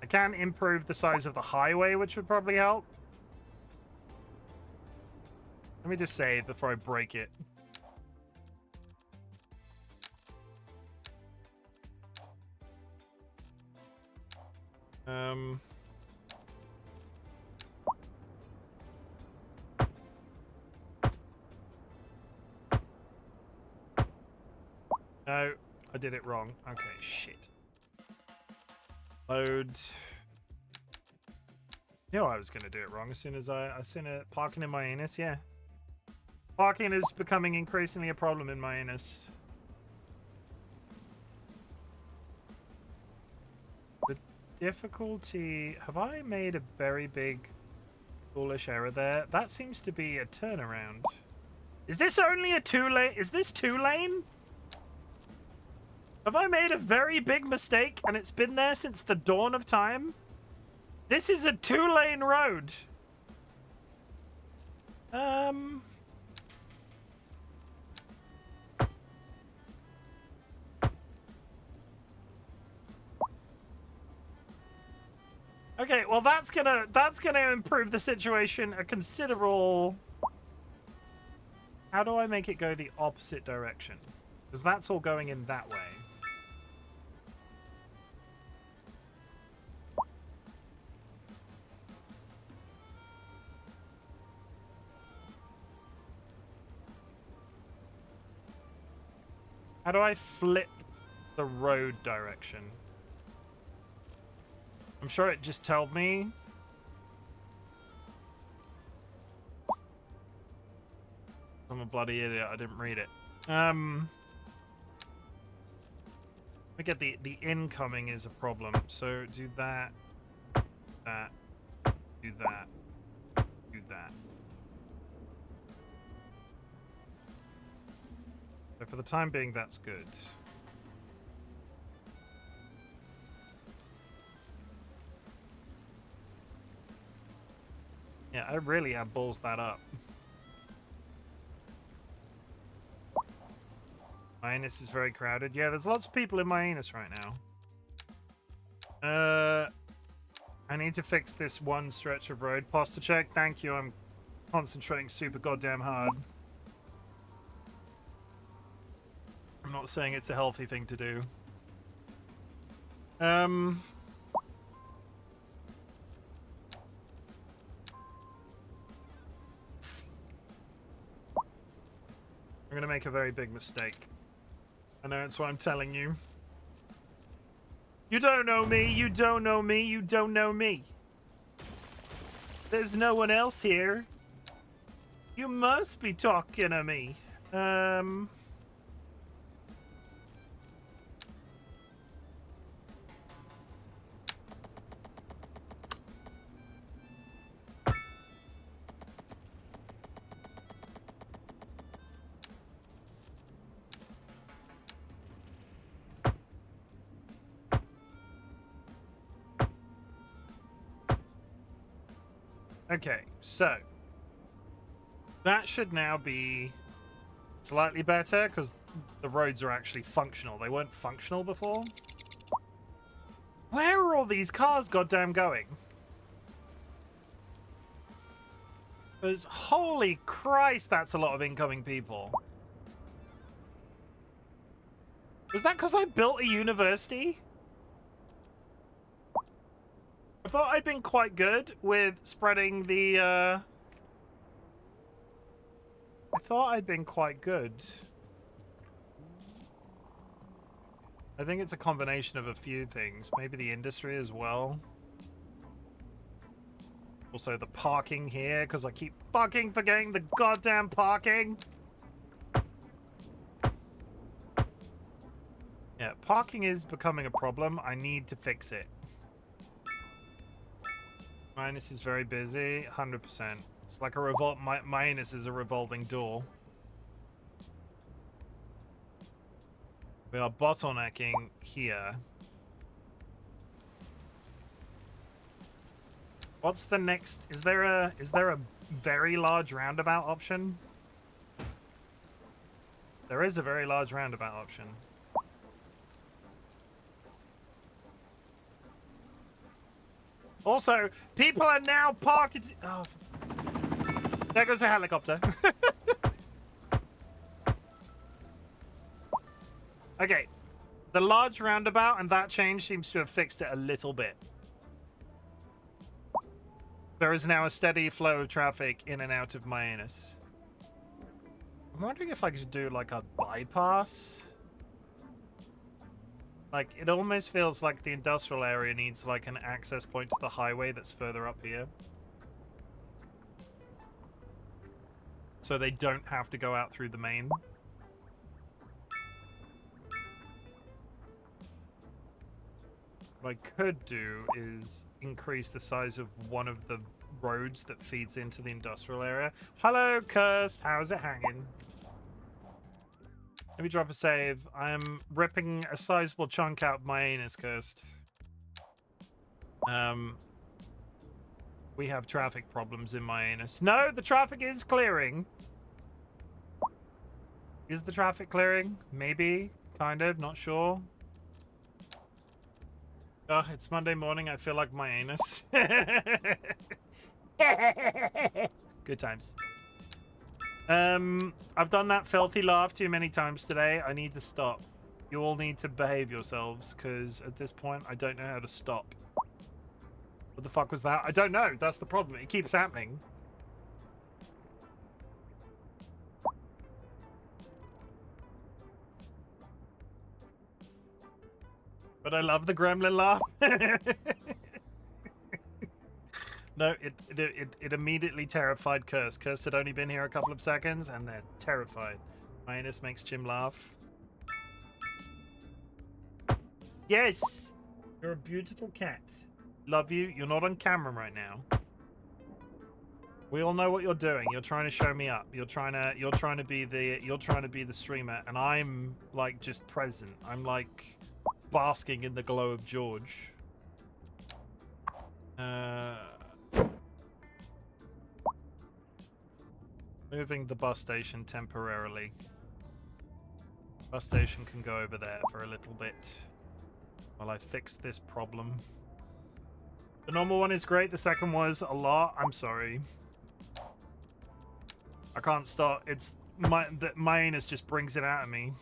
I can improve the size of the highway, which would probably help. Let me just save before I break it. No, I did it wrong. Okay, shit. Load. You know I was gonna do it wrong as soon as I seen it parking in my-uh-nus, yeah. Parking is becoming increasingly a problem in my-uh-nus. The difficulty... Have I made a very big foolish error there? That seems to be a turnaround. Is this only a 2-lane? Is this 2-lane? Have I made a very big mistake and it's been there since the dawn of time? This is a 2-lane road. Okay, well that's gonna improve the situation a considerable. How do I make it go the opposite direction? Because that's all going in that way. How do I flip the road direction? I'm sure it just told me. I'm a bloody idiot. I didn't read it. Let me get the incoming is a problem. So do that, do that, do that. So for the time being, that's good. Yeah, I really have balls that up. Myannus is very crowded. Yeah, there's lots of people in Myannus right now. I need to fix this one stretch of road. Posture check. Thank you. I'm concentrating super goddamn hard. I'm not saying it's a healthy thing to do. I'm gonna make a very big mistake. I know it's what I'm telling you. You don't know me, you don't know me, you don't know me. There's no one else here. You must be talking to me. Okay, so that should now be slightly better because the roads are actually functional. They weren't functional before. Where are all these cars goddamn going? Because holy Christ, that's a lot of incoming people. Was that because I built a university? I thought I'd been quite good with spreading the, I thought I'd been quite good. I think it's a combination of a few things. Maybe the industry as well. Also the parking here, because I keep fucking forgetting the goddamn parking. Yeah, parking is becoming a problem. I need to fix it. Myannus is very busy, 100%. It's like a Myannus is a revolving door. We are bottlenecking here. What's the next? Is there a very large roundabout option? There is a very large roundabout option. Also, people are now parking. Oh, there goes a helicopter. Okay, the large roundabout and that change seems to have fixed it a little bit. There is now a steady flow of traffic in and out of Myannus. I'm wondering if I could do like a bypass. Like, it almost feels like the industrial area needs, like, an access point to the highway that's further up here. So they don't have to go out through the main. What I could do is increase the size of one of the roads that feeds into the industrial area. Hello, Cursed. How's it hanging? Let me drop a save. I'm ripping a sizable chunk out of my anus, Cursed. We have traffic problems in my anus. No, the traffic is clearing. Is the traffic clearing? Maybe. Kind of. Not sure. Ugh, it's Monday morning. I feel like my anus. Good times. I've done that filthy laugh too many times today. I need to stop. You all need to behave yourselves, because at this point, I don't know how to stop. What the fuck was that? I don't know. That's the problem. It keeps happening. But I love the gremlin laugh. No, it immediately terrified Curse. Curse had only been here a couple of seconds, and they're terrified. Myannus makes Chim laugh. Yes! You're a beautiful cat. Love you. You're not on camera right now. We all know what you're doing. You're trying to show me up. You're trying to be the streamer, and I'm like just present. I'm like basking in the glow of George. Moving the bus station temporarily. Bus station can go over there for a little bit while I fix this problem. The normal one is great. The second was a lot. I'm sorry. I can't stop. It's my anus just brings it out of me.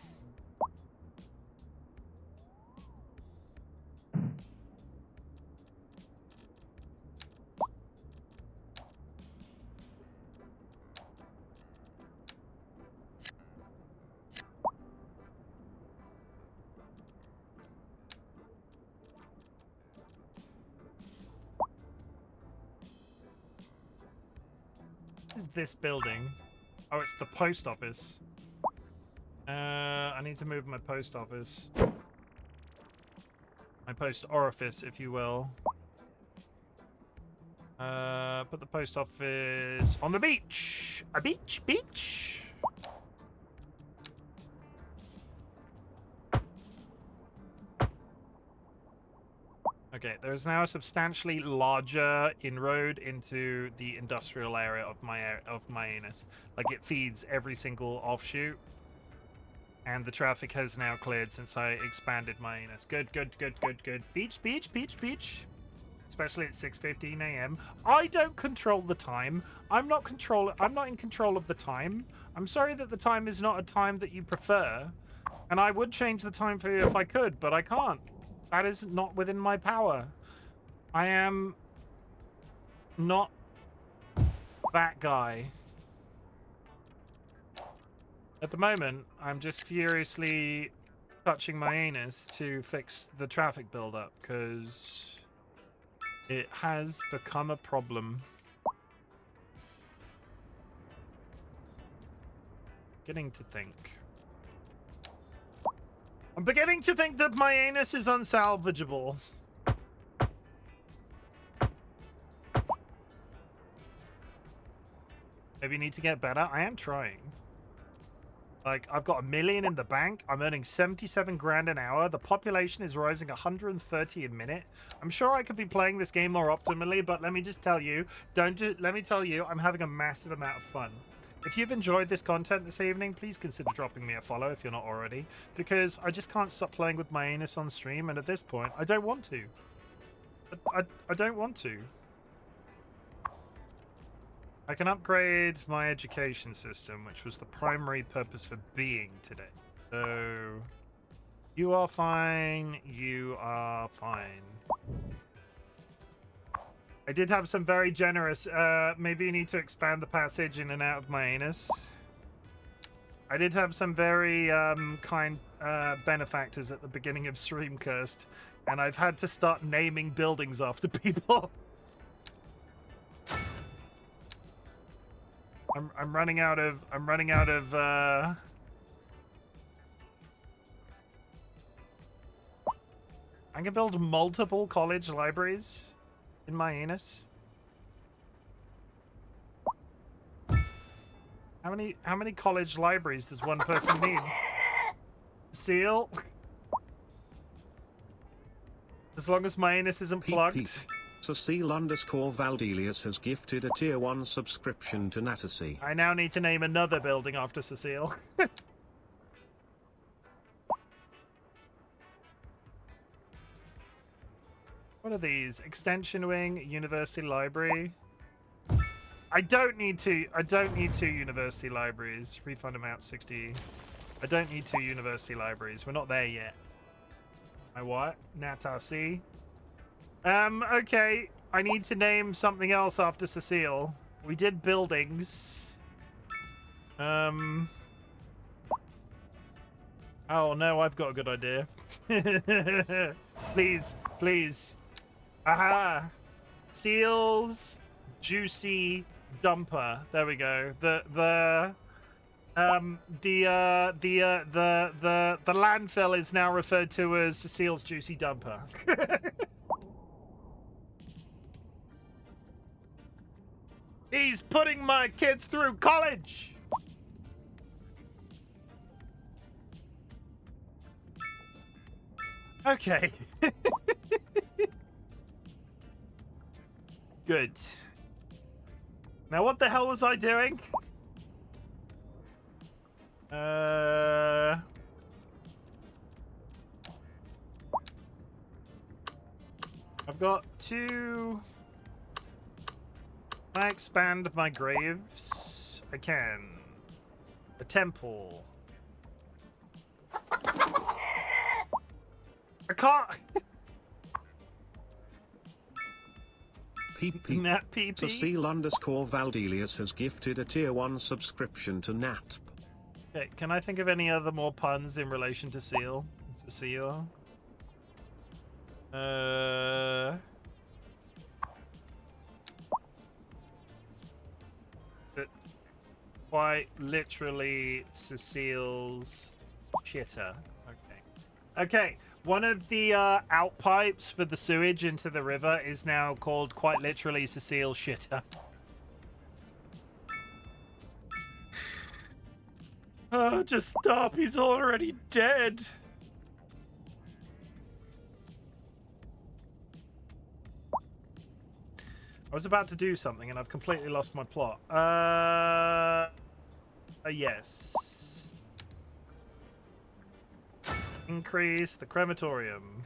What is this building? Oh, it's the post office. I need to move my post office. My post orifice, if you will. Put the post office on the beach. A beach. Okay, there is now a substantially larger inroad into the industrial area of Myannus. Like, it feeds every single offshoot, and the traffic has now cleared since I expanded Myannus. Good. Beach. Especially at 6:15 a.m. I don't control the time. I'm not in control of the time. I'm sorry that the time is not a time that you prefer, and I would change the time for you if I could, but I can't. That is not within my power. I am not that guy. At the moment, I'm just furiously touching my anus to fix the traffic buildup, because it has become a problem. I'm beginning to think that my anus is unsalvageable. Maybe you need to get better. I am trying. Like, I've got $1 million in the bank. I'm earning 77 grand an hour. The population is rising 130 a minute. I'm sure I could be playing this game more optimally, but let me just tell you, let me tell you, I'm having a massive amount of fun. If you've enjoyed this content this evening, please consider dropping me a follow if you're not already, because I just can't stop playing with my anus on stream, and at this point, I don't want to. I don't want to. I can upgrade my education system, which was the primary purpose for being today. So, you are fine. You are fine. I did have some very generous, maybe you need to expand the passage in and out of my anus. I did have some very kind benefactors at the beginning of Streamcast, and I've had to start naming buildings after people. I'm running out of I can build multiple college libraries in my anus. How many college libraries does one person need? Seal? As long as my anus isn't plugged.
Cecile_Valdelius has gifted a tier 1 subscription to Natasy.
I now need to name another building after Cecile. What are these? Extension wing, university library. I don't need two university libraries. Refund amount 60. I don't need 2 university libraries. We're not there yet. My what? Natasy. Okay. I need to name something else after Cecile. We did buildings. Oh no, I've got a good idea. Please. Aha! Seal's Juicy Dumper. There we go. The landfill is now referred to as Cecile's Juicy Dumper. He's putting my kids through college. Okay. Good. Now what the hell was I doing? I've got two. Can I expand my graves? I can. A temple. I can't.
PP.
Nat PP.
Cecile_Valdelius has gifted a tier 1 subscription to NATP.
Okay, can I think of any other more puns in relation to seal? Cecile. But quite literally Cecile's shitter. Okay. Okay. One of the outpipes for the sewage into the river is now called quite literally Cecile shitter. Oh, just stop. He's already dead. I was about to do something and I've completely lost my plot. Yes. Increase the crematorium.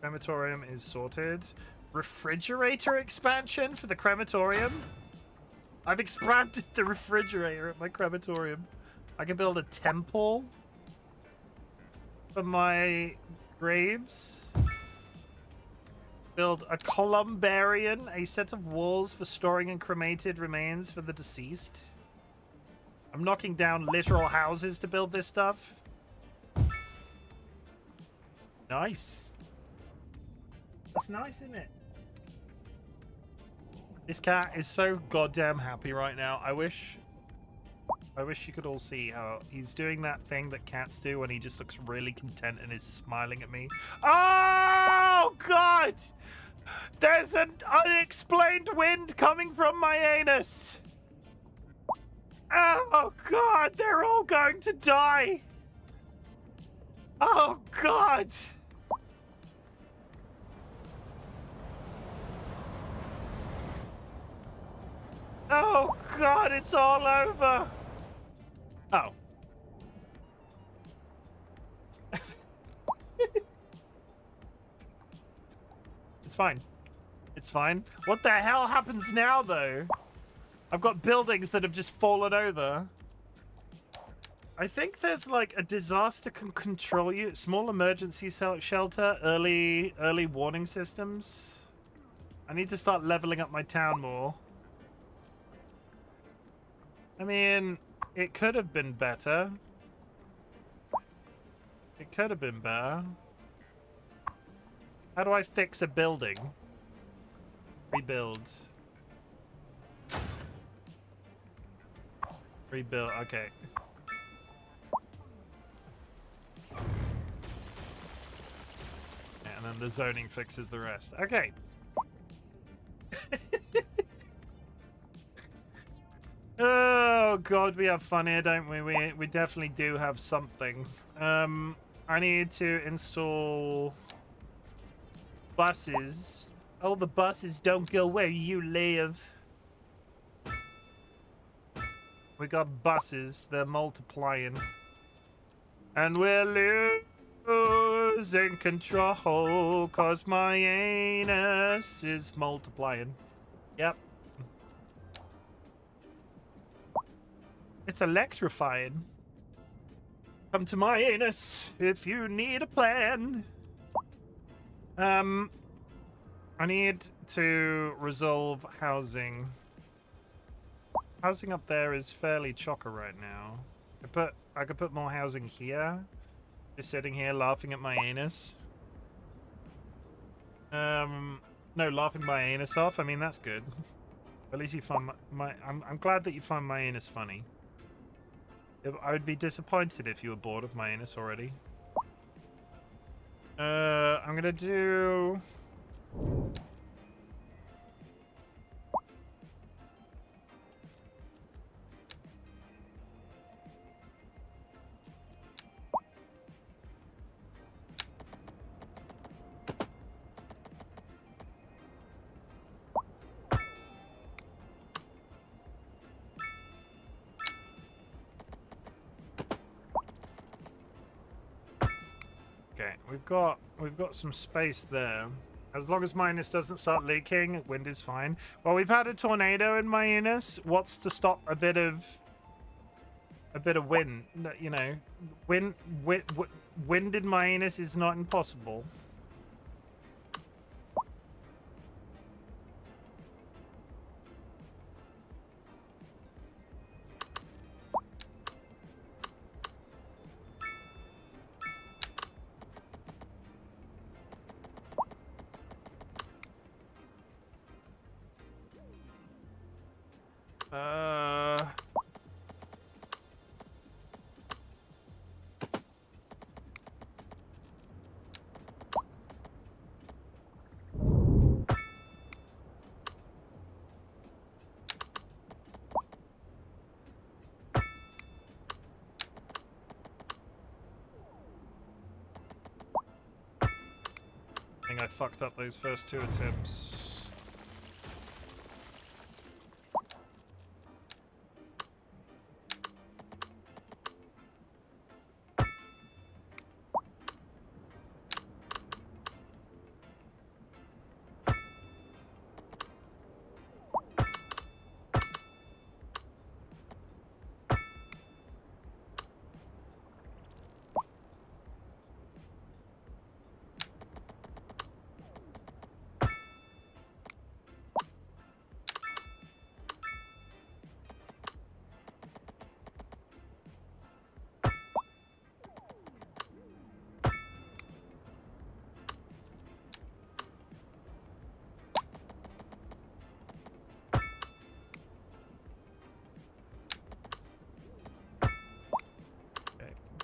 Crematorium is sorted. Refrigerator expansion for the crematorium? I've expanded the refrigerator at my crematorium. I can build a temple for my graves. Build a columbarium, a set of walls for storing and cremated remains for the deceased. I'm knocking down literal houses to build this stuff. Nice. That's nice, isn't it? This cat is so goddamn happy right now. I wish you could all see how he's doing that thing that cats do when he just looks really content and is smiling at me. Oh, God! There's an unexplained wind coming from Myannus. Oh, God! They're all going to die! Oh, God! Oh, God, it's all over! Oh. It's fine. It's fine. What the hell happens now, though? I've got buildings that have just fallen over. I think there's like a disaster control unit, small emergency shelter, early warning systems. I need to start leveling up my town more. I mean, it could have been better. It could have been better. How do I fix a building? Rebuild. Rebuild, okay. And then the zoning fixes the rest. Okay. Oh God, we have fun here, don't we? We definitely do have something. I need to install buses. Oh, the buses don't go where you live. We got buses, they're multiplying. And we're losing control, cause my anus is multiplying. Yep. It's electrifying. Come to my anus if you need a plan. I need to resolve housing. Housing up there is fairly chocker right now. I could put more housing here. Just sitting here laughing at my anus. No, laughing my anus off. I mean, that's good. At least you find I'm glad that you find my anus funny. I would be disappointed if you were bored of my anus already. I'm gonna do... Okay, we've got some space there. As long as Myannus doesn't start leaking, wind is fine. Well, we've had a tornado in Myannus. What's to stop a bit of wind? You know, wind in Myannus is not impossible. I think I fucked up those first two attempts.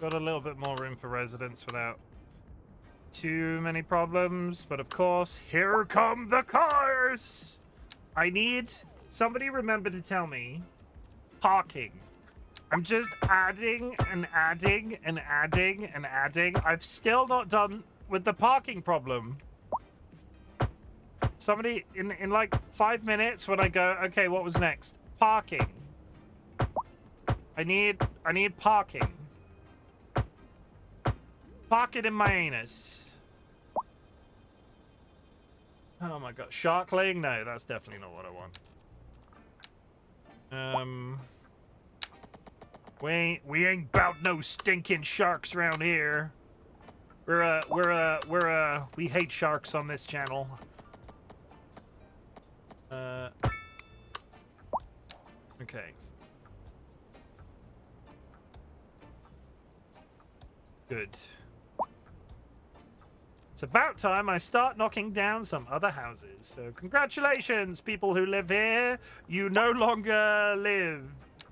Got a little bit more room for residents without too many problems, but of course, here come the cars! I need somebody remember to tell me parking. I'm just adding and adding and adding and adding. I've still not done with the parking problem. Somebody in like 5 minutes when I go, okay, what was next? Parking. I need parking. Pocket in my anus. Oh my god. Sharkling? No, that's definitely not what I want. We ain't bout no stinking sharks around here. We hate sharks on this channel. Okay. Good. It's about time I start knocking down some other houses. So congratulations, people who live here. You no longer live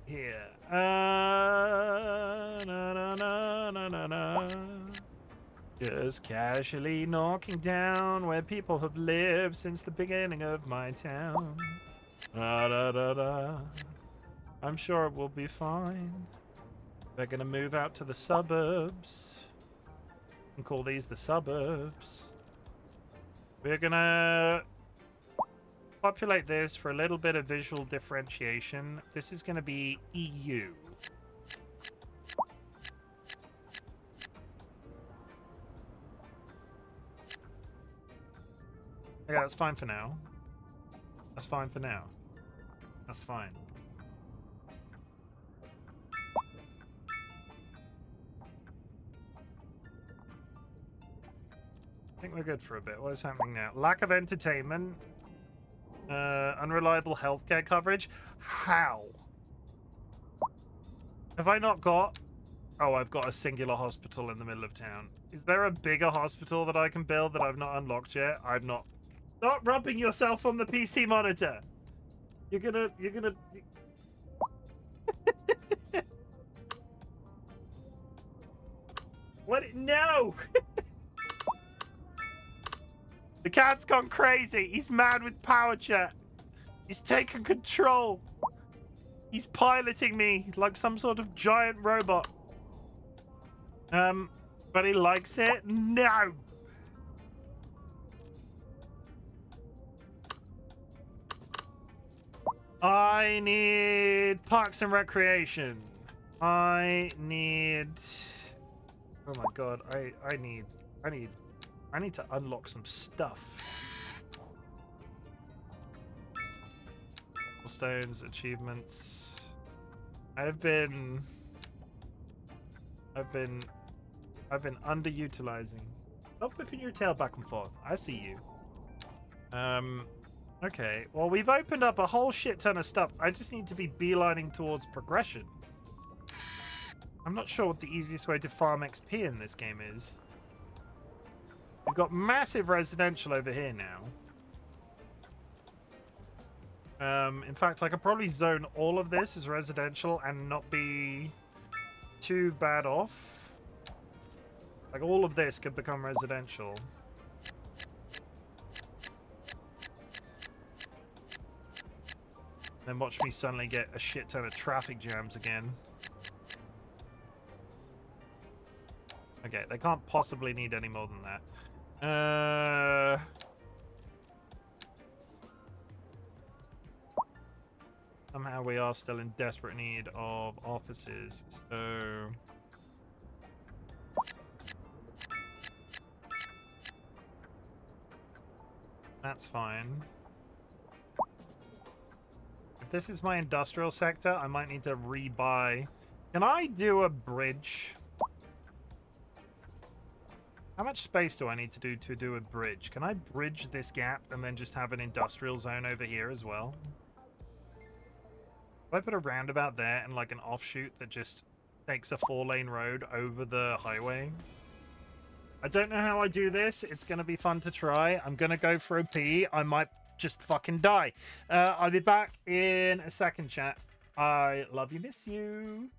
here. Na, na, na, na, na, na. Just casually knocking down where people have lived since the beginning of my town. Da, da, da, da. I'm sure it will be fine. They're gonna move out to the suburbs. And call these the suburbs. We're gonna populate this for a little bit of visual differentiation. This is gonna be EU. Okay, that's fine for now. That's fine for now. That's fine. I think we're good for a bit. What is happening now? Lack of entertainment. Unreliable healthcare coverage. How? Have I not got... Oh, I've got a singular hospital in the middle of town. Is there a bigger hospital that I can build that I've not unlocked yet? I've not... Stop rubbing yourself on the PC monitor! You're gonna... What? No! The cat's gone crazy. He's mad with power chat. He's taken control. He's piloting me like some sort of giant robot. But he likes it? No! I need Parks and Recreation. I need... Oh my god, I need to unlock some stuff. Stones, achievements. I've been underutilizing. Stop whipping your tail back and forth. I see you. Okay. Well, we've opened up a whole shit ton of stuff. I just need to be beelining towards progression. I'm not sure what the easiest way to farm XP in this game is. We've got massive residential over here now. In fact, I could probably zone all of this as residential and not be too bad off. Like, all of this could become residential. Then watch me suddenly get a shit ton of traffic jams again. Okay, they can't possibly need any more than that. Somehow we are still in desperate need of offices, so... That's fine. If this is my industrial sector, I might need to rebuy. Can I do a bridge? How much space do I need to do a bridge? Can I bridge this gap and then just have an industrial zone over here as well? If I put a roundabout there and like an offshoot that just takes a 4-lane road over the highway. I don't know how I do this. It's going to be fun to try. I'm going to go for a pee. I might just fucking die. I'll be back in a second, chat. I love you, miss you.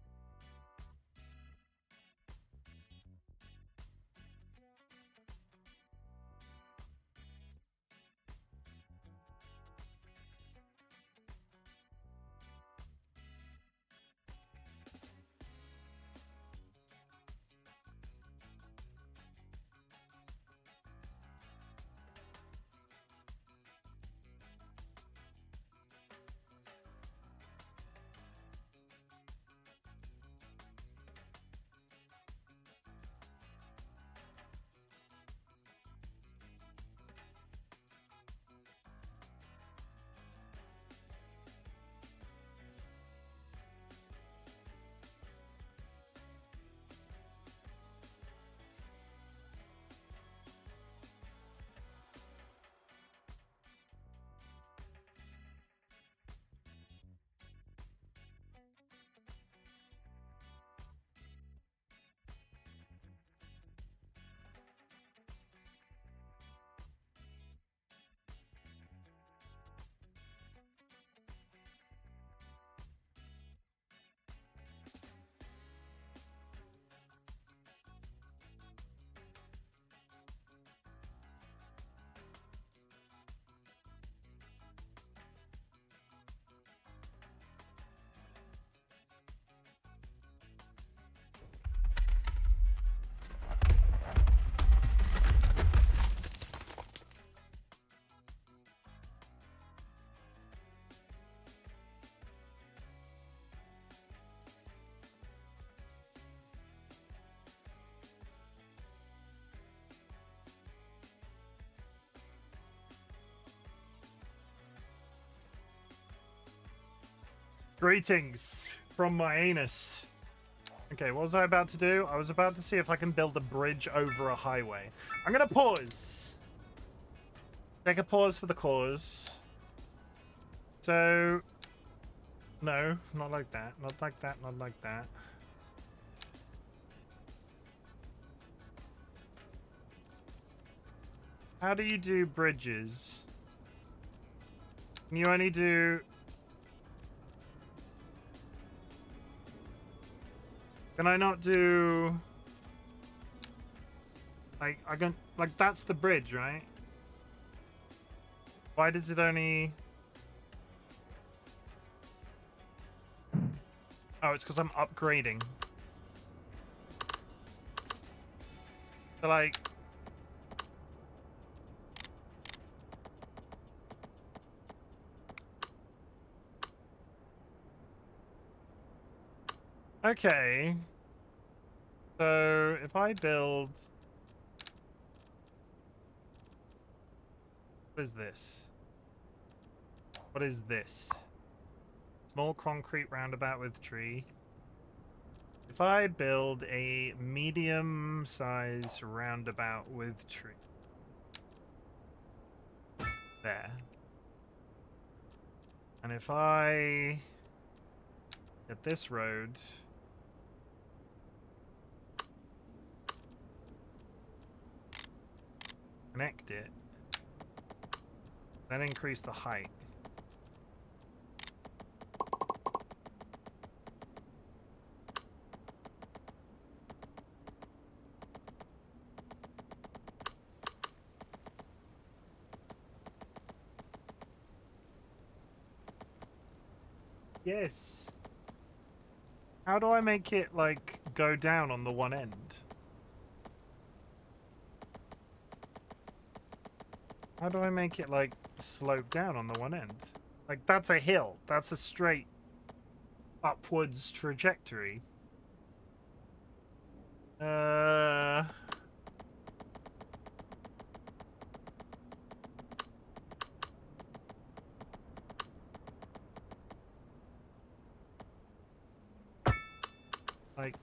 Greetings from Myannus. Okay, what was I about to do? I was about to see if I can build a bridge over a highway. I'm gonna pause. Take a pause for the cause. So... No, not like that. Not like that, not like that. How do you do bridges? Can you only do... Can I not do... Like, I can... Like, that's the bridge, right? Why does it only... Oh, it's because I'm upgrading. So, like... Okay. So, if I build... What is this? What is this? Small concrete roundabout with tree. If I build a medium-size roundabout with tree. There. And if I get this road... Connect it. Then increase the height. Yes. How do I make it, like, go down on the one end? How do I make it, like, slope down on the one end? Like, that's a hill. That's a straight upwards trajectory. Like...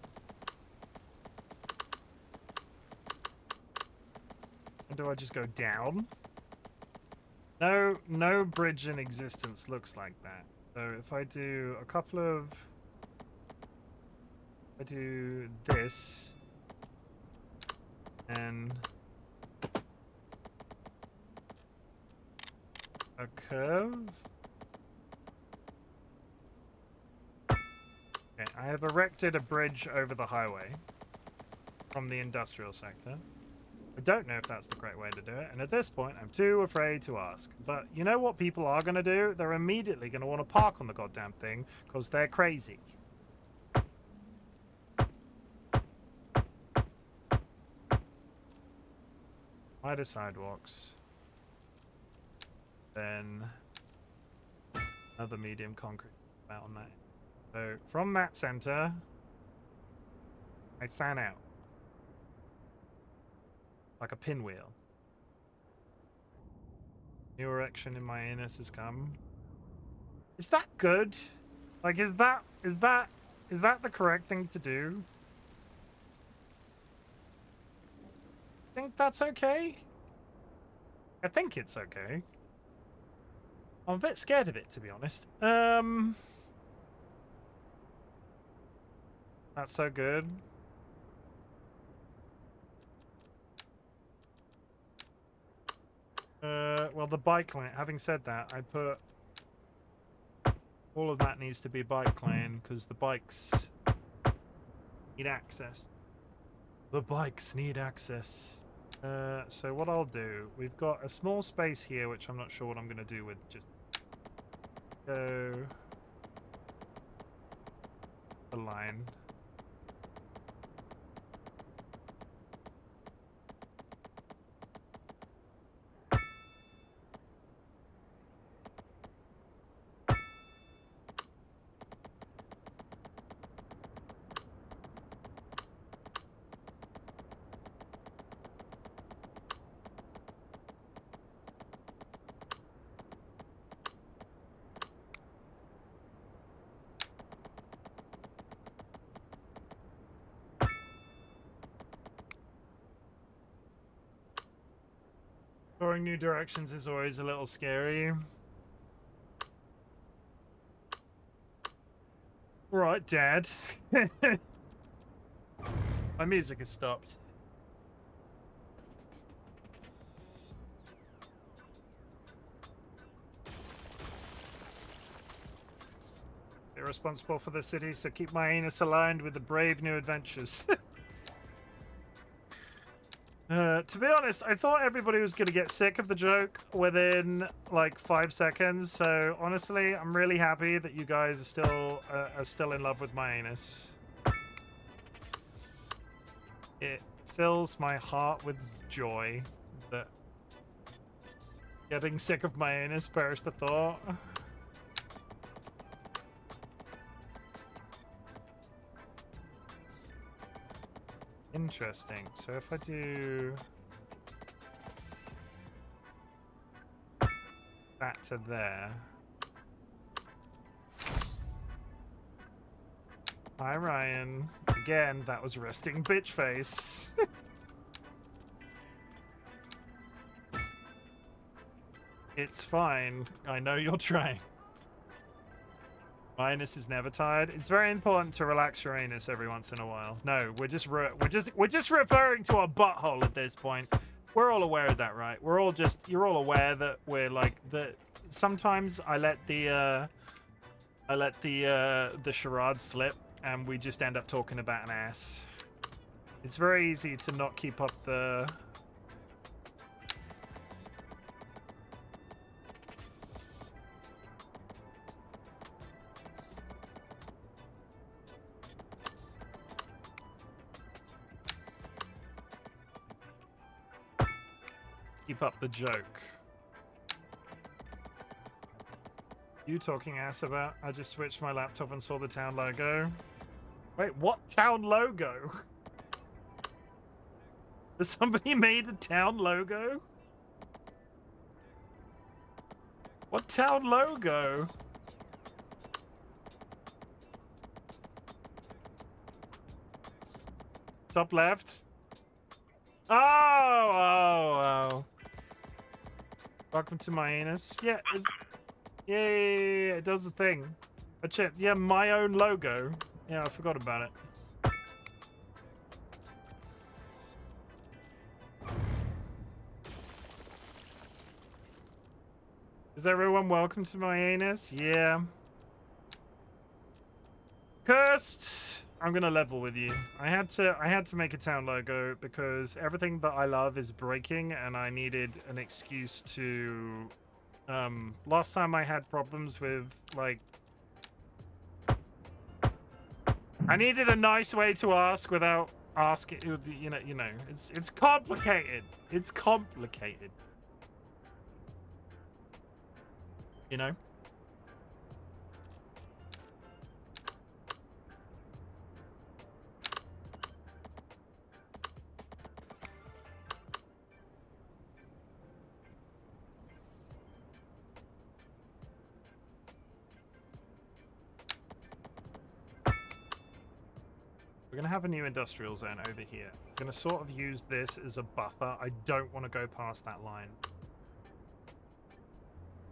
Do I just go down? No bridge in existence looks like that. So if I do a couple of... I do this... And... a curve? Okay, I have erected a bridge over the highway from the industrial sector. I don't know if that's the correct way to do it, and at this point, I'm too afraid to ask. But you know what people are going to do? They're immediately going to want to park on the goddamn thing, because they're crazy. Wider sidewalks. Then another medium concrete out on that. So from that center, I fan out. Like a pinwheel. New erection in MY-uh-nus has come. Is that good? Like, is that the correct thing to do? Think that's okay? I think it's okay. I'm a bit scared of it, to be honest. That's so good. Well, the bike lane, having said that, I put... All of that needs to be bike lane, because the bikes need access. The bikes need access. So what I'll do, we've got a small space here, which I'm not sure what I'm going to do with. Just go... the line. Exploring new directions is always a little scary. Right, Dad. My music has stopped. You're responsible for the city, so keep my anus aligned with the brave new adventures. To be honest, I thought everybody was going to get sick of the joke within like 5 seconds. So honestly, I'm really happy that you guys are still in love with Myannus. It fills my heart with joy that getting sick of Myannus bears the thought. Interesting. So if I do that to there. Hi, Ryan. Again, that was resting bitch face. It's fine. I know you're trying. My anus is never tired. It's very important to relax your anus every once in a while. No, we're just referring to our butthole at this point. We're all aware of that, right? You're all aware that we're like that. Sometimes I let the charade slip, and we just end up talking about an ass. It's very easy to not keep up the. Keep up the joke. You talking ass about? I just switched my laptop and saw the town logo. Wait, what town logo? Has somebody made a town logo? What town logo? Top left. Oh. Welcome to Myannus. Yeah, yeah, it does the thing. Yeah, my own logo. Yeah, I forgot about it. Is everyone welcome to Myannus? Yeah. Cursed! I'm gonna level with you. I had to make a town logo because everything that I love is breaking, and I needed an excuse to. Last time I had problems with like. I needed a nice way to ask without asking. You know. It's complicated. It's complicated. You know. We're going to have a new industrial zone over here. I'm going to sort of use this as a buffer. I don't want to go past that line.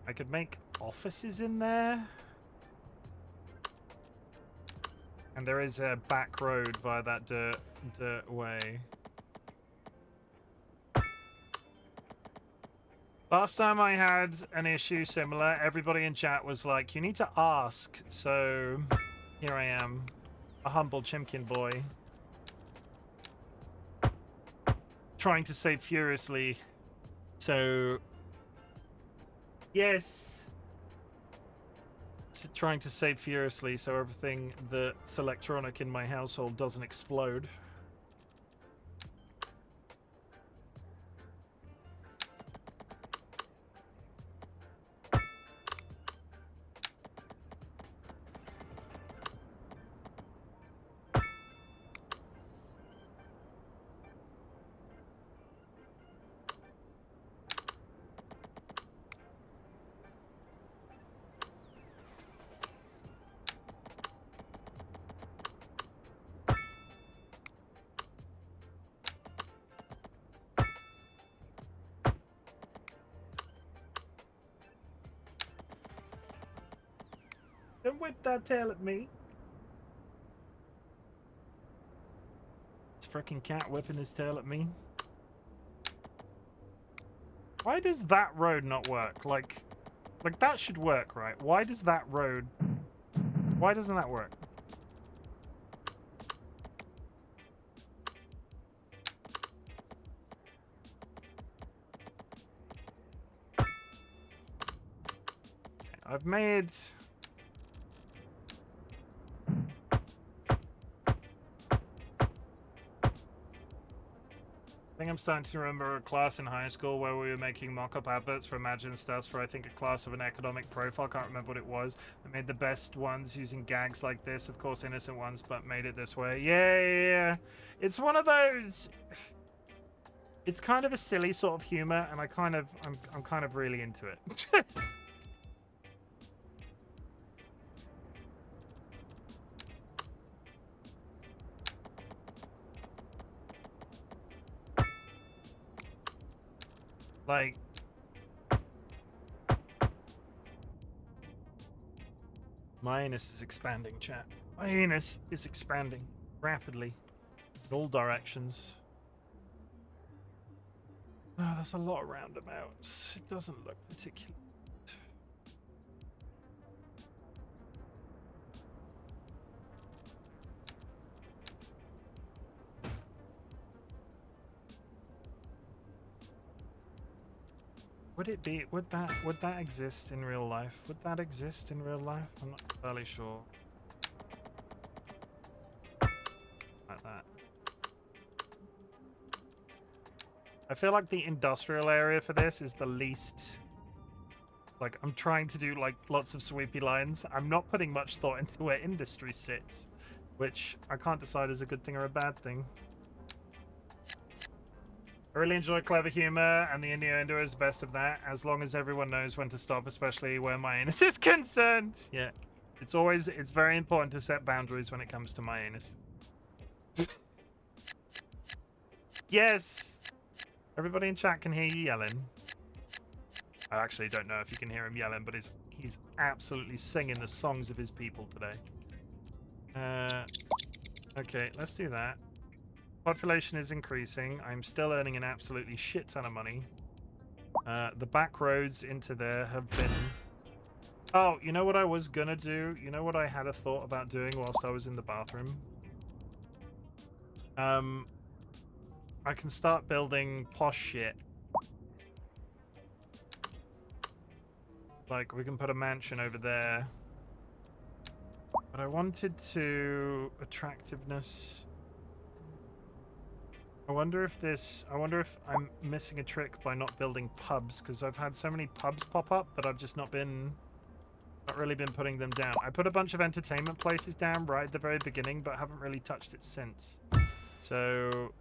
I could make offices in there. And there is a back road via that dirt way. Last time I had an issue similar, everybody in chat was like, you need to ask. So here I am. A humble Chimken boy. Trying to save furiously. So. Yes. Trying to save furiously so everything that's electronic in my household doesn't explode. Don't whip that tail at me. This frickin' cat whipping his tail at me. Why does that road not work? Like that should work, right? Why does that road... Why doesn't that work? I've made... I think I'm starting to remember a class in high school where we were making mock-up adverts for Imagine Stuff for, I think, a class of an economic profile. Can't remember what it was. I made the best ones using gags like this. Of course, innocent ones, but made it this way. Yeah. It's one of those... It's kind of a silly sort of humor, and I'm kind of really into it. Like, My-uh-nus is expanding, chat. My-uh-nus is expanding rapidly in all directions. Oh, that's a lot of roundabouts. It doesn't look particularly... Would it be? Would that exist in real life? Would that exist in real life? I'm not entirely sure. Like that. I feel like the industrial area for this is the least... Like, I'm trying to do, like, lots of sweepy lines. I'm not putting much thought into where industry sits, which I can't decide is a good thing or a bad thing. I really enjoy clever humor, and the innuendo is the best of that, as long as everyone knows when to stop, especially where My-uh-nus is concerned. Yeah, it's very important to set boundaries when it comes to My-uh-nus. Yes! Everybody in chat can hear you yelling. I actually don't know if you can hear him yelling, but he's absolutely singing the songs of his people today. Okay, let's do that. Population is increasing. I'm still earning an absolutely shit ton of money. The back roads into there have been... Oh, you know what I was gonna do? You know what I had a thought about doing whilst I was in the bathroom? I can start building posh shit. Like, we can put a mansion over there. But I wanted to... Attractiveness... I wonder if I'm missing a trick by not building pubs, because I've had so many pubs pop up that I've just not really been putting them down. I put a bunch of entertainment places down right at the very beginning, but haven't really touched it since. So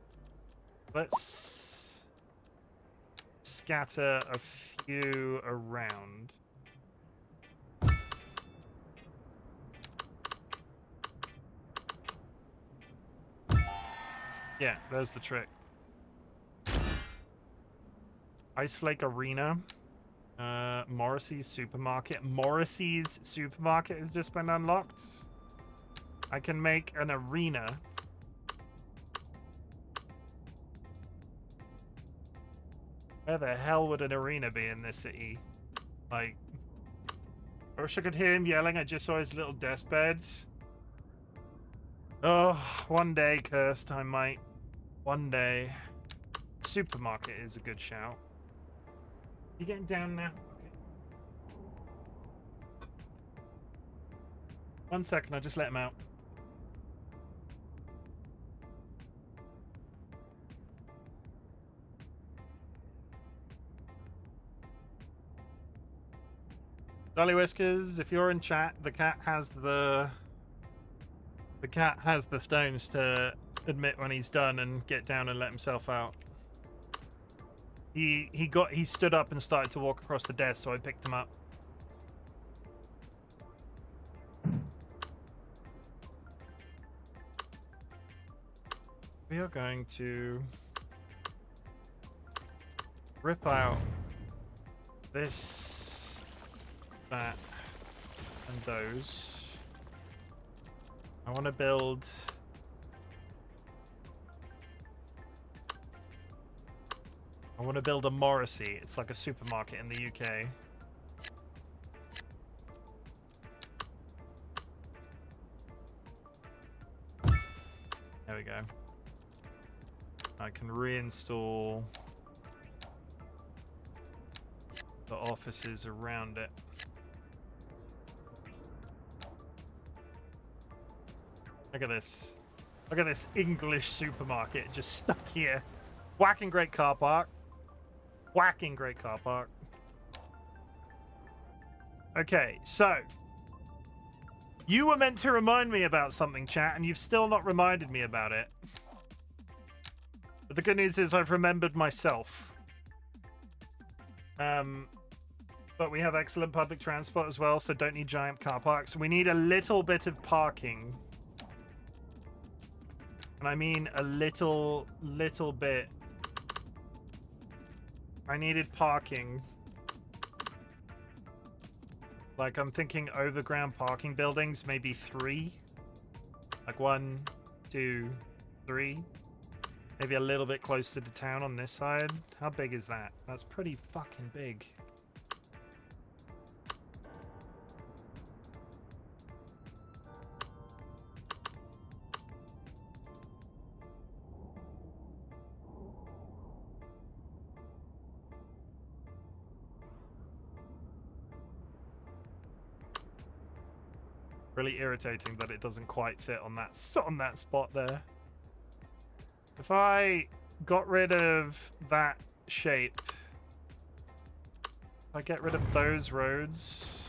let's scatter a few around. Yeah, there's the trick. Iceflake Arena. Morrissey's Supermarket. Morrissey's Supermarket has just been unlocked. I can make an arena. Where the hell would an arena be in this city? Like, I wish I could hear him yelling. I just saw his little deathbed. Oh, one day, Cursed, I might. One day. Supermarket is a good shout. You getting down now? Okay. 1 second, I just let him out. DollyWhiskers, if you're in chat, the cat has the stones to admit when he's done and get down and let himself out. He stood up and started to walk across the desk, so I picked him up. We are going to rip out this, that, and those. I want to build... I want to build a Morrissey. It's like a supermarket in the UK. There we go. I can reinstall the offices around it. Look at this. Look at this English supermarket just stuck here. Whacking great car park. Whacking great car park. Okay, so. You were meant to remind me about something, chat, and you've still not reminded me about it. But the good news is I've remembered myself. But we have excellent public transport as well, so don't need giant car parks. We need a little bit of parking. And I mean a little bit. I needed parking. Like, I'm thinking overground parking buildings, maybe 3. Like 1, 2, 3. Maybe a little bit closer to town on this side. How big is that? That's pretty fucking big. Really irritating that it doesn't quite fit on that spot there. If I got rid of that shape, if I get rid of those roads,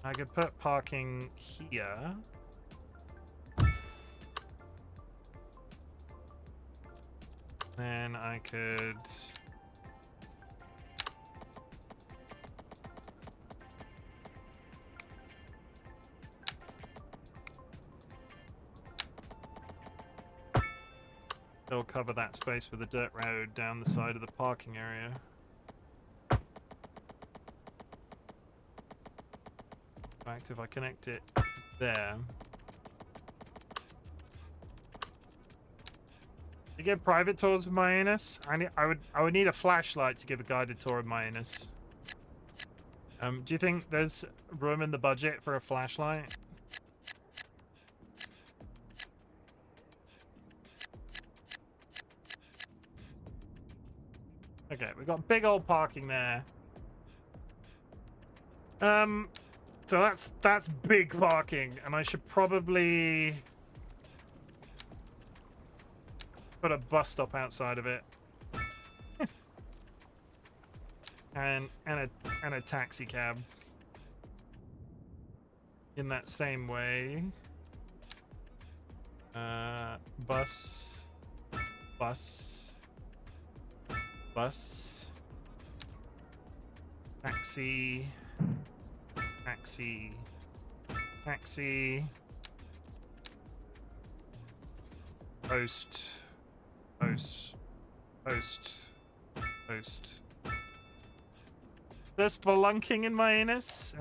I could put parking here. Then I could... They'll cover that space with a dirt road down the side of the parking area. In fact, if I connect it there. You get private tours of Myannus? I would need a flashlight to give a guided tour of Myannus. Do you think there's room in the budget for a flashlight? Okay, we've got big old parking there. So that's big parking, and I should probably put a bus stop outside of it. and a taxi cab. In that same way. Bus. Taxi. Post. There's spelunking in Myannus.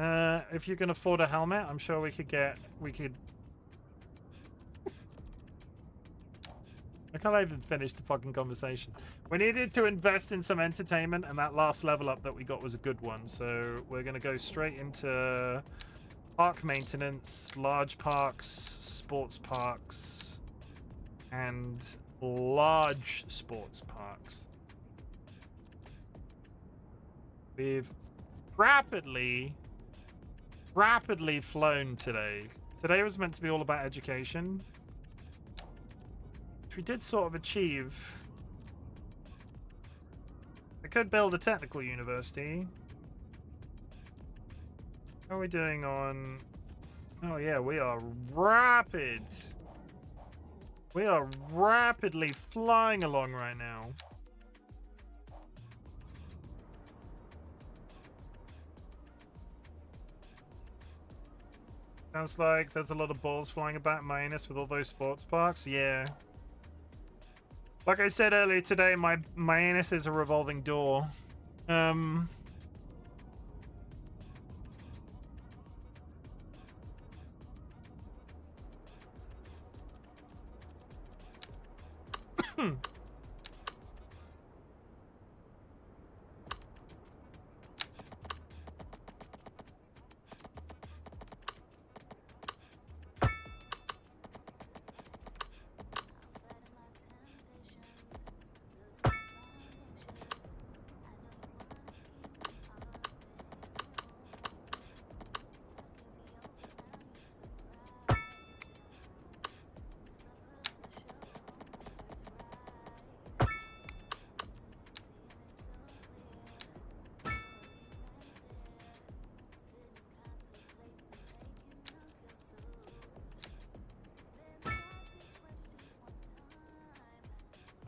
If you can afford a helmet, I'm sure we could. I can't even finish the fucking conversation. We needed to invest in some entertainment, and that last level up that we got was a good one. So we're going to go straight into park maintenance, large parks, sports parks, and large sports parks. We've rapidly flown today. Today was meant to be all about education. We did sort of achieve. I could build a technical university. How are we doing on... Oh yeah, we are rapid. We are rapidly flying along right now. Sounds like there's a lot of balls flying about in Myannus with all those sports parks. Yeah. Like I said earlier today, my Myannus is a revolving door.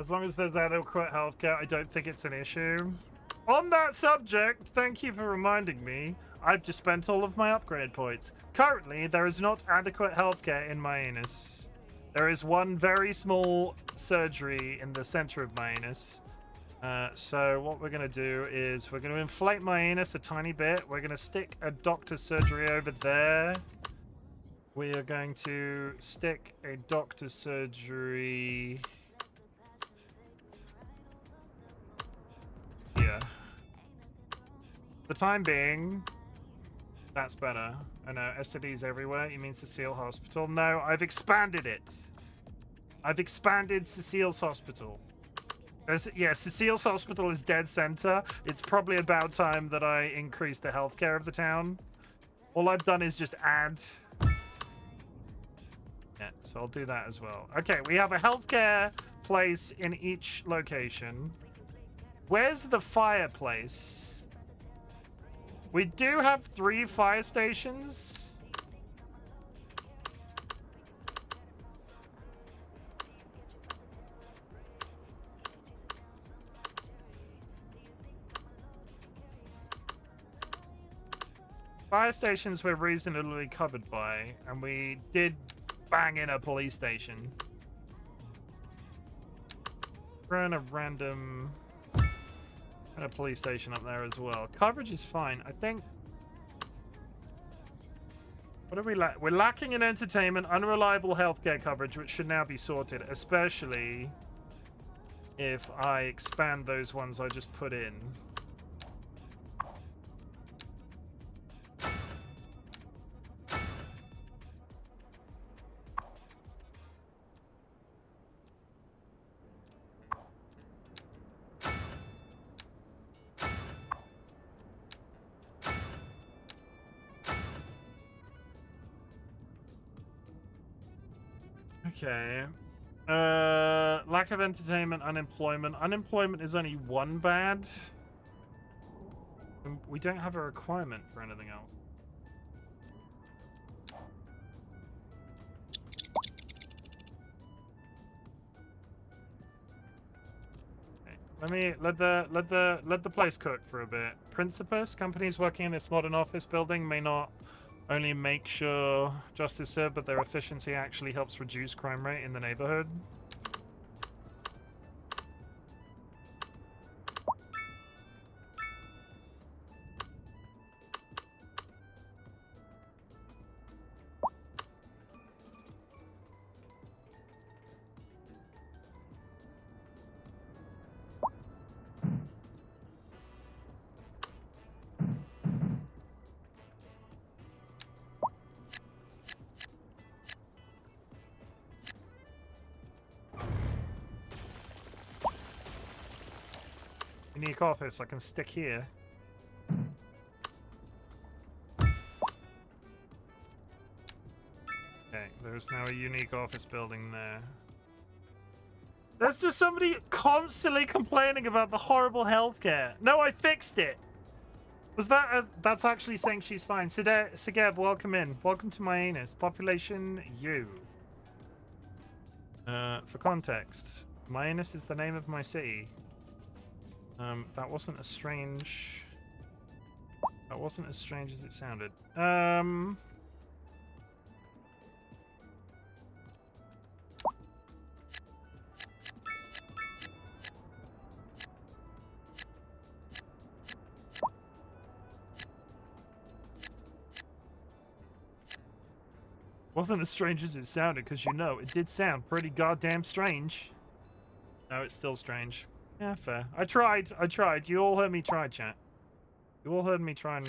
As long as there's adequate healthcare, I don't think it's an issue. On that subject, thank you for reminding me. I've just spent all of my upgrade points. Currently, there is not adequate healthcare in Myannus. There is one very small surgery in the center of Myannus. So what we're going to do is we're going to inflate Myannus a tiny bit. We're going to stick a doctor's surgery over there. We are going to stick a doctor's surgery here. For the time being, that's better. I know, STDs everywhere. You mean Cecile Hospital? No, I've expanded it. I've expanded Cecile's Hospital. Yeah, Cecile's Hospital is dead center. It's probably about time that I increase the healthcare of the town. All I've done is just add. Yeah, so I'll do that as well. Okay, we have a healthcare place in each location. Where's the fireplace? We do have 3 fire stations. Fire stations we're reasonably covered by, and we did bang in a police station. Run a random and a police station up there as well. Coverage is fine. I think. What do we lack? We're lacking in entertainment, unreliable healthcare coverage, which should now be sorted, especially if I expand those ones I just put in. Okay. Lack of entertainment, unemployment. Unemployment is only 1 bad. We don't have a requirement for anything else. Okay. Let the place cook for a bit. Principus, companies working in this modern office building may not only make sure justice is served, but their efficiency actually helps reduce crime rate in the neighborhood. Unique office I can stick here. Okay, there's now a unique office building there. There's just somebody constantly complaining about the horrible healthcare. No, I fixed it. Was that that's actually saying she's fine. Segev, welcome in. Welcome to Myannus. Population U. For context, Myannus is the name of my city. That wasn't as strange. That wasn't as strange as it sounded. Wasn't as strange as it sounded, because you know, it did sound pretty goddamn strange. No, it's still strange. Yeah, fair. I tried. You all heard me try, chat. You all heard me try.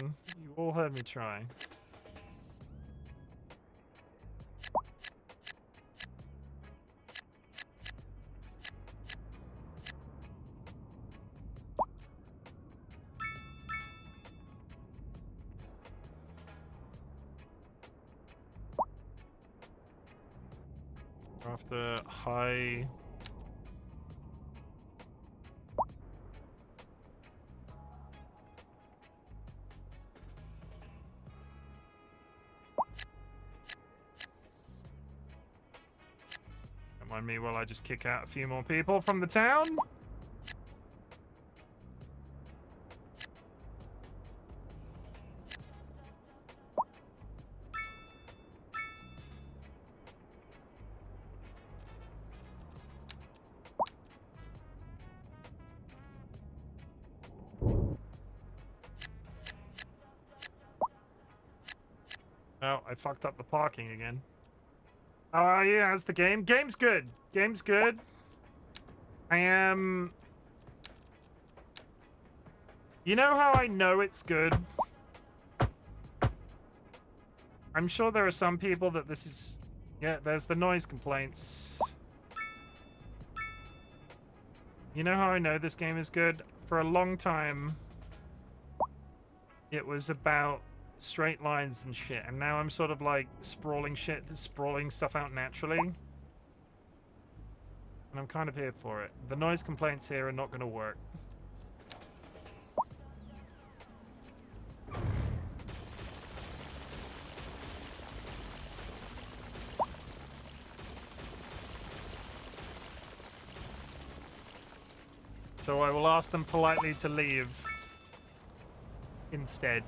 After high... mind me while I just kick out a few more people from the town. Oh, I fucked up the parking again. How are you? How's the game? Game's good. Game's good. I am... You know how I know it's good? I'm sure there are some people that this is... Yeah, there's the noise complaints. You know how I know this game is good? For a long time, it was about straight lines and shit, and now I'm sort of like sprawling stuff out naturally. And I'm kind of here for it. The noise complaints here are not going to work. So I will ask them politely to leave instead.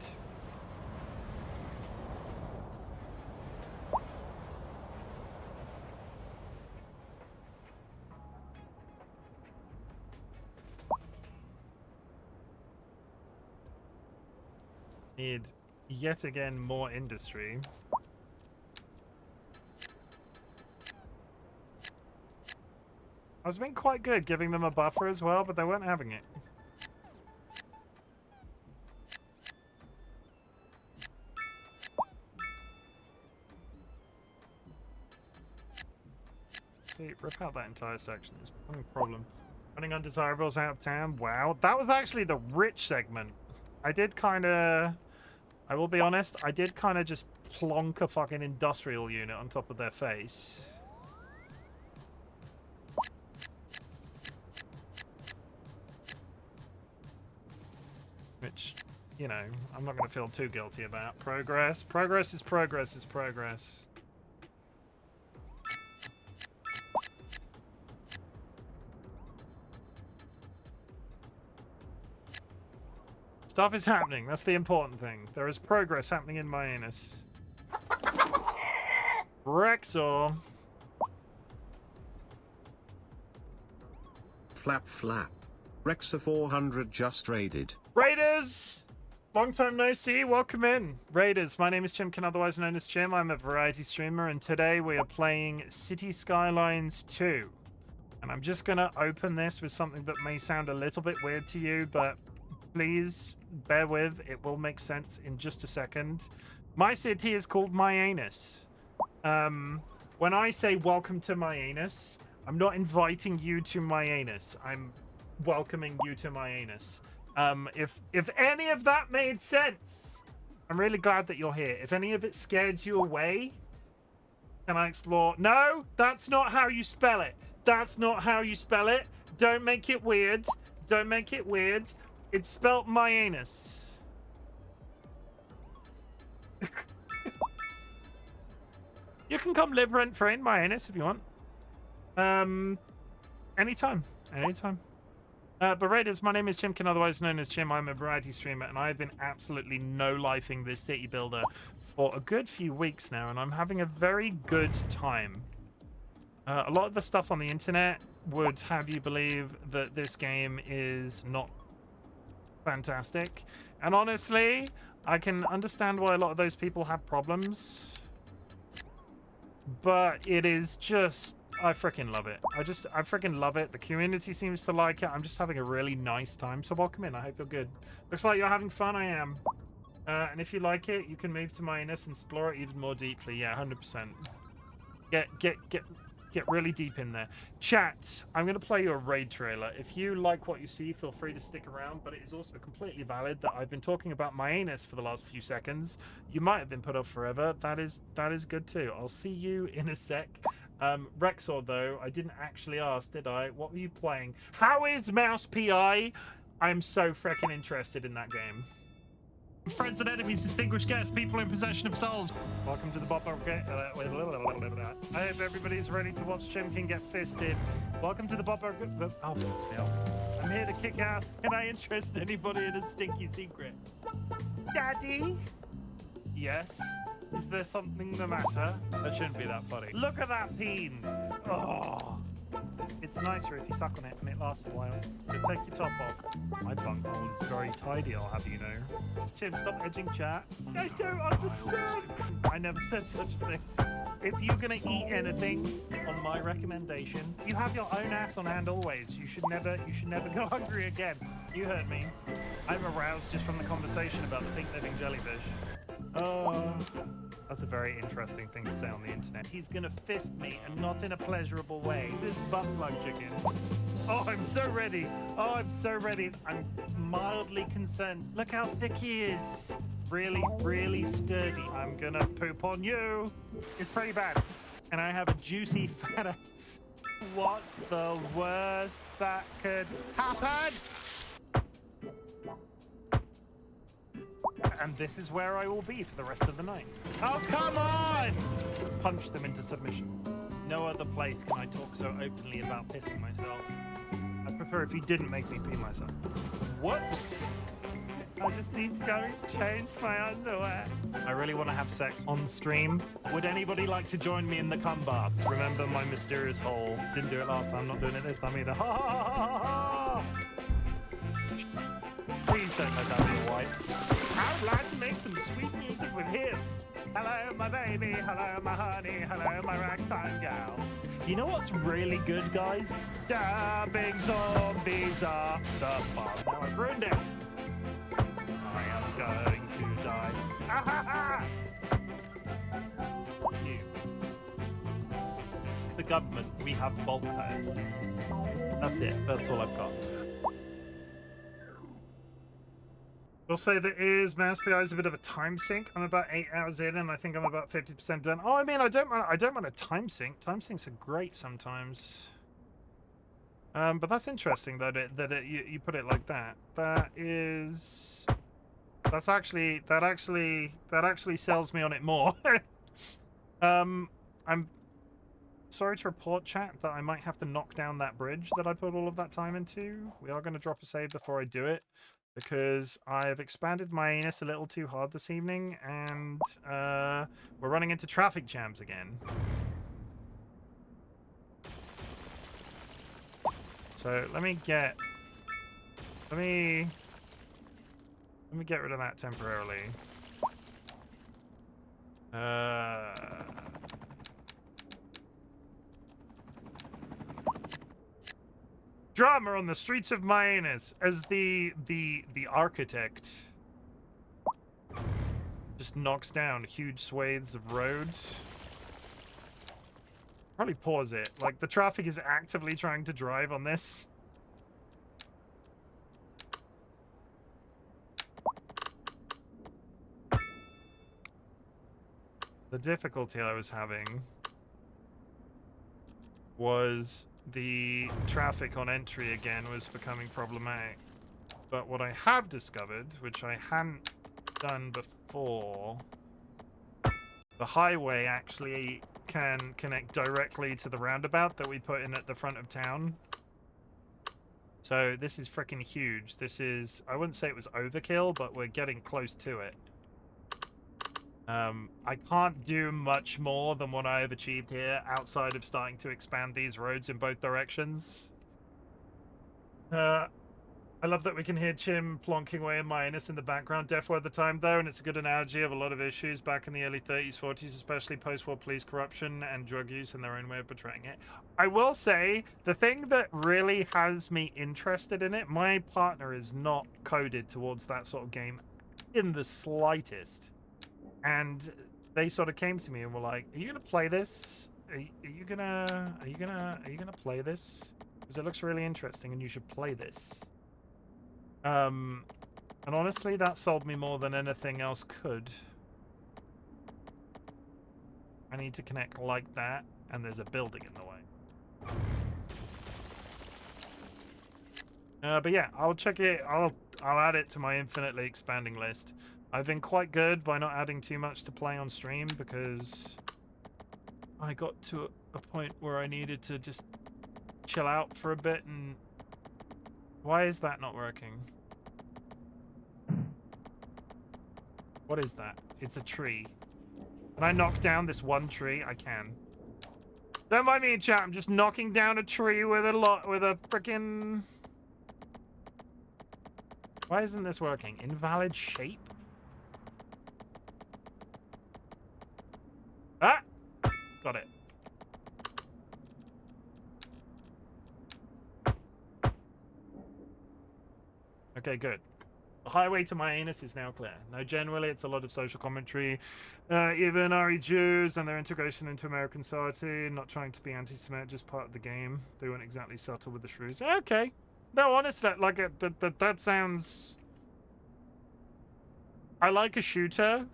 Need yet again more industry. I was being quite good giving them a buffer as well, but they weren't having it. See, rip out that entire section. It's no problem. Running undesirables out of town. Wow, that was actually the rich segment. I did kind of... I will be honest, I did kind of just plonk a fucking industrial unit on top of their face. Which, you know, I'm not going to feel too guilty about. Progress. Progress is progress is progress. Stuff is happening. That's the important thing. There is progress happening in Myannus. Rexor.
Flap flap. Rexa 400 just raided.
Raiders! Long time no see. Welcome in. Raiders, my name is Chimken, otherwise known as Chim. I'm a variety streamer, and today we are playing City Skylines 2. And I'm just going to open this with something that may sound a little bit weird to you, but please bear with. It will make sense in just a second. My city is called My-uh-nus. When I say welcome to My-uh-nus, I'm not inviting you to My-uh-nus. I'm welcoming you to My-uh-nus. If any of that made sense, I'm really glad that you're here. If any of it scared you away, can I explore? No, that's not how you spell it. That's not how you spell it. Don't make it weird. Don't make it weird. It's spelt My-uh-nus. You can come live rent-free in My-uh-nus if you want. Anytime. Anytime. But Raiders, my name is Chimken, otherwise known as Chim. I'm a variety streamer, and I've been absolutely no-lifing this city builder for a good few weeks now, and I'm having a very good time. A lot of the stuff on the internet would have you believe that this game is not fantastic. And honestly, I can understand why a lot of those people have problems. But it is just... I freaking love it. I freaking love it. The community seems to like it. I'm just having a really nice time. So welcome in. I hope you're good. Looks like you're having fun. I am. And if you like it, you can move to Myannus and explore it even more deeply. Yeah, 100%. Get really deep in there. Chat, I'm going to play you a raid trailer. If you like what you see, feel free to stick around, but it is also completely valid that I've been talking about Myannus for the last few seconds. You might have been put off forever. That is good too. I'll see you in a sec. Rexor, though, I didn't actually ask, did I? What were you playing? How is Mouse PI? I'm so freaking interested in that game.
Friends and enemies, distinguished guests, people in possession of souls.
Welcome to the Bopper. I hope everybody's ready to watch Chimken get fisted. Welcome to the Bopper. Oh, no. I'm here to kick ass. Can I interest anybody in a stinky secret? Daddy? Yes? Is there something the matter? That shouldn't be that funny. Look at that peen. Oh. It's nicer if you suck on it and it lasts a while. So take your top off. My bunghole is very tidy, I'll have you know. Chim, stop edging chat. I don't understand. I never said such a thing. If you're gonna eat anything, on my recommendation, you have your own ass on hand always. You should never go hungry again. You heard me. I'm aroused just from the conversation about the pink living jellyfish. Oh, that's a very interesting thing to say on the internet. He's gonna fist me, and not in a pleasurable way. This butt plug chicken. Oh, I'm so ready. Oh, I'm so ready. I'm mildly concerned. Look how thick he is. Really, really sturdy. I'm gonna poop on you. It's pretty bad. And I have a juicy fat ass. What's the worst that could happen? And this is where I will be for the rest of the night. Oh, come on! Punch them into submission. No other place can I talk so openly about pissing myself. I'd prefer if you didn't make me pee myself. Whoops! I just need to go change my underwear. I really want to have sex on stream. Would anybody like to join me in the cum bath? Remember my mysterious hole. Didn't do it last time, not doing it this time either. Ha ha ha ha ha! Please don't let that be a wipe. I'd like to make some sweet music with him. Hello, my baby. Hello, my honey. Hello, my ragtime gal. You know what's really good, guys? Stabbing zombies up the fun. Now I've ruined it. I am going to die. Ah, ha, ha. You. The government, we have bulk hires. That's it. That's all I've got. We'll say there is MyannusPI is a bit of a time sink. I'm about 8 hours in, and I think I'm about 50% done. Oh, I mean, I don't want a time sink. Time sinks are great sometimes. But that's interesting that you put it like that. That actually sells me on it more. I'm sorry to report, chat, that I might have to knock down that bridge that I put all of that time into. We are going to drop a save before I do it, because I've expanded my anus a little too hard this evening, and we're running into traffic jams again. So let me get rid of that temporarily. Drama on the streets of Myannus as the architect just knocks down huge swathes of roads. Probably pause it. Like, the traffic is actively trying to drive on this. The difficulty I was having was the traffic on entry again was becoming problematic. But what I have discovered, which I hadn't done before, the highway actually can connect directly to the roundabout that we put in at the front of town. So this is freaking huge. This is, I wouldn't say it was overkill, but we're getting close to it. I can't do much more than what I have achieved here outside of starting to expand these roads in both directions. I love that we can hear Chim plonking away in Myannus in the background. Death were the time, though, and it's a good analogy of a lot of issues back in the early 30s, 40s, especially post-war police corruption and drug use in their own way of portraying it. I will say, the thing that really has me interested in it, my partner is not coded towards that sort of game in the slightest. And they sort of came to me and were like, "Are you gonna play this? Are you gonna play this? Because it looks really interesting, and you should play this." And honestly, that sold me more than anything else could. I need to connect like that, and there's a building in the way. But yeah, I'll check it. I'll add it to my infinitely expanding list. I've been quite good by not adding too much to play on stream because I got to a point where I needed to just chill out for a bit. And why is that not working? What is that? It's a tree. Can I knock down this one tree? I can. Don't mind me in chat, I'm just knocking down a tree with a frickin'... Why isn't this working? Invalid shape? Ah! Got it. Okay, good. The highway to Myannus is now clear. Now, generally, it's a lot of social commentary. Even Ari Jews and their integration into American society, not trying to be anti-Semitic, just part of the game. They weren't exactly subtle with the shrews. Okay. No, honestly, like, that sounds... I like a shooter.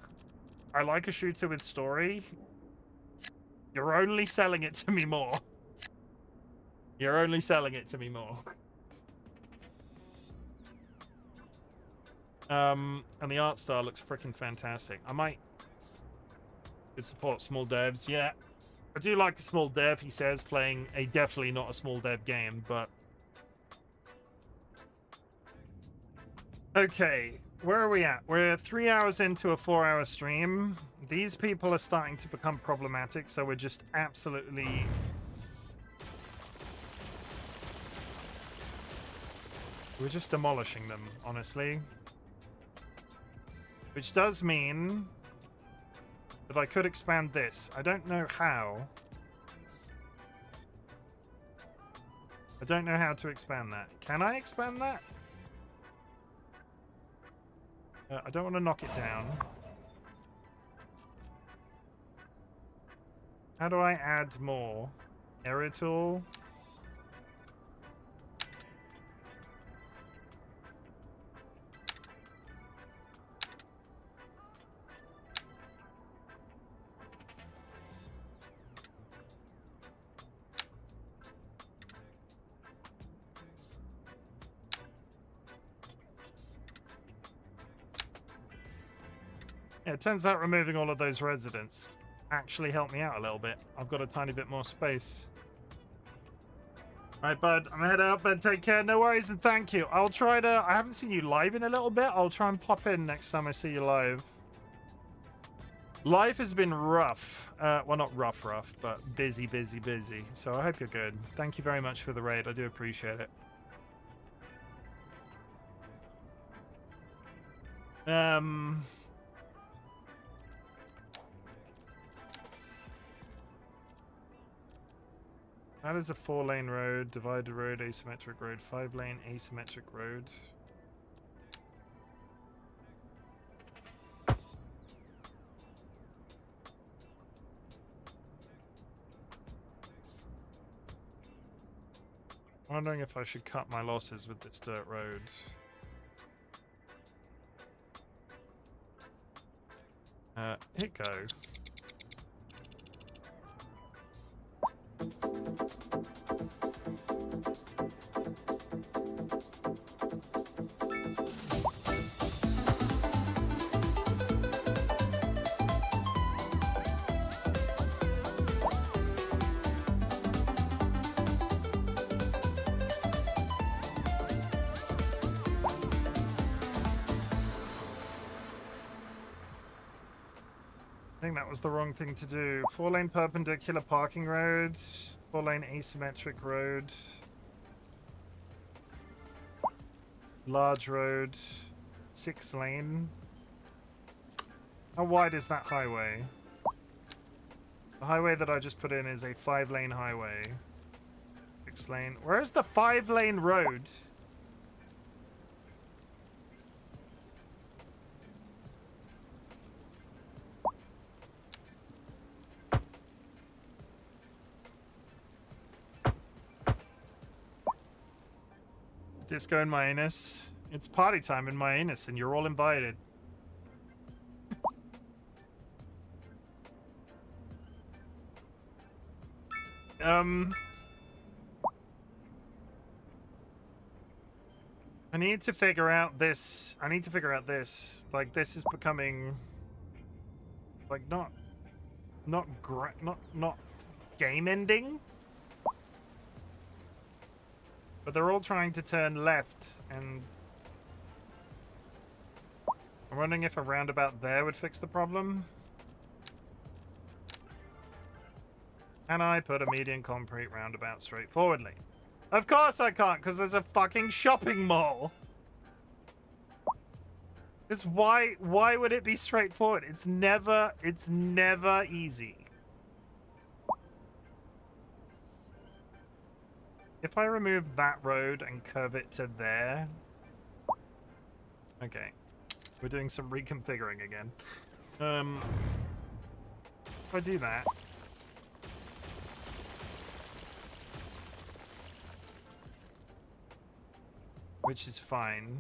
I like a shooter with story. You're only selling it to me more. You're only selling it to me more. And the art style looks freaking fantastic. I might could support small devs. Yeah, I do like a small dev, he says, playing a definitely not a small dev game, but... Okay, where are we at? We're 3 hours into a 4-hour stream. These people are starting to become problematic, so we're just absolutely... We're just demolishing them, honestly. Which does mean that I could expand this. I don't know how. I don't know how to expand that. Can I expand that? I don't want to knock it down. How do I add more? Area tool. Yeah, it turns out removing all of those residents actually helped me out a little bit. I've got a tiny bit more space. Alright, bud, I'm gonna head out, bud. Take care. No worries, and thank you. I'll try to... I haven't seen you live in a little bit. I'll try and pop in next time I see you live. Life has been rough. Well, not rough, but busy. So I hope you're good. Thank you very much for the raid. I do appreciate it. That is a 4-lane road, divided road, asymmetric road, 5-lane asymmetric road. I'm wondering if I should cut my losses with this dirt road. Hit go. I think that was the wrong thing to do. 4-lane perpendicular parking road, 4-lane asymmetric road, large road, 6-lane. How wide is that highway? The highway that I just put in is a 5-lane highway. 6-lane. Where is the 5-lane road? Disco in Myannus. It's party time in Myannus, and you're all invited. I need to figure out this. I need to figure out this. Like, this is becoming like not game ending. But they're all trying to turn left, and I'm wondering if a roundabout there would fix the problem. Can I put a median concrete roundabout straightforwardly? Of course I can't, because there's a fucking shopping mall. Because why would it be straightforward? It's never easy. If I remove that road and curve it to there. Okay. We're doing some reconfiguring again. If I do that. Which is fine.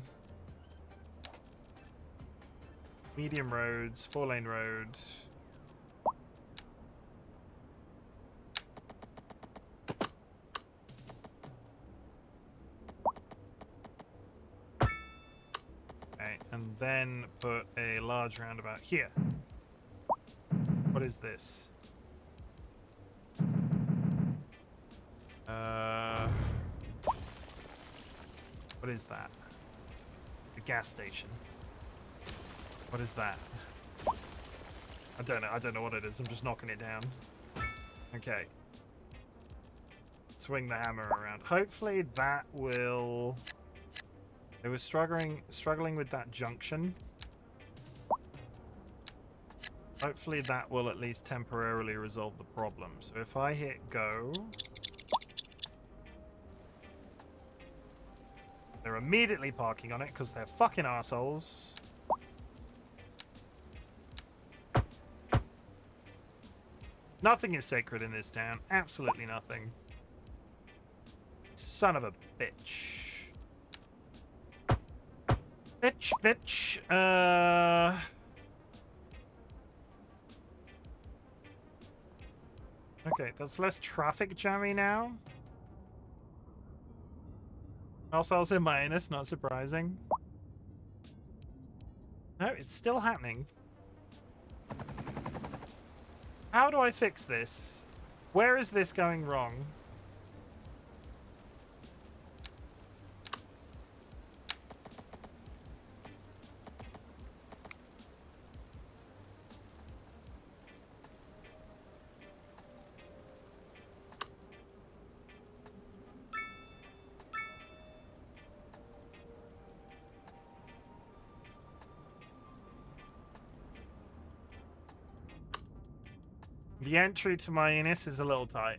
Medium roads, 4-lane roads. Okay, and then put a large roundabout here. What is this? What is that? A gas station. What is that? I don't know what it is. I'm just knocking it down. Okay. Swing the hammer around. Hopefully that will... They were struggling with that junction. Hopefully that will at least temporarily resolve the problem. So if I hit go... They're immediately parking on it because they're fucking assholes. Nothing is sacred in this town. Absolutely nothing. Son of a bitch. Bitch. Okay, that's less traffic jammy now. Also in Myannus, not surprising. No, it's still happening. How do I fix this? Where is this going wrong? The entry to Myannus is a little tight.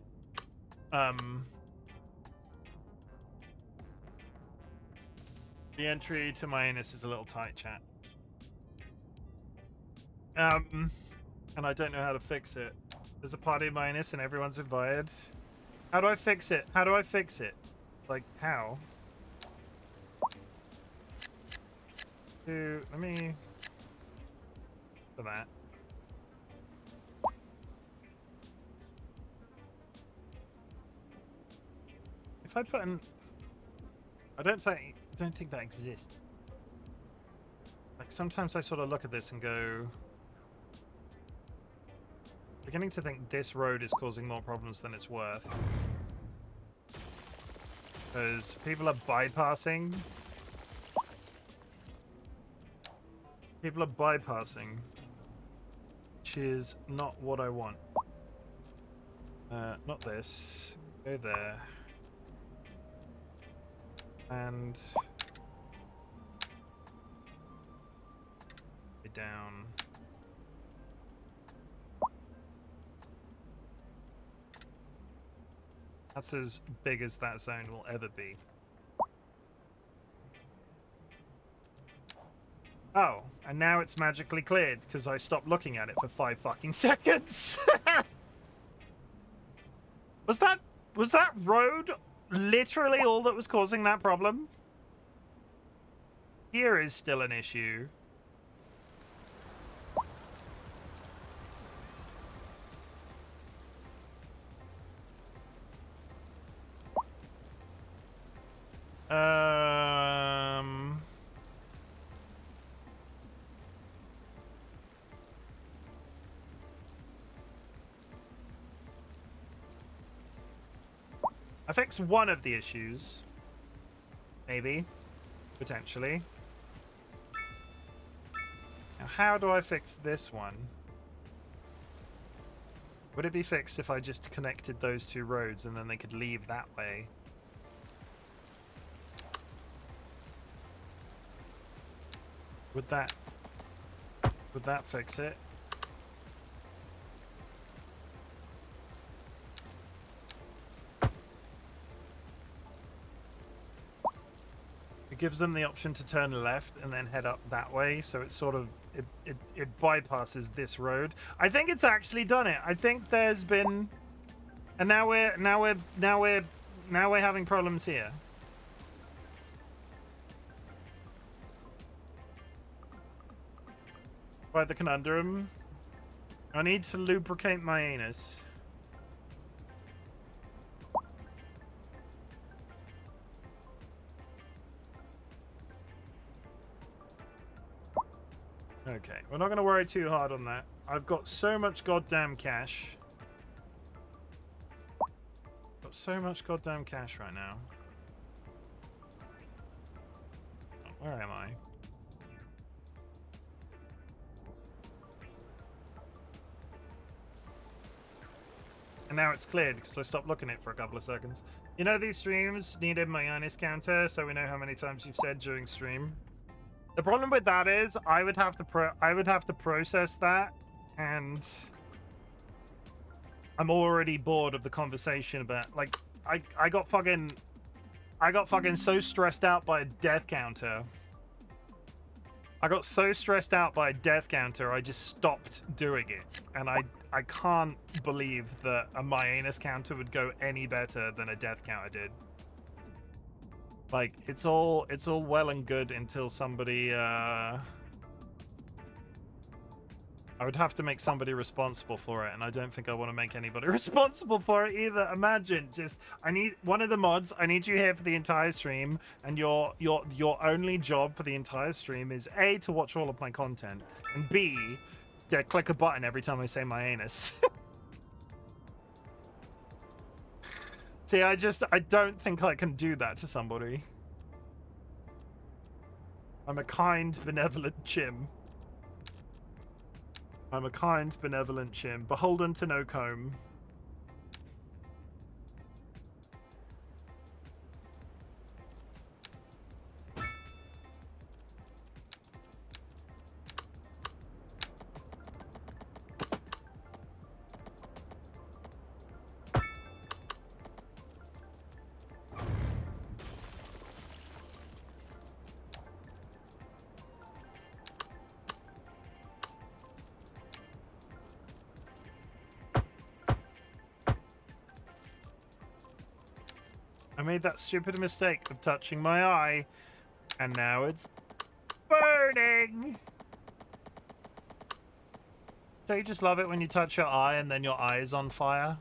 The entry to Myannus is a little tight, chat. And I don't know how to fix it. There's a party in Myannus and everyone's invited. How do I fix it? How do I fix it? Like, how? Let me... For that. If I put in... I don't think that exists. Like, sometimes I sort of look at this and go... Beginning to think this road is causing more problems than it's worth. Because people are bypassing. People are bypassing. Which is not what I want. Not this. Go there. And... down. That's as big as that zone will ever be. Oh, and now it's magically cleared because I stopped looking at it for 5 fucking seconds. Was that road literally all that was causing that problem? Here is still an issue. I fixed one of the issues. Maybe. Potentially. Now, how do I fix this one? Would it be fixed if I just connected those two roads and then they could leave that way? Would that fix it? It gives them the option to turn left and then head up that way, so it's sort of it bypasses this road. I think it's actually done it. I think there's been, and now we're having problems here. By the conundrum, I need to lubricate my anus. Okay, we're not going to worry too hard on that. I've got so much goddamn cash. Got so much goddamn cash right now. Where am I? And now it's cleared because I stopped looking at it for a couple of seconds. You know, these streams need a Myannus counter, so we know how many times you've said during stream. The problem with that is I would have to process that, and I'm already bored of the conversation about, like, I got fucking so stressed out by a death counter. I got so stressed out by a death counter, I just stopped doing it. And I can't believe that a Myannus counter would go any better than a death counter did. Like, it's all well and good until somebody, I would have to make somebody responsible for it, and I don't think I want to make anybody responsible for it either. Imagine, just, I need one of the mods, I need you here for the entire stream, and your only job for the entire stream is A, to watch all of my content, and B, to click a button every time I say my anus. See, I don't think I can do that to somebody. I'm a kind, benevolent Chim. I'm a kind, benevolent Chim, beholden to no comb. I made that stupid mistake of touching my eye, and now it's burning. Don't you just love it when you touch your eye and then your eye is on fire?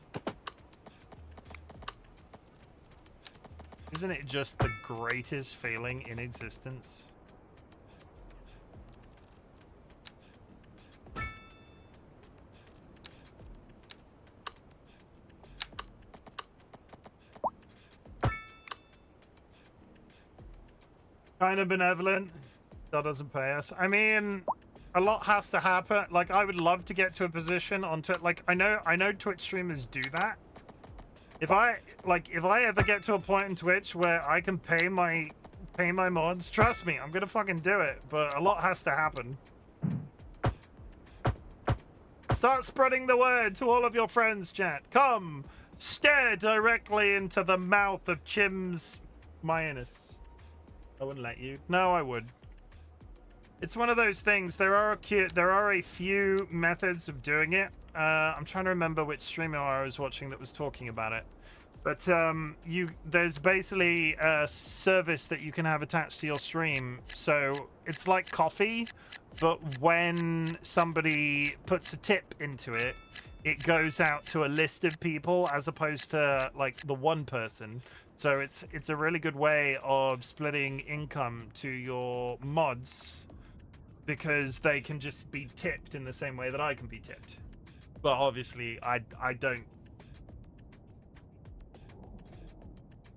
Isn't it just the greatest feeling in existence? Kind of benevolent. That doesn't pay us. I mean, a lot has to happen. Like, I would love to get to a position on Twitch. Like, I know Twitch streamers do that. If I ever get to a point in Twitch where I can pay my mods, trust me, I'm gonna fucking do it. But a lot has to happen. Start spreading the word to all of your friends, chat. Come, stare directly into the mouth of Chim's Myannus. I wouldn't let you. No, I would. It's one of those things. There are a few methods of doing it. I'm trying to remember which streamer I was watching that was talking about it. But there's basically a service that you can have attached to your stream. So it's like coffee, but when somebody puts a tip into it, it goes out to a list of people as opposed to like the one person. So it's a really good way of splitting income to your mods, because they can just be tipped in the same way that I can be tipped. But obviously I don't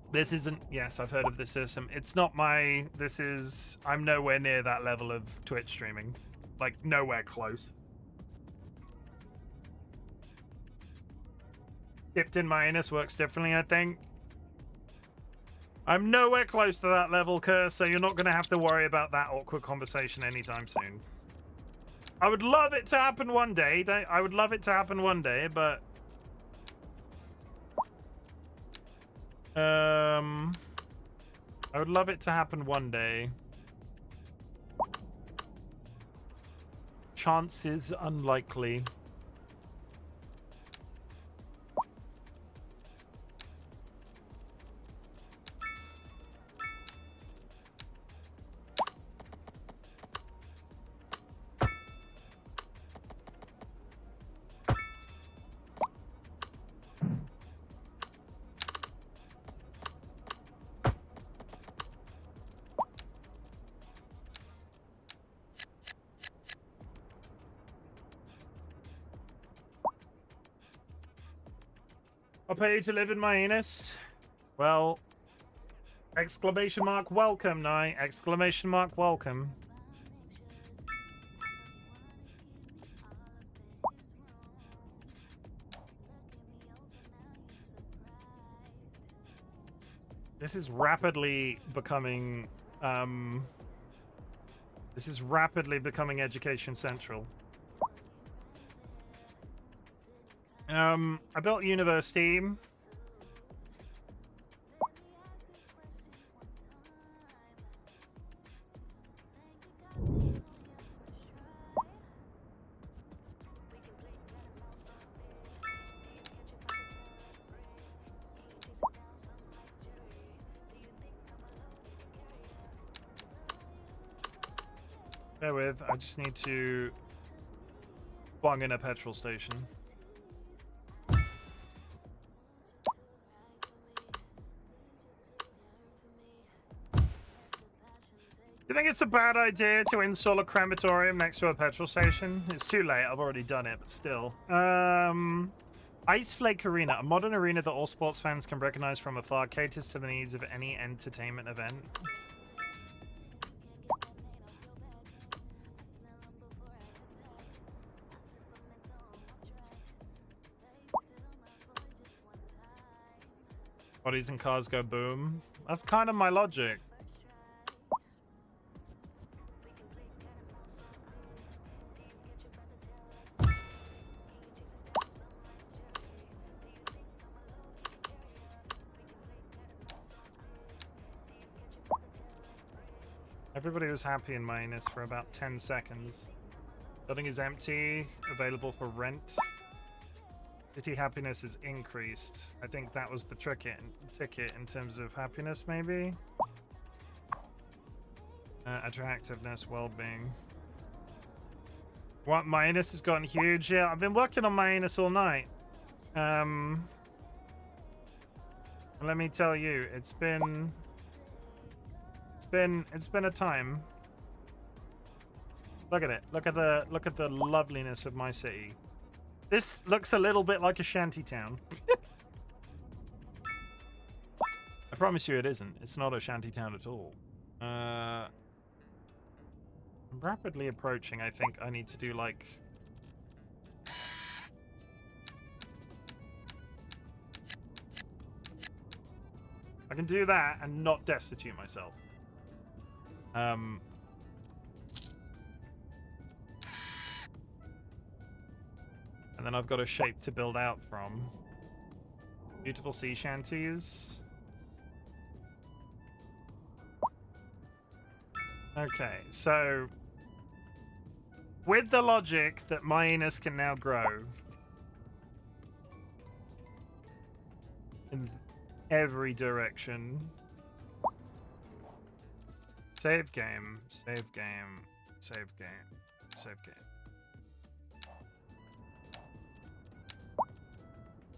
This isn't... Yes, I've heard of this system. It's not my... This is... I'm nowhere near that level of Twitch streaming. Like, nowhere close. Dipped in MY-uh-nus works differently, I think. I'm nowhere close to that level, Curse, so you're not going to have to worry about that awkward conversation anytime soon. I would love it to happen one day. I would love it to happen one day, but... I would love it to happen one day. Chances unlikely. I'll pay you to live in MY-uh-nus. Well, exclamation mark welcome, Nye. Exclamation mark welcome. This is rapidly becoming Education Central. I built University. Bear with, I just need to bung in a petrol station. You think it's a bad idea to install a crematorium next to a petrol station? It's too late, I've already done it, but still. Ice Flake Arena, a modern arena that all sports fans can recognize from afar, caters to the needs of any entertainment event. Bodies and cars go boom. That's kind of my logic. Everybody was happy in MY-uh-nus for about 10 seconds. Building is empty, available for rent. City happiness is increased. I think that was the ticket in terms of happiness, maybe? Attractiveness, well-being. What, MY-uh-nus has gotten huge? Yeah, I've been working on MY-uh-nus all night. Let me tell you, it's been a time. Look at it. Look at the loveliness of my city. This looks a little bit like a shanty town. I promise you it isn't. It's not a shanty town at all. I'm rapidly approaching. I think I need to do like... I can do that and not destitute myself. And then I've got a shape to build out from. Beautiful sea shanties. Okay, so with the logic that MY-uh-nus can now grow in every direction. Save game, save game, save game, save game.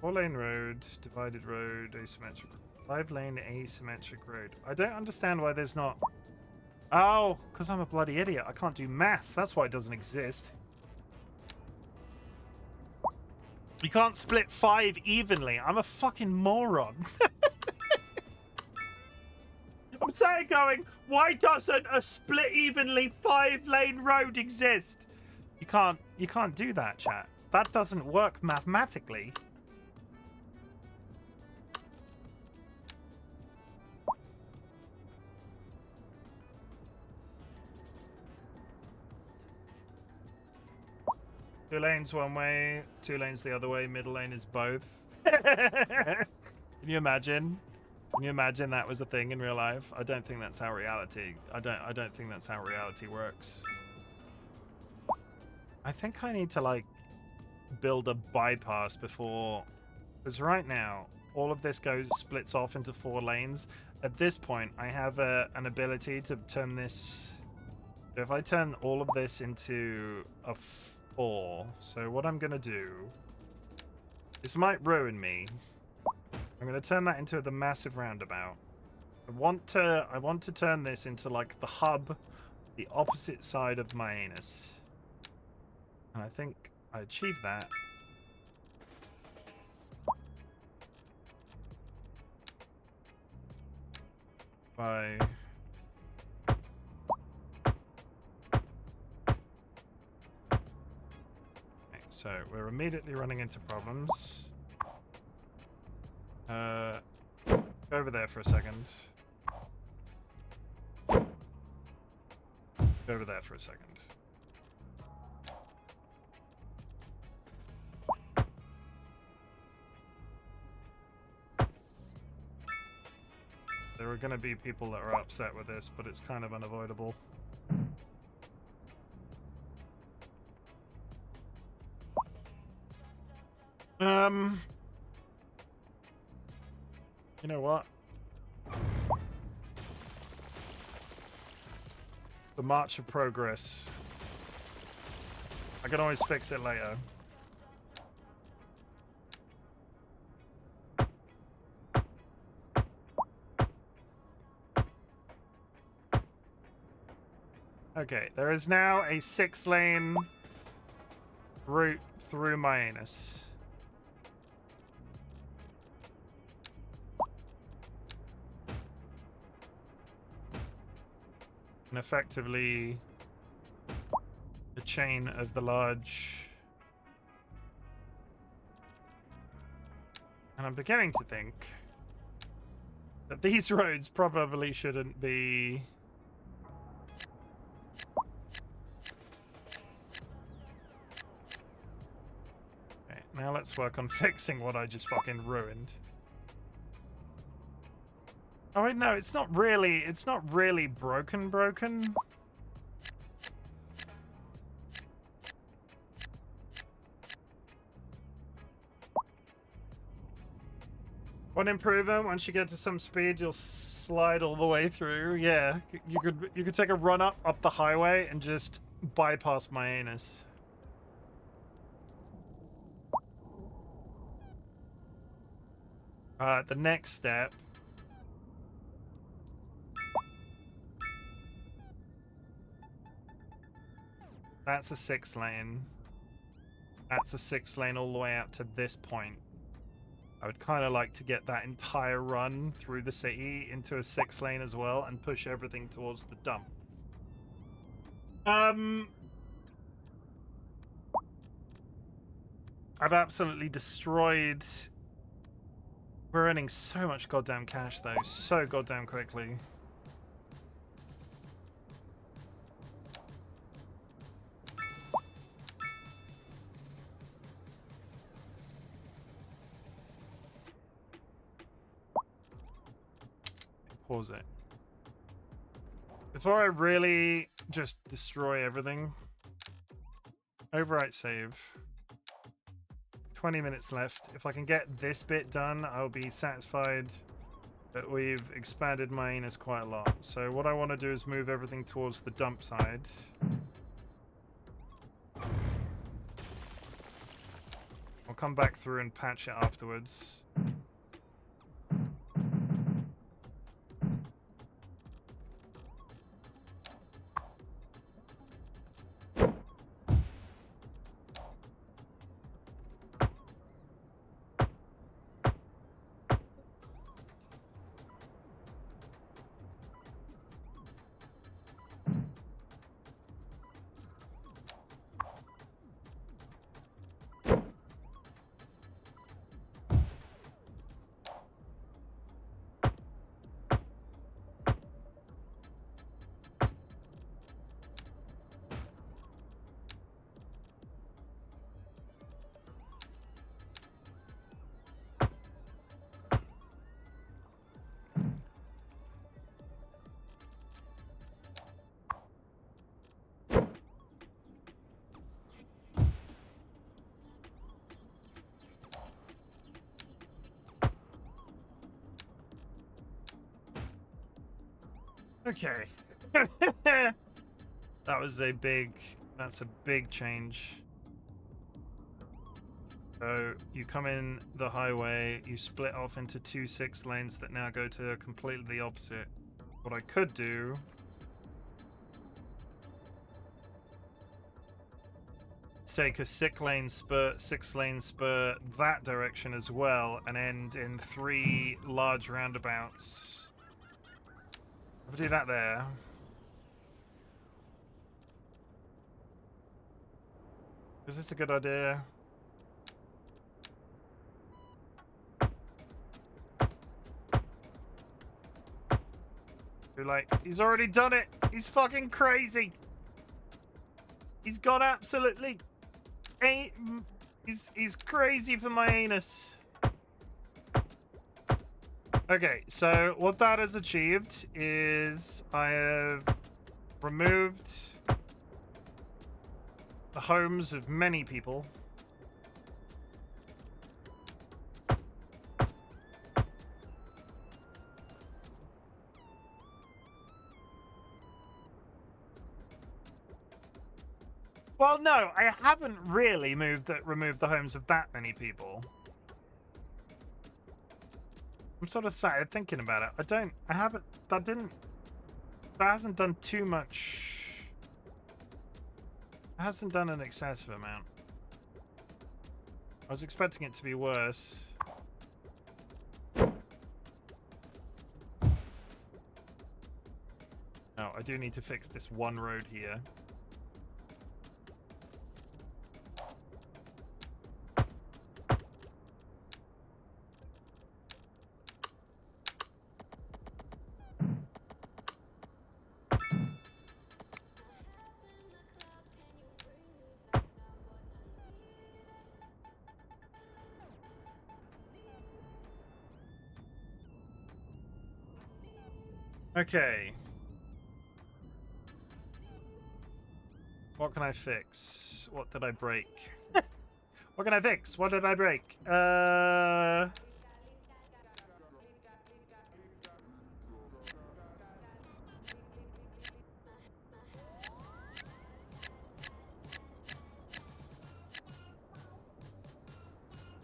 4-lane road, divided road, asymmetric. 5-lane asymmetric road. I don't understand why there's not... Oh, because I'm a bloody idiot. I can't do maths. That's why it doesn't exist. You can't split 5 evenly. I'm a fucking moron. I'm saying going, why doesn't a split evenly 5-lane road exist? You can't do that, chat. That doesn't work mathematically. Two lanes one way, 2 lanes the other way, middle lane is both. Can you imagine? Can you imagine that was a thing in real life? I don't think that's how reality. I don't think that's how reality works. I think I need to like build a bypass before, because right now all of this splits off into 4 lanes. At this point, I have an ability to turn this. If I turn all of this into a 4, so what I'm gonna do. This might ruin me. I'm gonna turn that into the massive roundabout. I want to turn this into like the hub, the opposite side of Myannus. And I think I achieved that. By okay, so we're immediately running into problems. Go over there for a second. Go over there for a second. There are going to be people that are upset with this, but it's kind of unavoidable. You know what? The March of Progress. I can always fix it later. Okay, there is now a 6-lane route through Myannus. And effectively the chain of the large. And I'm beginning to think that these roads probably shouldn't be okay. Now let's work on fixing what I just fucking ruined. Oh wait, no, it's not really broken. One improvement, once you get to some speed, you'll slide all the way through. Yeah, you could take a run up the highway and just bypass Myannus. The next step. That's a 6-lane. That's a 6-lane all the way out to this point. I would kind of like to get that entire run through the city into a 6-lane as well and push everything towards the dump. I've absolutely destroyed. We're earning so much goddamn cash though, so goddamn quickly. Pause it. Before I really just destroy everything, overwrite save. 20 minutes left. If I can get this bit done, I'll be satisfied that we've expanded Myannus quite a lot. So what I want to do is move everything towards the dump side. I'll come back through and patch it afterwards. Okay. That's a big change. So you come in the highway, you split off into 2 6 lanes that now go to completely the opposite. What I could do is take a 6-lane spur that direction as well, and end in 3 large roundabouts. If I do that there. Is this a good idea? Like, he's already done it. He's fucking crazy. He's gone absolutely. He's crazy for my anus. Okay, so what that has achieved is I have removed the homes of many people. Well, no, I haven't really removed the homes of that many people. I'm sort of sat thinking about it. That hasn't done too much. It hasn't done an excessive amount. I was expecting it to be worse. Oh, I do need to fix this one road here. Okay. What can I fix? What did I break? What can I fix? What did I break? Well,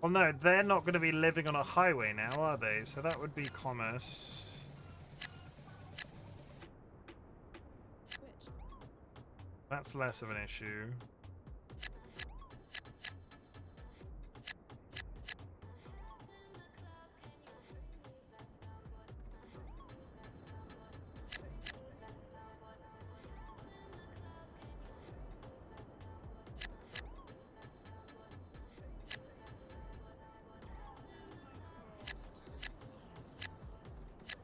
no, they're not going to be living on a highway now, are they? So that would be commerce. That's less of an issue.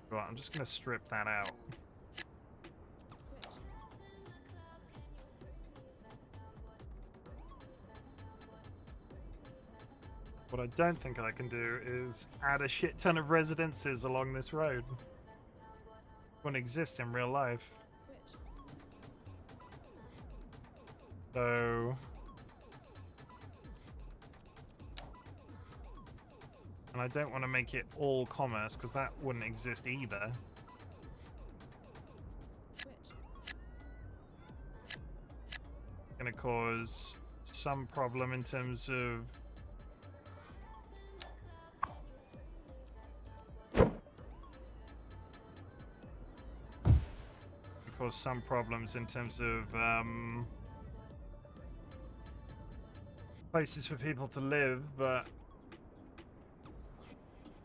Right, I'm just going to strip that out. What I don't think I can do is add a shit ton of residences along this road. Wouldn't exist in real life. So... And I don't want to make it all commerce, because that wouldn't exist either. Gonna cause some problem in terms of... Cause some problems in terms of places for people to live, but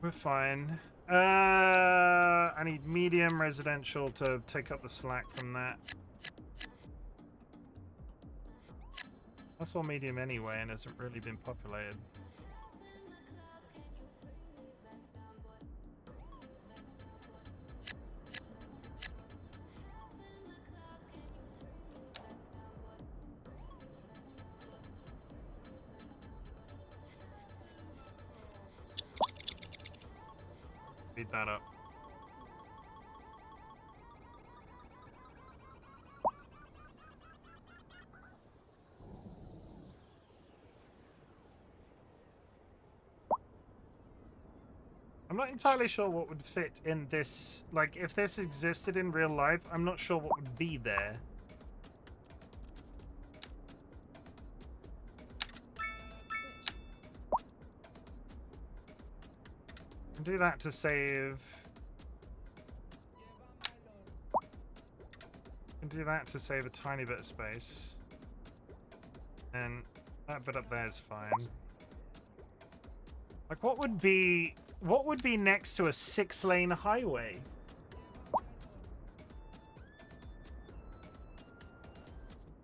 we're fine. I need medium residential to take up the slack from that. That's all medium anyway and hasn't really been populated. Speed that up. I'm not entirely sure what would fit in this. Like, if this existed in real life, I'm not sure what would be there. Do that to save. And do that to save a tiny bit of space. And that bit up there is fine. Like, what would be next to a 6-lane highway?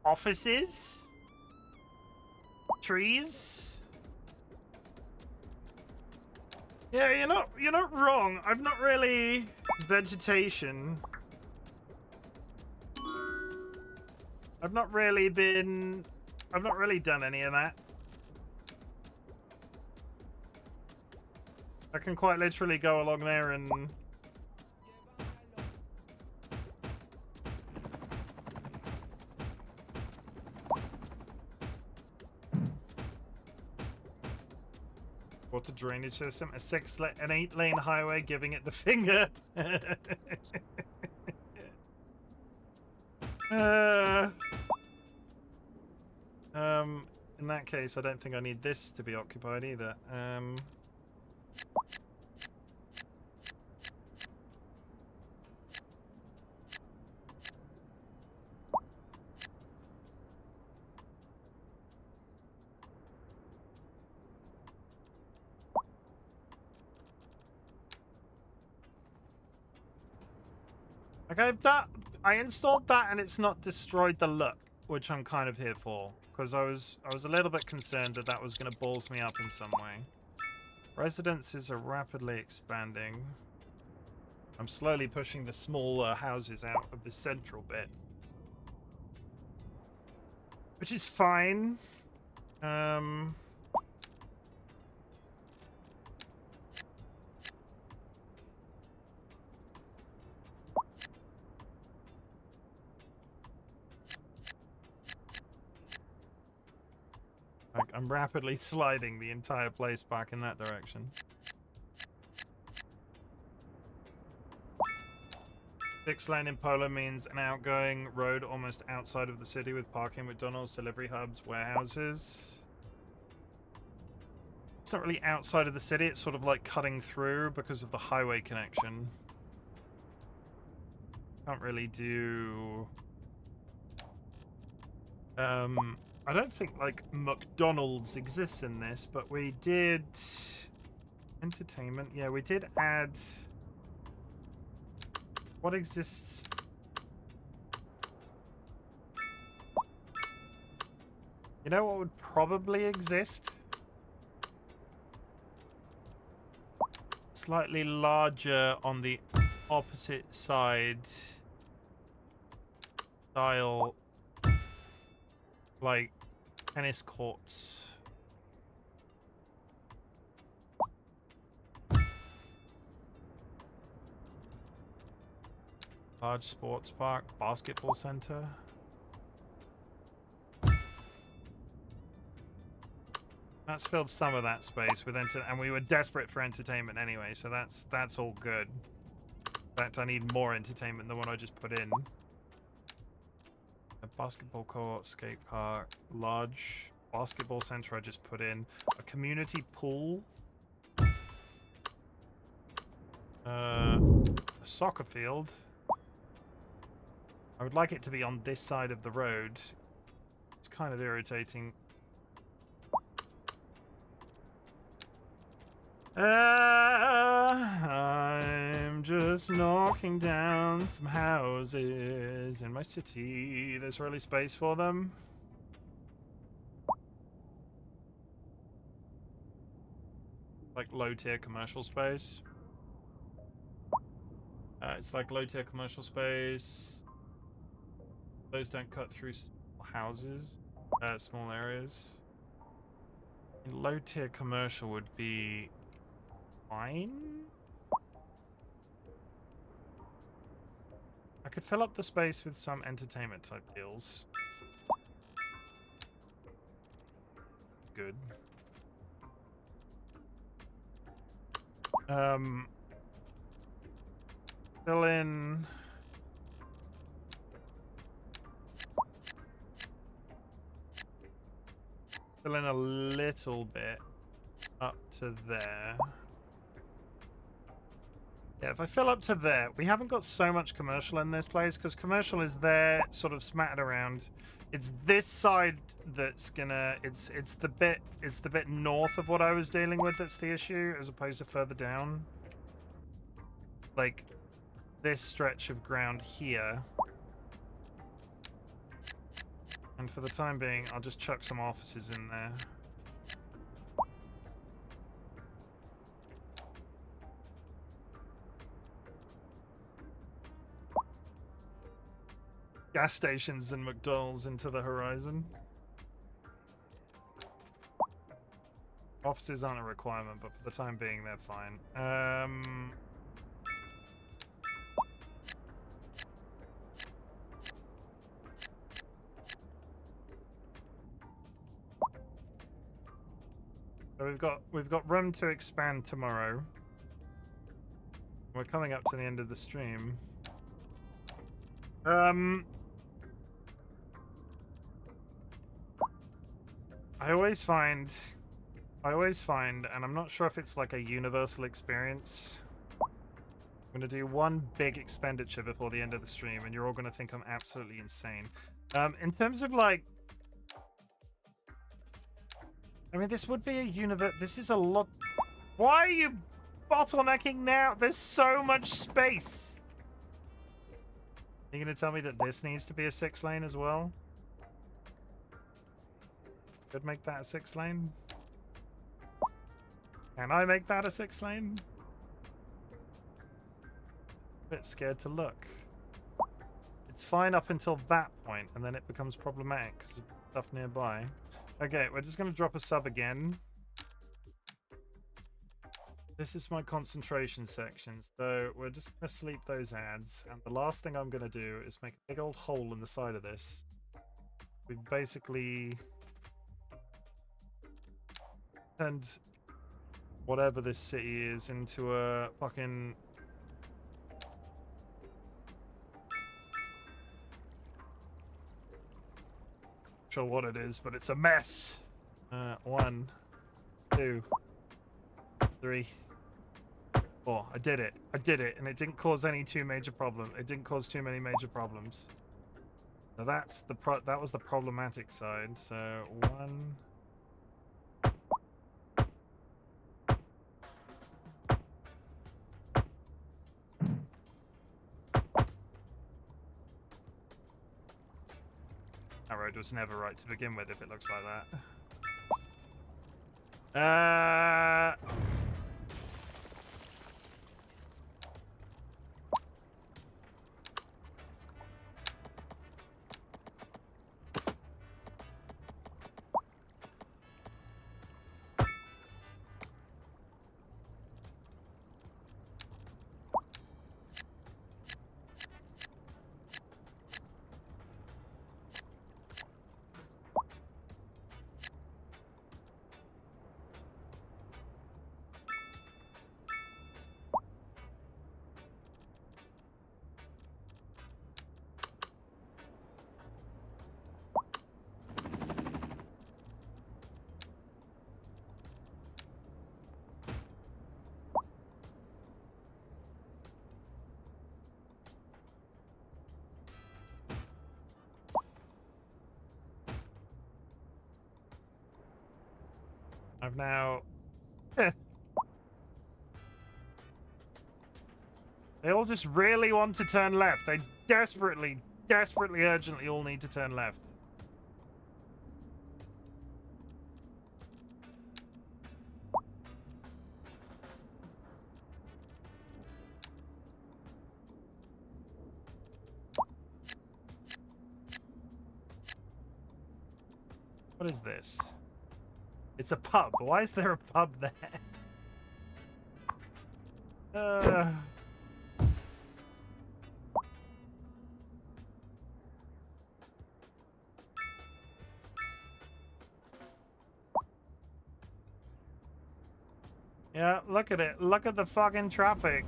Offices? Trees? Yeah, you're not wrong. I've not really vegetation. I've not really done any of that. I can quite literally go along there and water drainage system, an 8-lane highway giving it the finger. In that case, I don't think I need this to be occupied either. Okay, I installed that and it's not destroyed the look, which I'm kind of here for, because I was a little bit concerned that that was going to balls me up in some way. Residences are rapidly expanding. I'm slowly pushing the smaller houses out of the central bit, which is fine. Like, I'm rapidly sliding the entire place back in that direction. 6-lane in Polo means an outgoing road almost outside of the city with parking, McDonald's, delivery hubs, warehouses. It's not really outside of the city, it's sort of like cutting through because of the highway connection. Can't really do... I don't think, like, McDonald's exists in this, but we did... Entertainment, yeah, we did add... What exists? You know what would probably exist? Slightly larger on the opposite side style, like tennis courts. Large sports park, basketball center. That's filled some of that space with and we were desperate for entertainment anyway, so that's all good. In fact, I need more entertainment than what I just put in. A basketball court, skate park, large basketball center I just put in, a community pool, a soccer field. I would like it to be on this side of the road. It's kind of irritating. I'm just knocking down some houses in my city. There's really space for them. Like low-tier commercial space. It's like low-tier commercial space. Those don't cut through houses, small areas. Low-tier commercial would be fine. I could fill up the space with some entertainment type deals. Good. Fill in. Fill in a little bit up to there. Yeah, if I fill up to there, we haven't got so much commercial in this place because commercial is there, sort of smattered around. It's this side that's gonna. It's the bit north of what I was dealing with that's the issue, as opposed to further down. Like this stretch of ground here. And for the time being, I'll just chuck some offices in there. Gas stations and McDonald's into the horizon. Offices aren't a requirement, but for the time being, they're fine. So we've got room to expand tomorrow. We're coming up to the end of the stream. I always find, and I'm not sure if it's like a universal experience. I'm gonna do one big expenditure before the end of the stream, and you're all gonna think I'm absolutely insane. In terms of like, I mean, this would be a universe. This is a lot. Why are you bottlenecking now? There's so much space. Are you gonna tell me that this needs to be a 6-lane as well? Could make that a 6-lane. Can I make that a 6-lane? Bit scared to look. It's fine up until that point, and then it becomes problematic because of stuff nearby. Okay, we're just gonna drop a sub again. This is my concentration section, so we're just gonna sleep those ads, and the last thing I'm gonna do is make a big old hole in the side of this. We basically turned whatever this city is into a fucking sure what it is, but it's a mess. 1, 2, 3, 4. I did it, and it didn't cause any too major problem. It didn't cause too many major problems. So that's the that was the problematic side. So 1. That road was never right to begin with if it looks like that. I've now... They all just really want to turn left. They desperately, urgently all need to turn left. What is this? It's a pub. Why is there a pub there? Yeah, look at it. Look at the fucking traffic.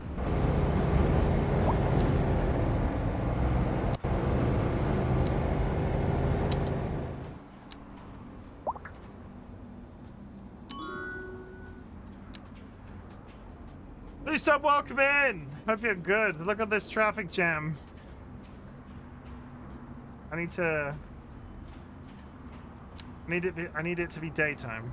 Lisa, welcome in. Hope you're good. Look at this traffic jam. I need it to be daytime.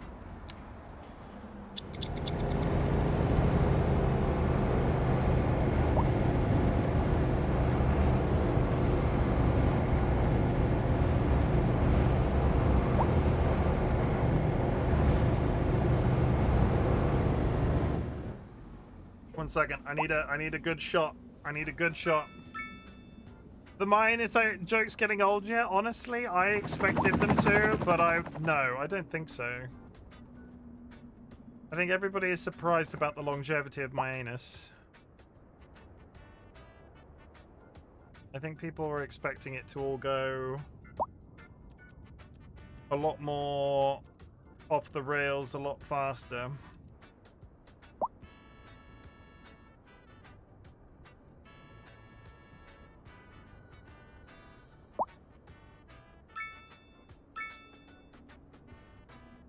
1 second. I need a good shot. I need a good shot. The Myannus joke's getting old yet? Honestly, I expected them to, but no, I don't think so. I think everybody is surprised about the longevity of Myannus. I think people were expecting it to all go a lot more off the rails, a lot faster.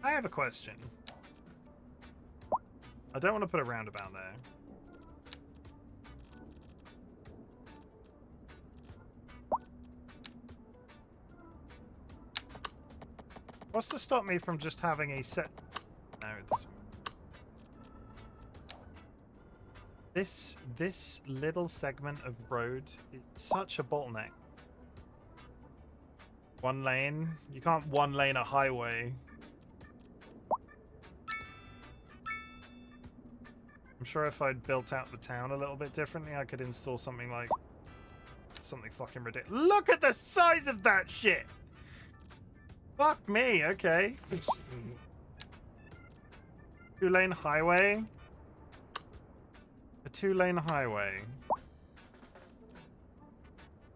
I have a question. I don't want to put a roundabout there. What's to stop me from just having a set... No, it doesn't. This little segment of road is such a bottleneck. 1 lane? You can't 1 lane a highway. I'm sure if I'd built out the town a little bit differently, I could install something like... something fucking ridiculous. Look at the size of that shit! Fuck me, okay. 2-lane highway? A 2-lane highway.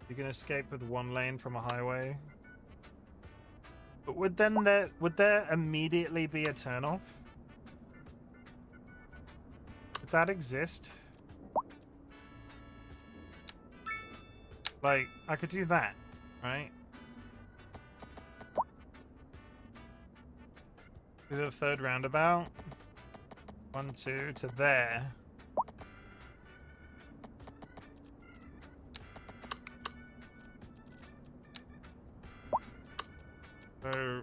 You can escape with 1 lane from a highway? But would there immediately be a turnoff? Would that exist? Like, I could do that, right? Do the 3rd roundabout. 1, 2 to there. So...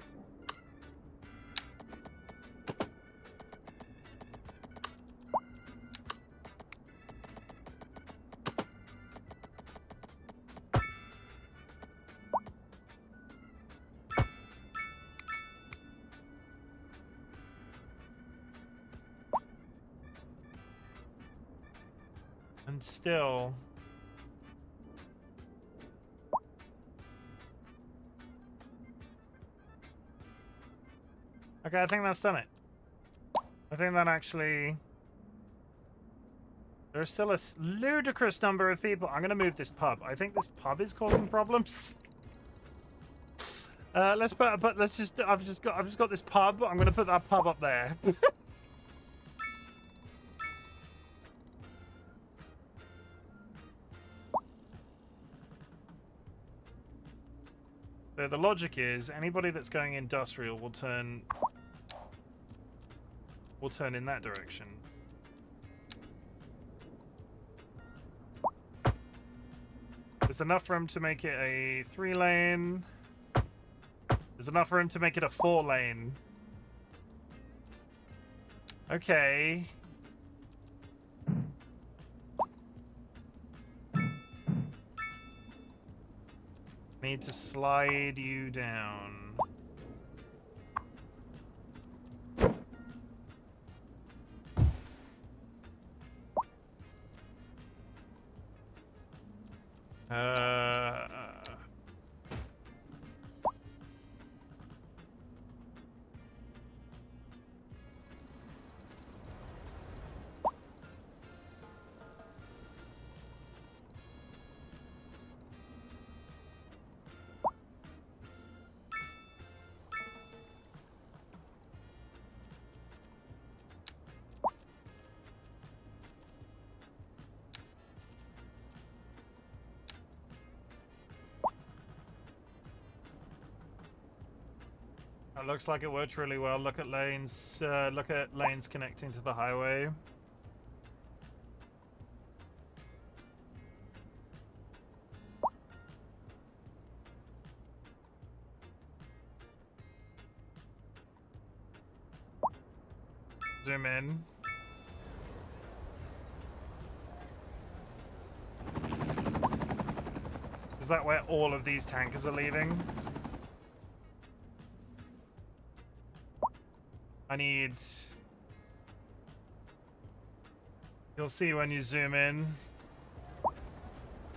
And still... Okay, I think that's done it. I think that actually... There's still a ludicrous number of people. I'm going to move this pub. I think this pub is causing problems. Let's just... I've just got this pub. I'm going to put that pub up there. So the logic is anybody that's going industrial will turn in that direction. There's enough room to make it a 3-lane. There's enough room to make it a 4-lane. Okay. Need to slide you down. It looks like it worked really well. Look at lanes. Look at lanes connecting to the highway. Zoom in. Is that where all of these tankers are leaving? I need... You'll see when you zoom in.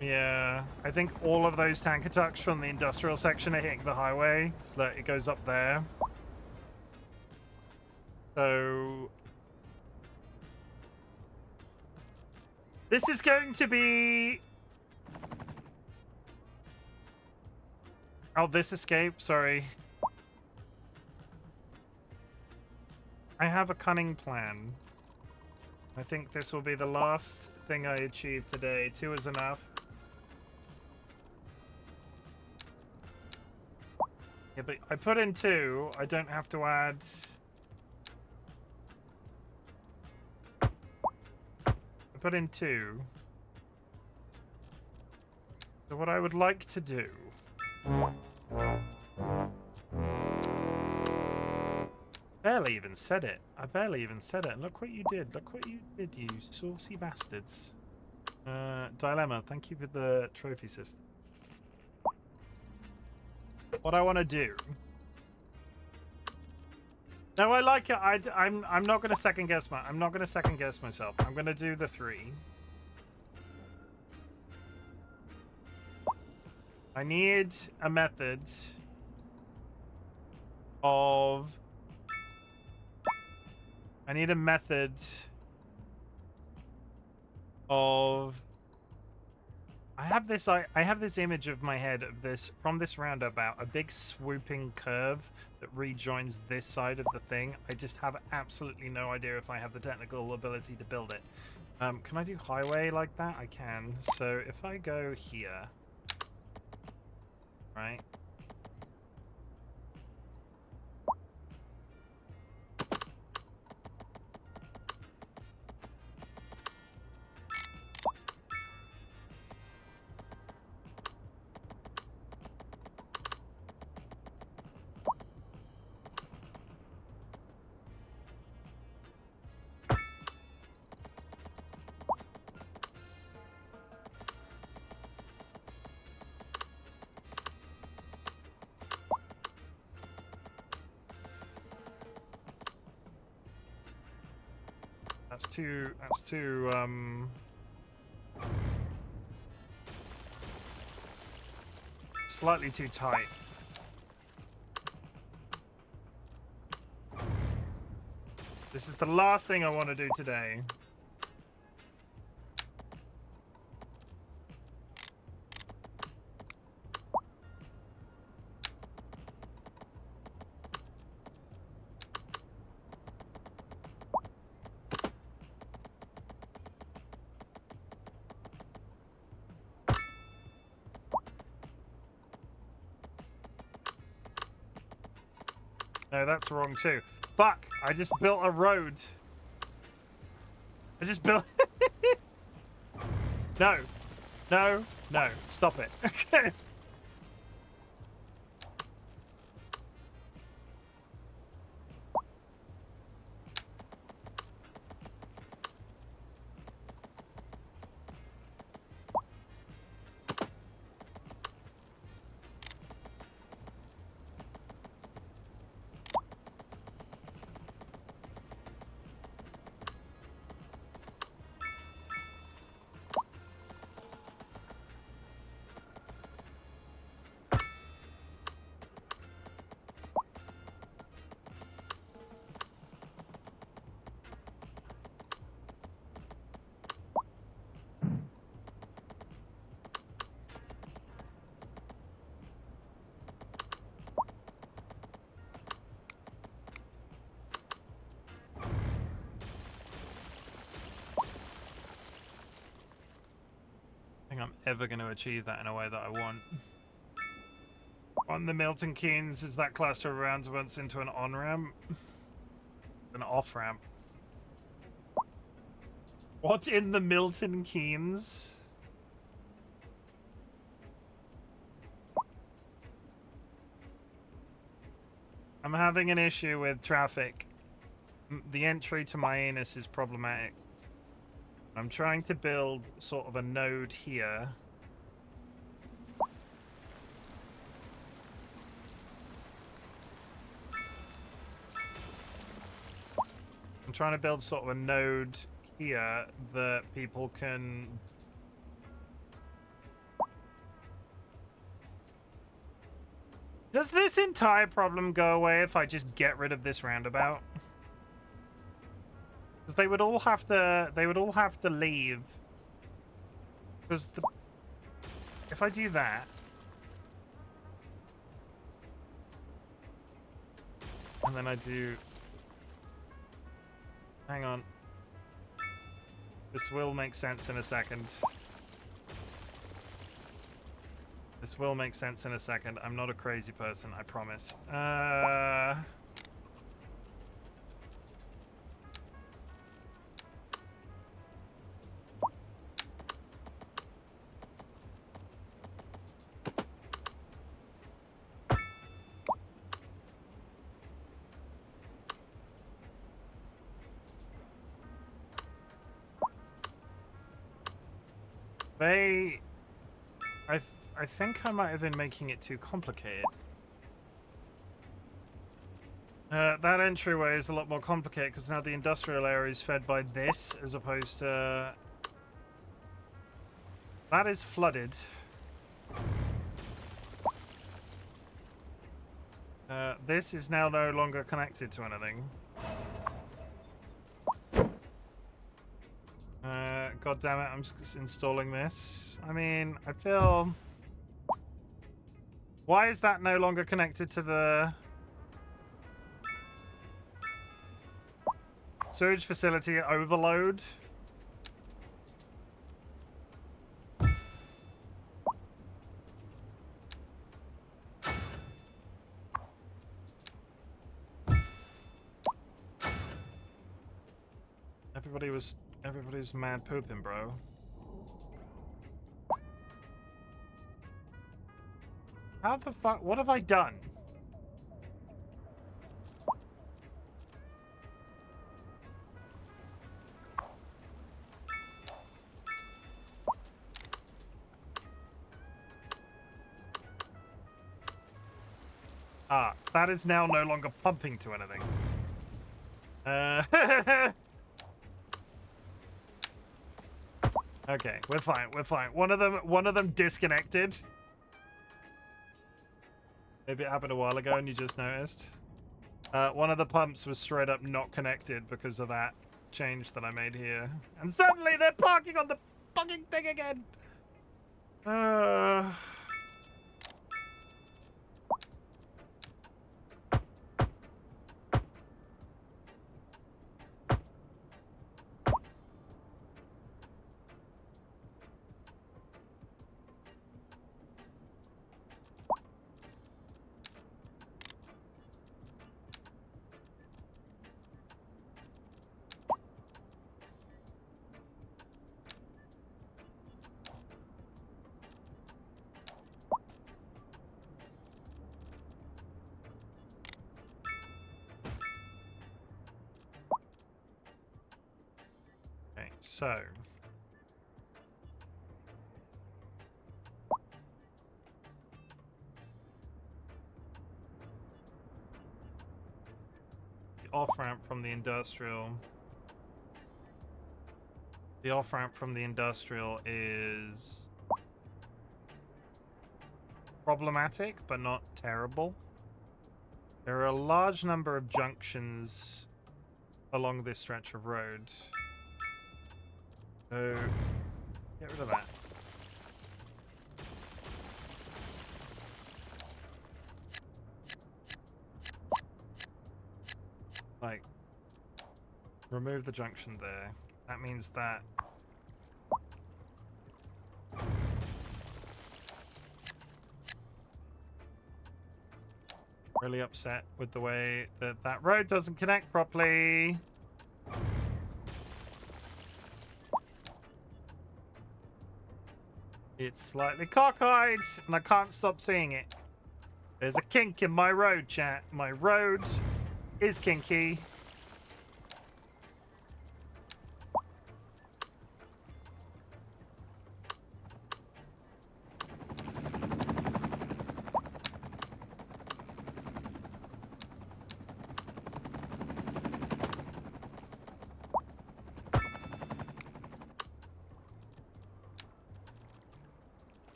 Yeah, I think all of those tanker trucks from the industrial section are hitting the highway. Look, it goes up there. So... This is going to be... Oh, this escape, sorry. I have a cunning plan. I think this will be the last thing I achieve today. 2 is enough. Yeah, but I put in 2. I don't have to add... I put in 2. So what I would like to do... Barely even said it. I barely even said it. Look what you did. Look what you did, you saucy bastards. Dilemma, thank you for the trophy system. What I want to do... No, I like it. I'm not going to second guess I'm not going to second guess myself. I'm going to do the 3. I need a method of... I need a method of... I have this image of my head of this, from this roundabout, a big swooping curve that rejoins this side of the thing. I just have absolutely no idea if I have the technical ability to build it. Can I do highway like that? I can. So if I go here... Right. That's too, slightly too tight. This is the last thing I want to do today. No, that's wrong too. Fuck! I just built a road. I just built... No. No. No. Stop it. Okay. I think I'm ever going to achieve that in a way that I want. On the Milton Keynes, is that cluster of roundabouts into an on-ramp? An off-ramp. What in the Milton Keynes? I'm having an issue with traffic. The entry to Myannus is problematic. I'm trying to build sort of a node here. I'm trying to build sort of a node here that people can... Does this entire problem go away if I just get rid of this roundabout? Because they would all have to leave. Because if I do that, and then I do, hang on, this will make sense in a second. This will make sense in a second. I'm not a crazy person, I promise. I think I might have been making it too complicated. That entryway is a lot more complicated because now the industrial area is fed by this as opposed to... That is flooded. This is now no longer connected to anything. God damn it, I'm just installing this. I mean, I feel... Why is that no longer connected to the sewage facility overload? Everybody's mad pooping, bro. How the fuck? What have I done? Ah, that is now no longer pumping to anything. Okay, we're fine. We're fine. One of them disconnected. Maybe it happened a while ago and you just noticed. One of the pumps was straight up not connected because of that change that I made here. And suddenly they're parking on the fucking thing again. So, the off-ramp from the industrial. The off-ramp from the industrial is problematic, but not terrible. There are a large number of junctions along this stretch of road. So, get rid of that. Like, remove the junction there. That means that Really upset with the way that that road doesn't connect properly. It's slightly cockeyed, and I can't stop seeing it. There's a kink in my road, chat. My road is kinky.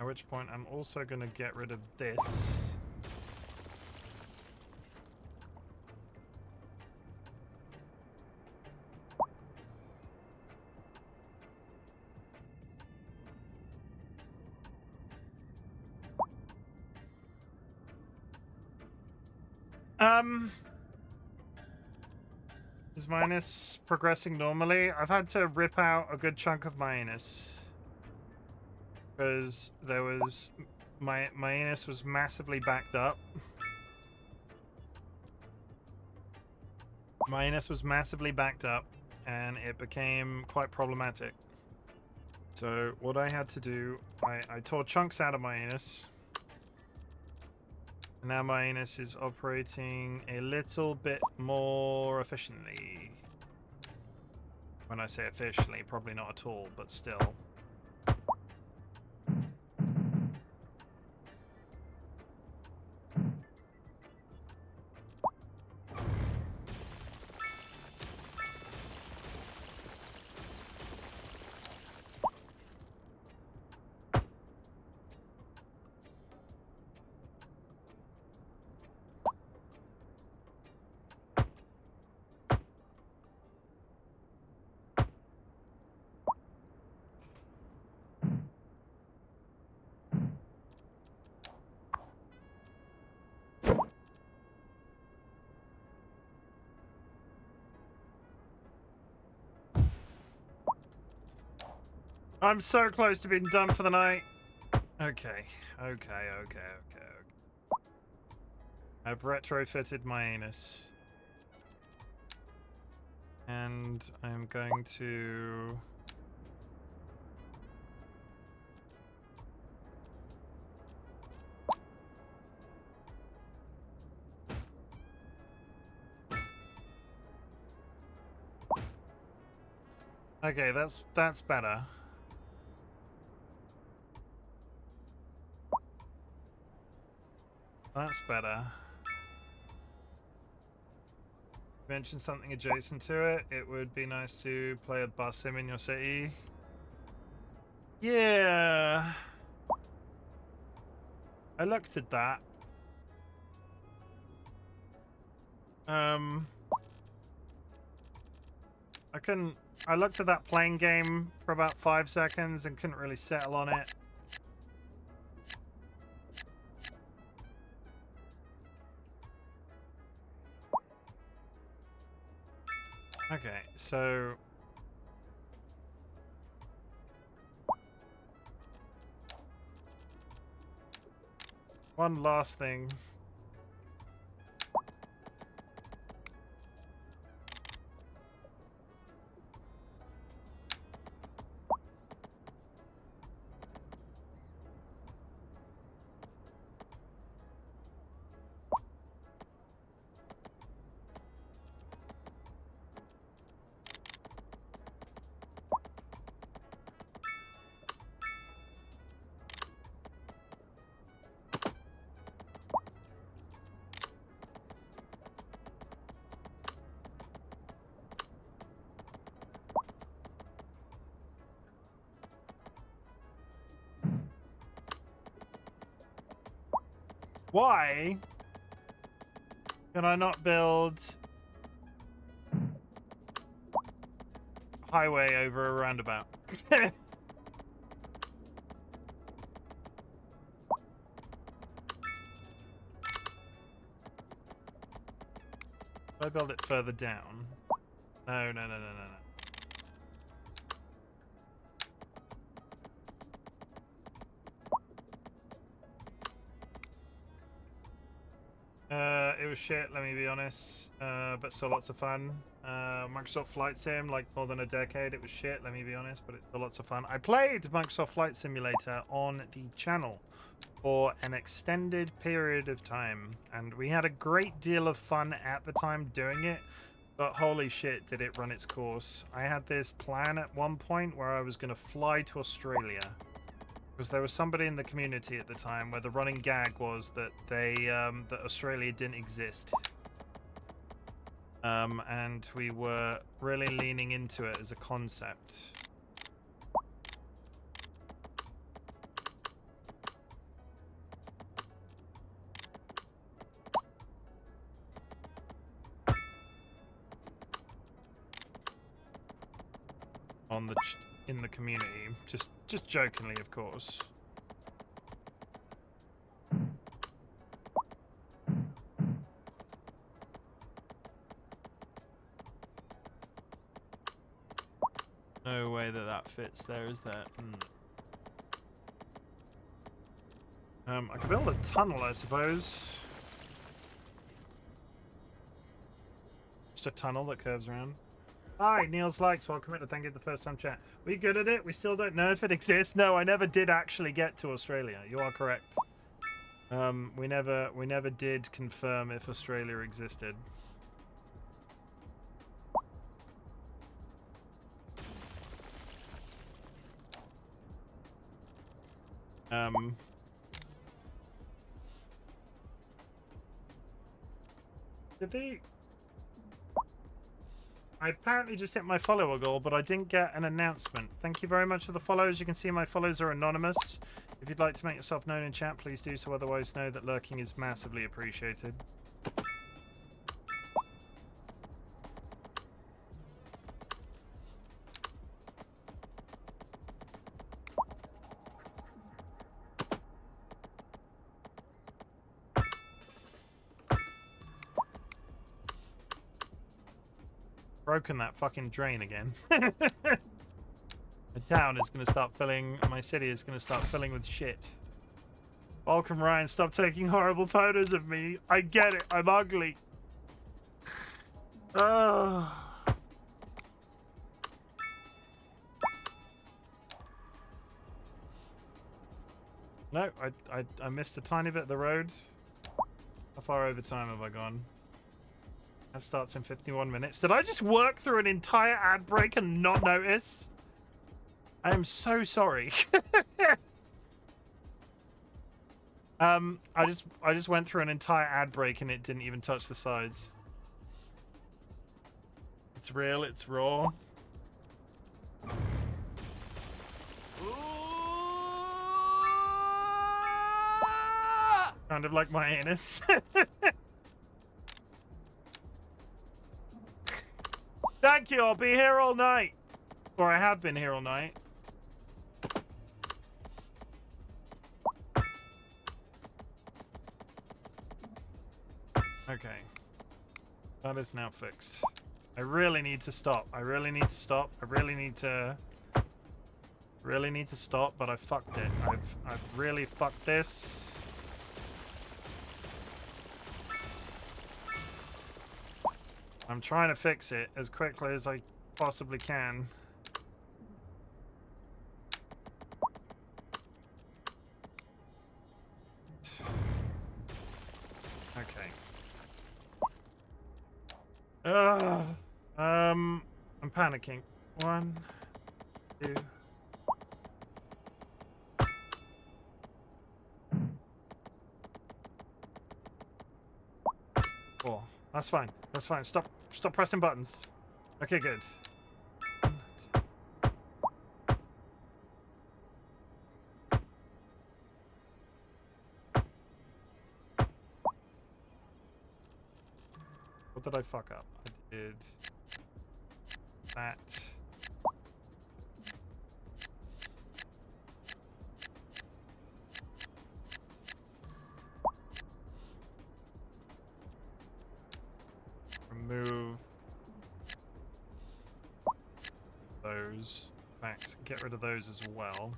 At which point I'm also going to get rid of this. Is Myannus progressing normally? I've had to rip out a good chunk of Myannus. Because there was... Myannus was massively backed up. Myannus was massively backed up, and it became quite problematic. So what I had to do, I tore chunks out of Myannus. Now Myannus is operating a little bit more efficiently. When I say efficiently, probably not at all, but still. I'm so close to being done for the night. Okay. I've retrofitted Myannus. And I'm going to... Okay, that's better. That's better. Mention something adjacent to it. It would be nice to play a bus sim in your city. Yeah. I looked at that. I looked at that playing game for about 5 seconds and couldn't really settle on it. Okay, so... One last thing. Why can I not build highway over a roundabout? If I build it further down. No. was shit, let me be honest. But still lots of fun. Microsoft Flight Sim, like more than a decade, it was shit, let me be honest, but it's still lots of fun. I played Microsoft Flight Simulator on the channel for an extended period of time, and we had a great deal of fun at the time doing it, but holy shit did it run its course. I had this plan at one point where I was going to fly to Australia, because there was somebody in the community at the time where the running gag was that that Australia didn't exist. And we were really leaning into it as a concept. In the community, just jokingly, of course. No way that fits there, is there? I could build a tunnel, I suppose. Just a tunnel that curves around. Hi, Niels Likes, welcome in to thank you for the first time chat. We good at it? We still don't know if it exists? No, I never did actually get to Australia. You are correct. We never did confirm if Australia existed. Did they... I apparently just hit my follower goal, but I didn't get an announcement. Thank you very much for the follows. You can see my follows are anonymous. If you'd like to make yourself known in chat, please do so. Otherwise, know that lurking is massively appreciated. Broken that fucking drain again. The town is going to start filling, my city is going to start filling with shit. Welcome, Ryan. Stop taking horrible photos of me. I get it. I'm ugly. No, I missed a tiny bit of the road. How far over time have I gone? That starts in 51 minutes. Did I just work through an entire ad break and not notice? I am so sorry. I just went through an entire ad break and it didn't even touch the sides. It's real, it's raw. Kind of like Myannus. Thank you, I'll be here all night. Or I have been here all night. Okay. That is now fixed. I really need to stop. I really need to stop. I really need to stop, but I fucked it. I've really fucked this. I'm trying to fix it as quickly as I possibly can. Okay. I'm panicking. 1, 2. Cool. That's fine. That's fine. Stop pressing buttons. Okay, good. What did I fuck up? I did that. Remove those. In fact, get rid of those as well.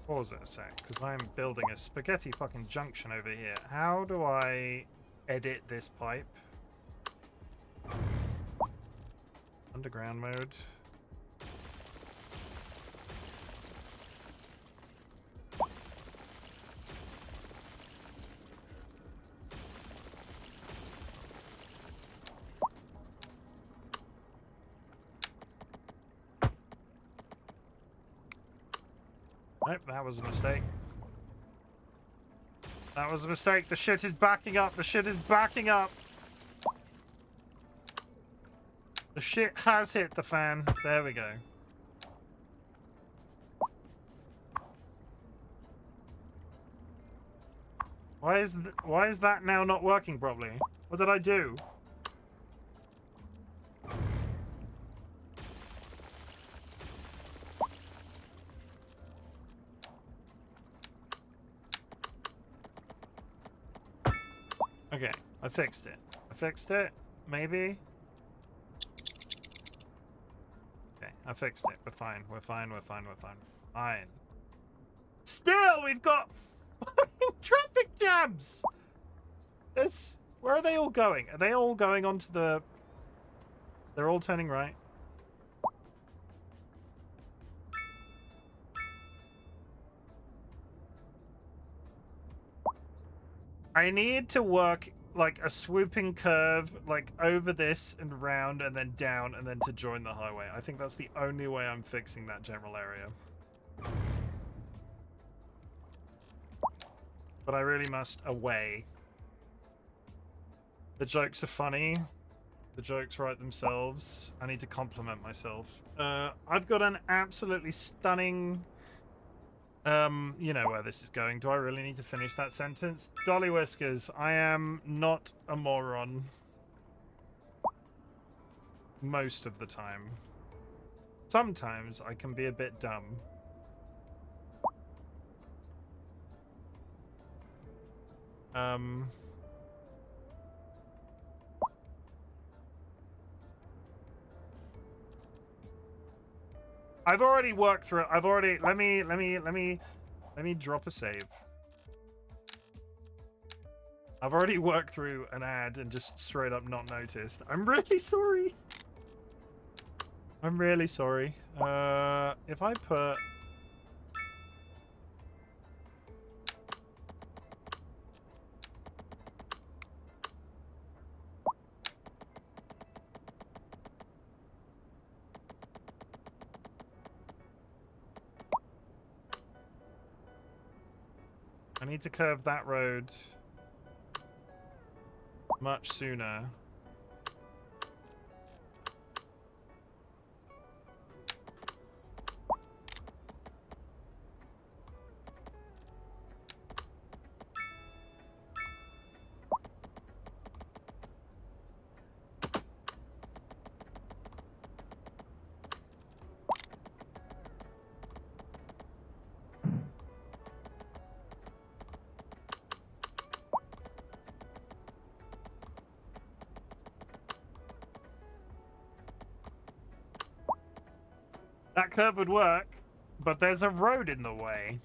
Pause it a sec, because I'm building a spaghetti fucking junction over here. How do I edit this pipe? Underground mode. Nope, that was a mistake. That was a mistake. The shit is backing up. The shit is backing up. The shit has hit the fan. There we go. Why is that now not working properly? What did I do? Okay, I fixed it. I fixed it? Maybe? Okay, I fixed it. We're fine. We're fine. We're fine. We're fine. Fine. Still, we've got fucking traffic jams! Where are they all going? Are they all going onto the... They're all turning right. I need to work like a swooping curve like over this and around and then down and then to join the highway. I think that's the only way I'm fixing that general area. But I really must away. The jokes are funny. The jokes write themselves. I need to compliment myself. I've got an absolutely stunning... you know where this is going. Do I really need to finish that sentence? DollyWhiskers, I am not a moron. Most of the time. Sometimes I can be a bit dumb. I've already worked through it. I've already... Let me drop a save. I've already worked through an ad and just straight up not noticed. I'm really sorry. I'm really sorry. If I put... I need to curve that road much sooner. That curve would work, but there's a road in the way.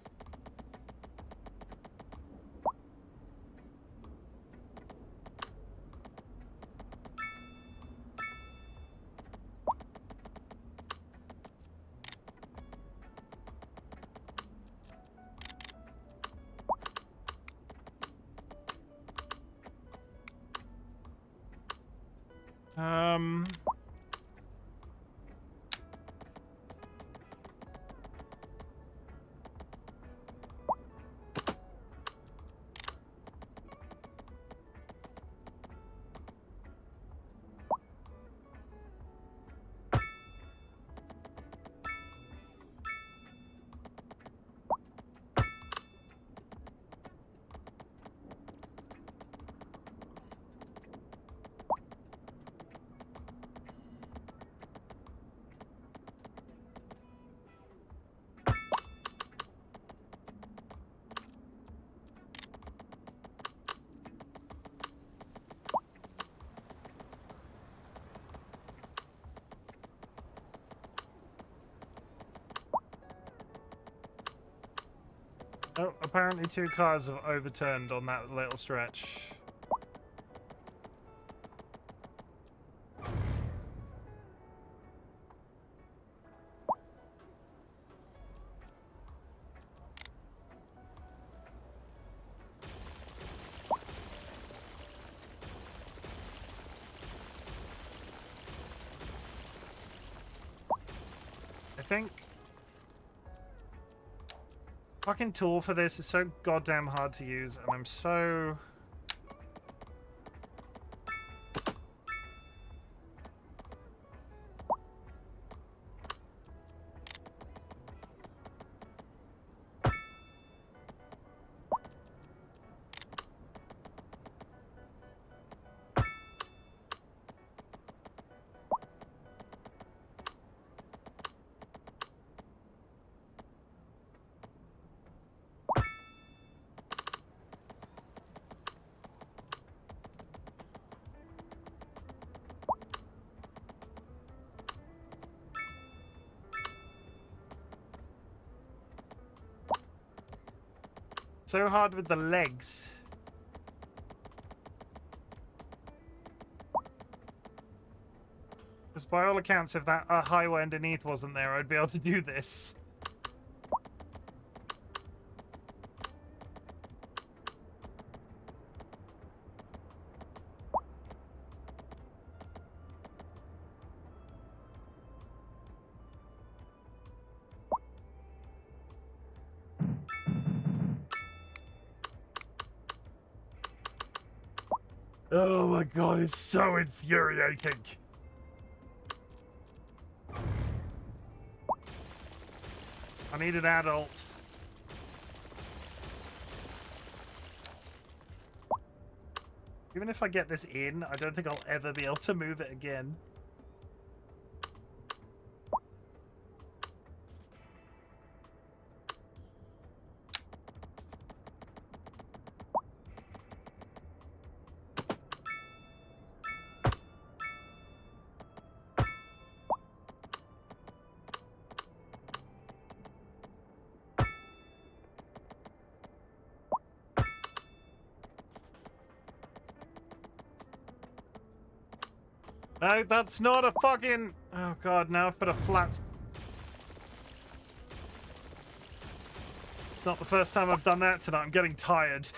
apparently 2 cars have overturned on that little stretch. I think fucking tool for this is so goddamn hard to use, and I'm so... So hard with the legs. Because by all accounts, if that highway underneath wasn't there, I'd be able to do this. Oh my god, it's so infuriating. I need an adult. Even if I get this in, I don't think I'll ever be able to move it again. No, that's not a fucking... Oh god, now I've put a flat... It's not the first time I've done that tonight. I'm getting tired.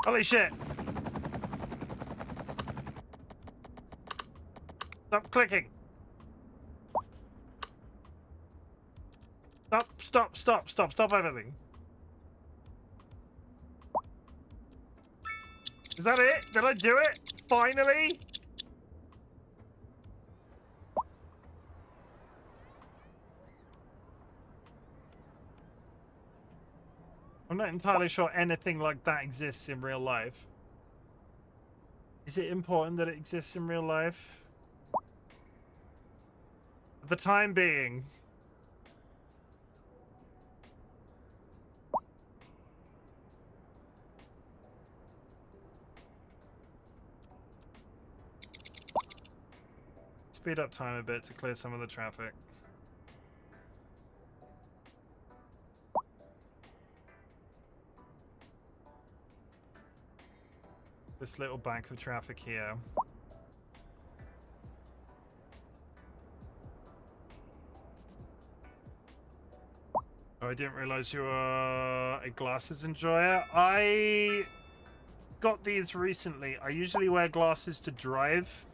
Holy shit! Stop clicking! Stop everything. Is that it? Did I do it? Finally? I'm not entirely sure anything like that exists in real life. Is it important that it exists in real life? For the time being. Speed up time a bit to clear some of the traffic. This little bank of traffic here. Oh, I didn't realize you were a glasses enjoyer. I got these recently. I usually wear glasses to drive.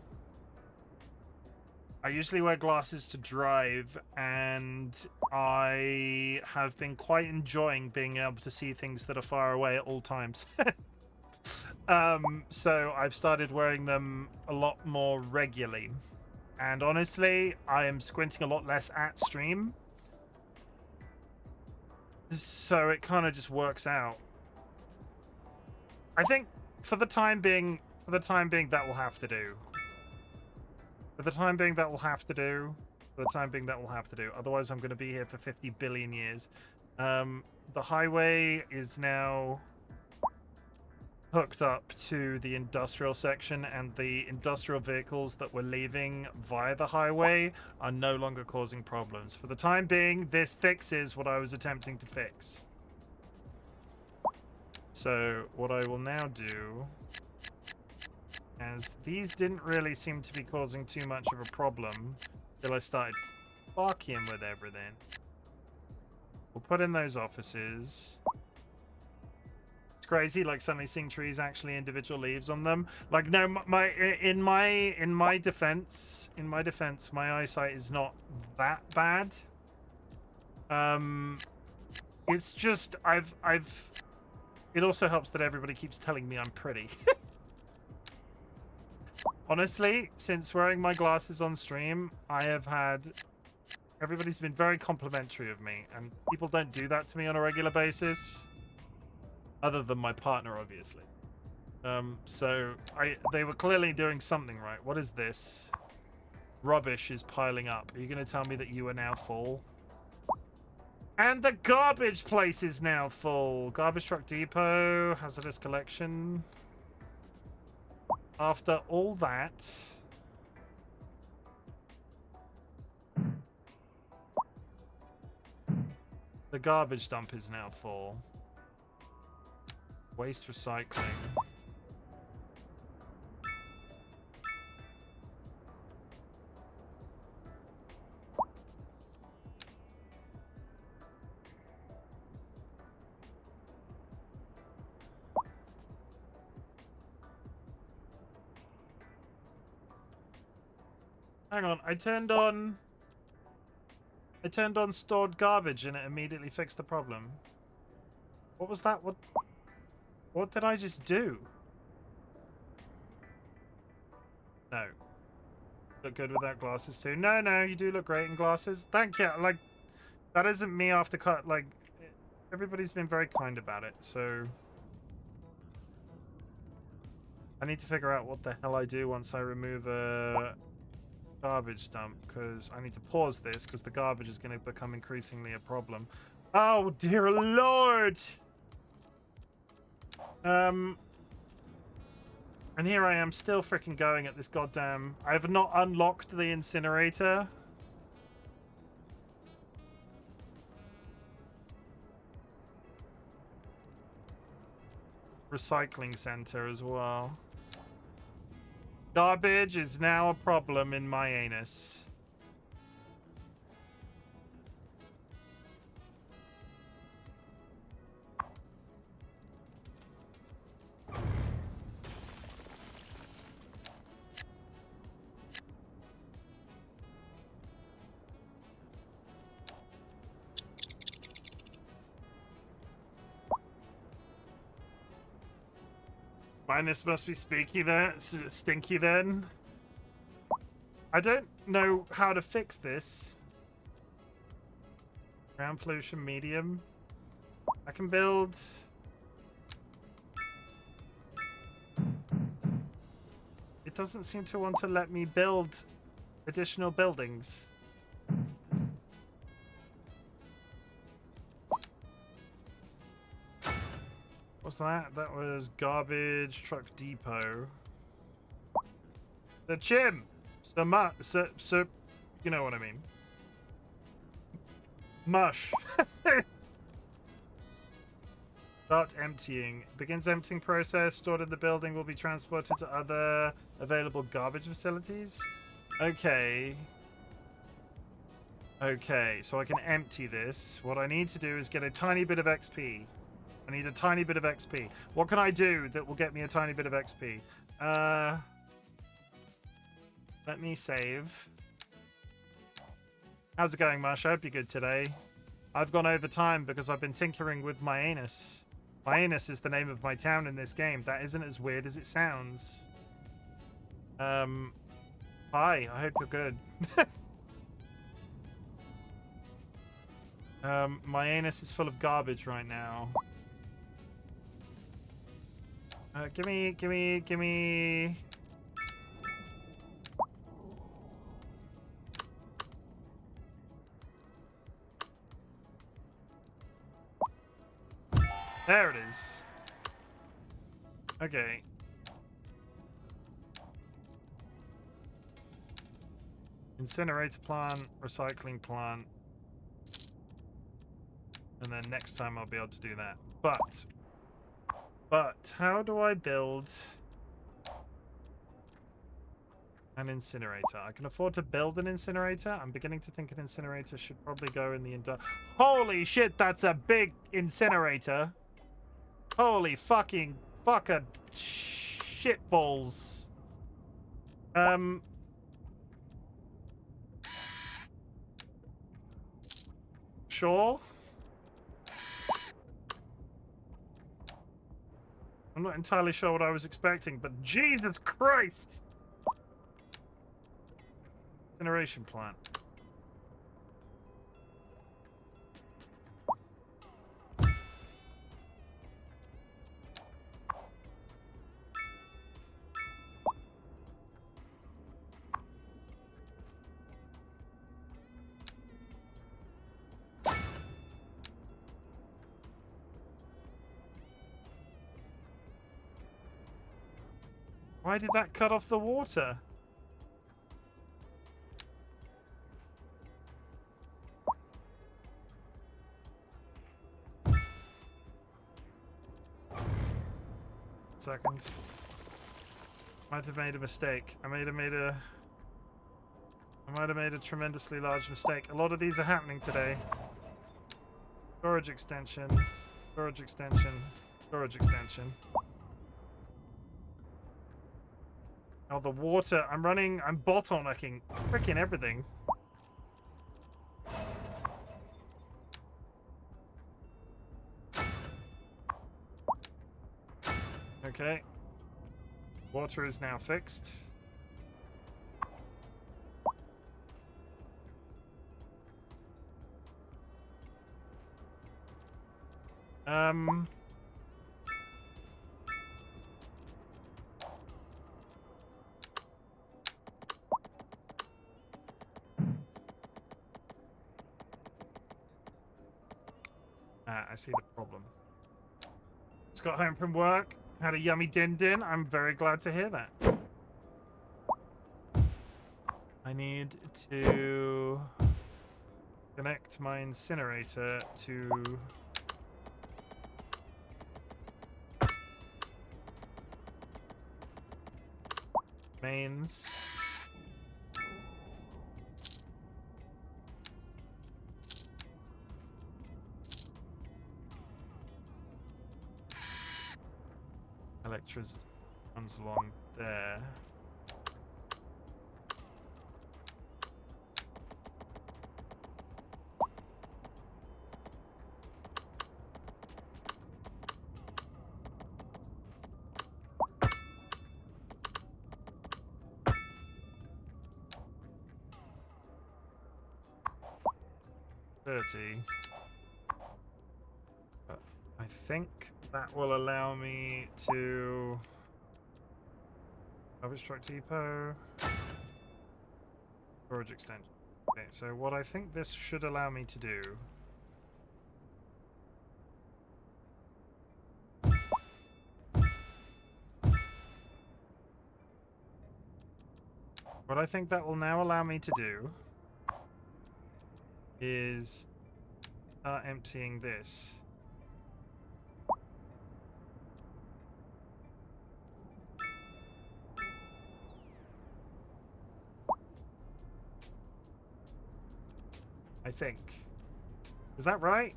And I have been quite enjoying being able to see things that are far away at all times. So I've started wearing them a lot more regularly. And honestly, I am squinting a lot less at stream. So it kind of just works out. I think for the time being that will have to do. Otherwise, I'm going to be here for 50 billion years. The highway is now hooked up to the industrial section, and the industrial vehicles that were leaving via the highway are no longer causing problems. For the time being, this fixes what I was attempting to fix. So what I will now do, as these didn't really seem to be causing too much of a problem till I started fucking with everything. We'll put in those offices. It's crazy, like suddenly seeing trees actually individual leaves on them. Like, no, in my defense, my eyesight is not that bad. It's just it also helps that everybody keeps telling me I'm pretty. Honestly, since wearing my glasses on stream, everybody's been very complimentary of me, and people don't do that to me on a regular basis. Other than my partner, obviously. So they were clearly doing something right. What is this? Rubbish is piling up. Are you going to tell me that you are now full? And the garbage place is now full. Garbage truck depot, hazardous collection. After all that, the garbage dump is now full. Waste recycling. Hang on, I turned on stored garbage and it immediately fixed the problem. What was that? What did I just do? No. Look good without glasses too. No, you do look great in glasses. Thank you. Like, that isn't me after cut. Like, everybody's been very kind about it, so I need to figure out what the hell I do once I remove a garbage dump, because I need to pause this because the garbage is going to become increasingly a problem. Oh dear Lord! And here I am still freaking going at this goddamn... I have not unlocked the incinerator. Recycling center as well. Garbage is now a problem in Myannus. Myannus must be stinky then. I don't know how to fix this. Ground pollution medium. I can build... It doesn't seem to want to let me build additional buildings. What's that? That was garbage truck depot. The Chim! So, you know what I mean. Mush. Start emptying. Begins emptying process. Stored in the building will be transported to other available garbage facilities. Okay. Okay, so I can empty this. What I need to do is get a tiny bit of XP. I need a tiny bit of XP. What can I do that will get me a tiny bit of XP? Let me save. How's it going, Marsh? I hope you're good today. I've gone over time because I've been tinkering with Myannus. Myannus is the name of my town in this game. That isn't as weird as it sounds. Hi, I hope you're good. Myannus is full of garbage right now. Gimme. There it is. Okay. Incinerator plant, recycling plant. And then next time I'll be able to do that. But how do I build an incinerator? I can afford to build an incinerator. I'm beginning to think an incinerator should probably go in the Holy shit, that's a big incinerator. Holy fucking shit balls. Sure. I'm not entirely sure what I was expecting, but Jesus Christ! Generation plant. Why did that cut off the water? Second. Might have made a mistake. I might have made a tremendously large mistake. A lot of these are happening today. Storage extension. Storage extension. Storage extension. Oh, the water. I'm bottlenecking freaking everything. Okay. Water is now fixed. I see the problem. Just got home from work, had a yummy din-din. I'm very glad to hear that. I need to connect my incinerator to mains. Electricity runs along there. But I think that will allow me to garbage truck depot, storage extension. Okay, so what I think this should allow me to do what I think that will now allow me to do is start emptying this. I think. Is that right?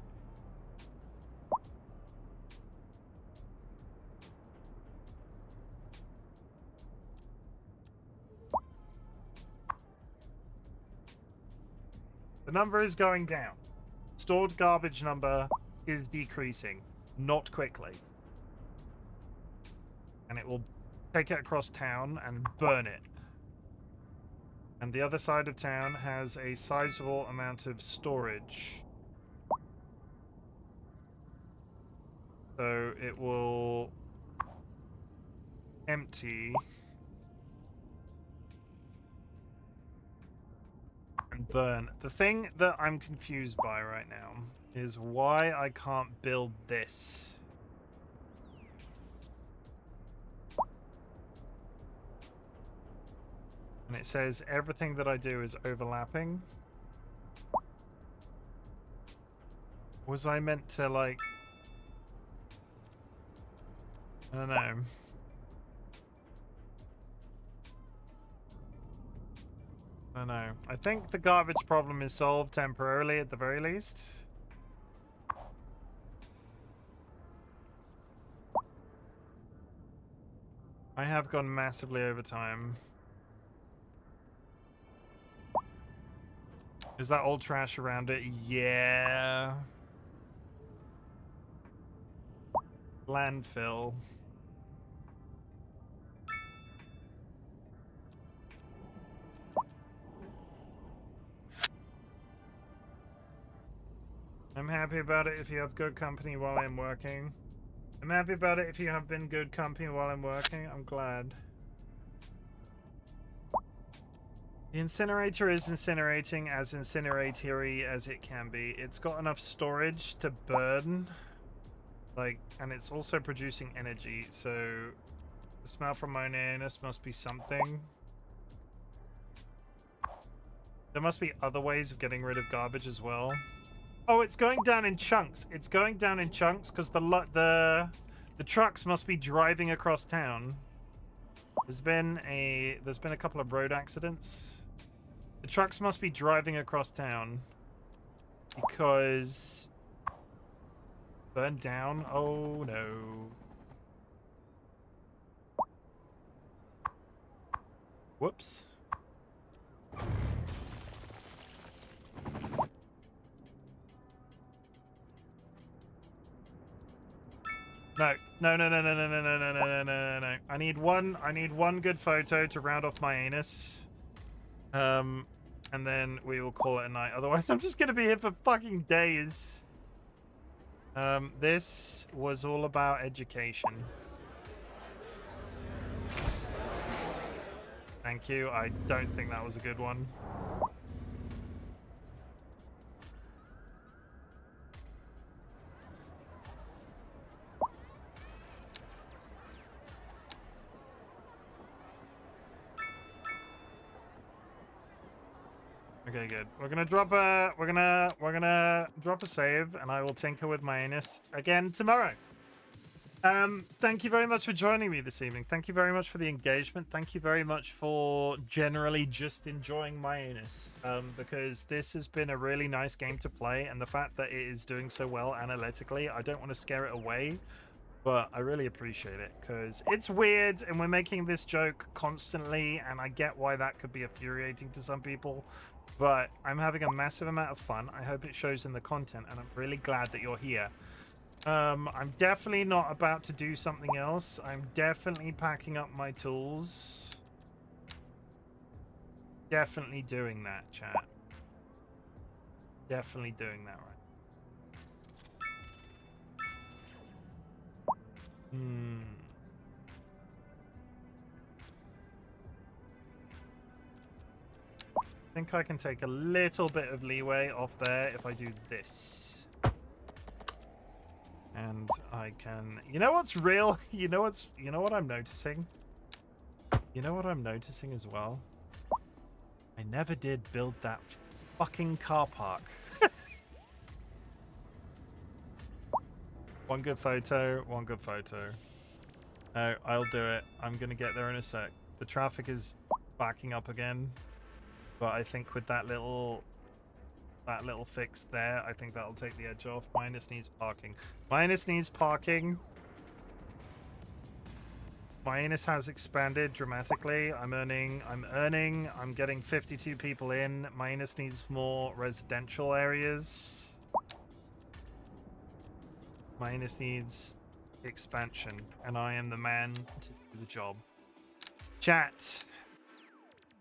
The number is going down. Stored garbage number is decreasing, not quickly. And it will take it across town and burn it. And the other side of town has a sizable amount of storage. So it will empty and burn. The thing that I'm confused by right now is why I can't build this. And it says everything that I do is overlapping. Was I meant to, like... I don't know. I don't know. I think the garbage problem is solved temporarily at the very least. I have gone massively over time. Is that old trash around it? Yeah. Landfill. I'm happy about it if you have good company while I'm working. I'm happy about it if you have been good company while I'm working. I'm glad. The incinerator is incinerating as incineratory as it can be. It's got enough storage to burn. Like, and it's also producing energy, so the smell from Myannus must be something. There must be other ways of getting rid of garbage as well. Oh, it's going down in chunks. It's going down in chunks because the trucks must be driving across town. There's been a couple of road accidents. The trucks must be driving across town because burn down. Oh no. Whoops. No. I need one good photo to round off my anus. And then we will call it a night. Otherwise, I'm just gonna be here for fucking days. This was all about education. Thank you. I don't think that was a good one. Okay, good. We're gonna drop a save, and I will tinker with my anus again tomorrow. Thank you very much for joining me this evening. Thank you very much for the engagement. Thank you very much for generally just enjoying my anus. Because this has been a really nice game to play, and the fact that it is doing so well analytically, I don't want to scare it away. But I really appreciate it, because it's weird, and we're making this joke constantly, and I get why that could be infuriating to some people. But I'm having a massive amount of fun. I hope it shows in the content, and I'm really glad that you're here. I'm definitely not about to do something else. I'm definitely packing up my tools. Definitely doing that, chat. Definitely doing that right. I think I can take a little bit of leeway off there if I do this. And I can... You know what's real? You know what I'm noticing? You know what I'm noticing as well? I never did build that fucking car park. One good photo, one good photo. No, I'll do it. I'm gonna get there in a sec. The traffic is backing up again. But I think with that little that little fix there. I think that'll take the edge off. Myannus needs parking. Myannus needs parking. Myannus has expanded dramatically. I'm getting 52 people in. Myannus needs more residential areas. Myannus needs expansion, and I am the man to do the job. Chat,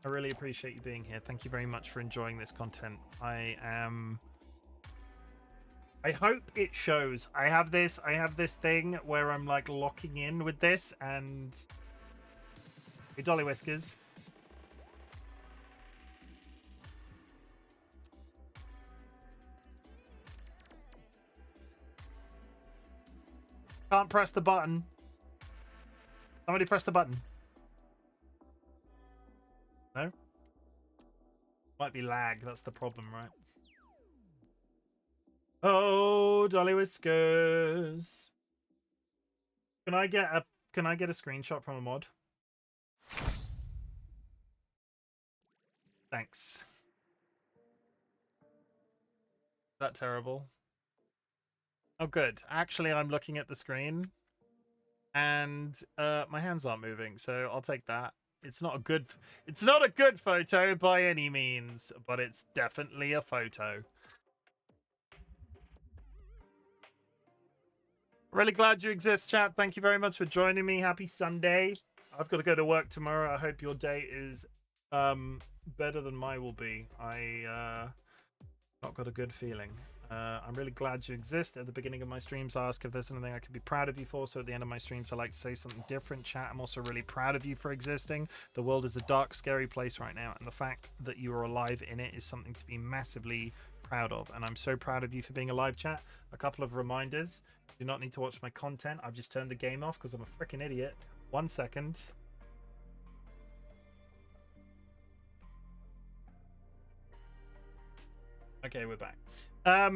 I really appreciate you being here. Thank you very much for enjoying this content. I hope it shows. I have this thing where I'm like locking in with this, and hey, DollyWhiskers. Can't press the button. Somebody press the button. No? Might be lag, that's the problem, right? Oh, DollyWhiskers. Can I get a screenshot from a mod? Thanks. Is that terrible? Oh, good. Actually, I'm looking at the screen, and my hands aren't moving, so I'll take that. It's not a good photo by any means, but it's definitely a photo. Really glad you exist, chat. Thank you very much for joining me. Happy Sunday. I've got to go to work tomorrow. I hope your day is better than mine will be. I not got a good feeling. I'm really glad you exist. At the beginning of my streams, I ask if there's anything I could be proud of you for. So at the end of my streams, I like to say something different. Chat, I'm also really proud of you for existing. The world is a dark, scary place right now, and the fact that you are alive in it is something to be massively proud of. And I'm so proud of you for being alive, chat. A couple of reminders. You do not need to watch my content. I've just turned the game off because I'm a freaking idiot. 1 second. Okay, we're back. A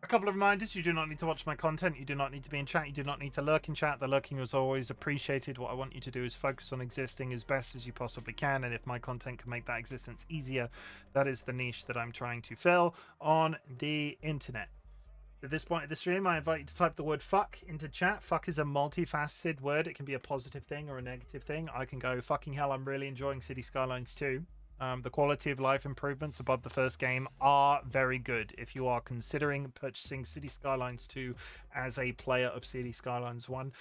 couple of reminders. You do not need to watch my content. You do not need to be in chat. You do not need to lurk in chat. The lurking is always appreciated. What I want you to do is focus on existing as best as you possibly can. And if my content can make that existence easier, that is the niche that I'm trying to fill on the internet. At this point of the stream, I invite you to type the word fuck into chat. Fuck is a multifaceted word. It can be a positive thing or a negative thing. I can go, fucking hell, I'm really enjoying City Skylines 2. The quality of life improvements above the first game are very good. If you are considering purchasing City Skylines 2 as a player of City Skylines 1,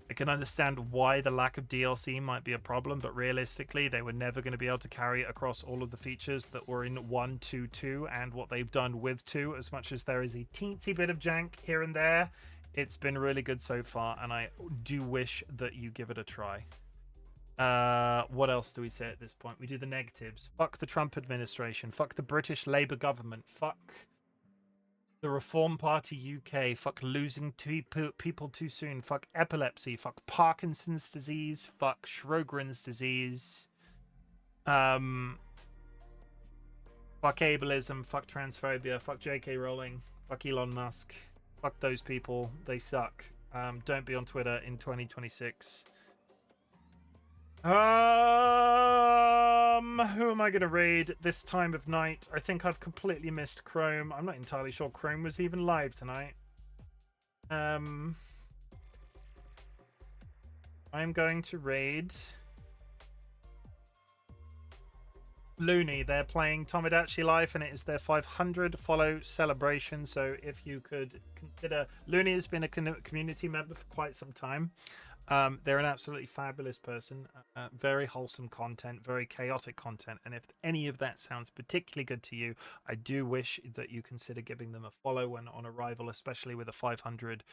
I can understand why the lack of DLC might be a problem, but realistically, they were never going to be able to carry across all of the features that were in 1, 2, 2, and what they've done with 2. As much as there is a teensy bit of jank here and there, it's been really good so far, and I do wish that you give it a try. What else do we say at this point? We do the negatives. Fuck the Trump administration. Fuck the British Labour government. Fuck the Reform Party UK. Fuck losing people too soon. Fuck epilepsy. Fuck Parkinson's disease. Fuck Sjogren's disease. Fuck ableism. Fuck transphobia. Fuck JK Rowling. Fuck Elon Musk. Fuck those people. They suck. Don't be on Twitter in 2026. Who am I going to read this time of night? I think I've completely missed Chrome. I'm not entirely sure Chrome was even live tonight. I'm going to read Looney. They're playing Tomodachi Life, and it is their 500 follow celebration. So if you could consider, Looney has been a community member for quite some time. They're an absolutely fabulous person, very wholesome content, very chaotic content, and if any of that sounds particularly good to you, I do wish that you consider giving them a follow when on arrival, especially with a 500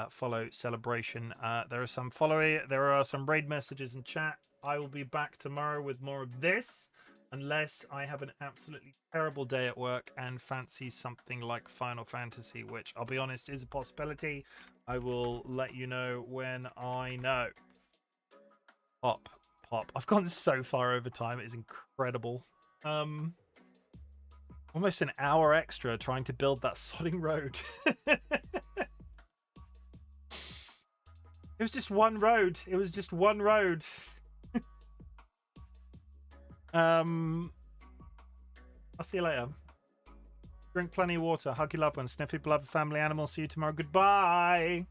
follow celebration. There are some raid messages in chat. I will be back tomorrow with more of this, unless I have an absolutely terrible day at work and fancy something like Final Fantasy, which I'll be honest is a possibility. I will let you know when I know. Pop. I've gone so far over time. It is incredible. Almost an hour extra trying to build that sodding road. It was just one road. I'll see you later. Drink plenty of water. Hug your loved ones. Sniff your beloved family animals. See you tomorrow. Goodbye.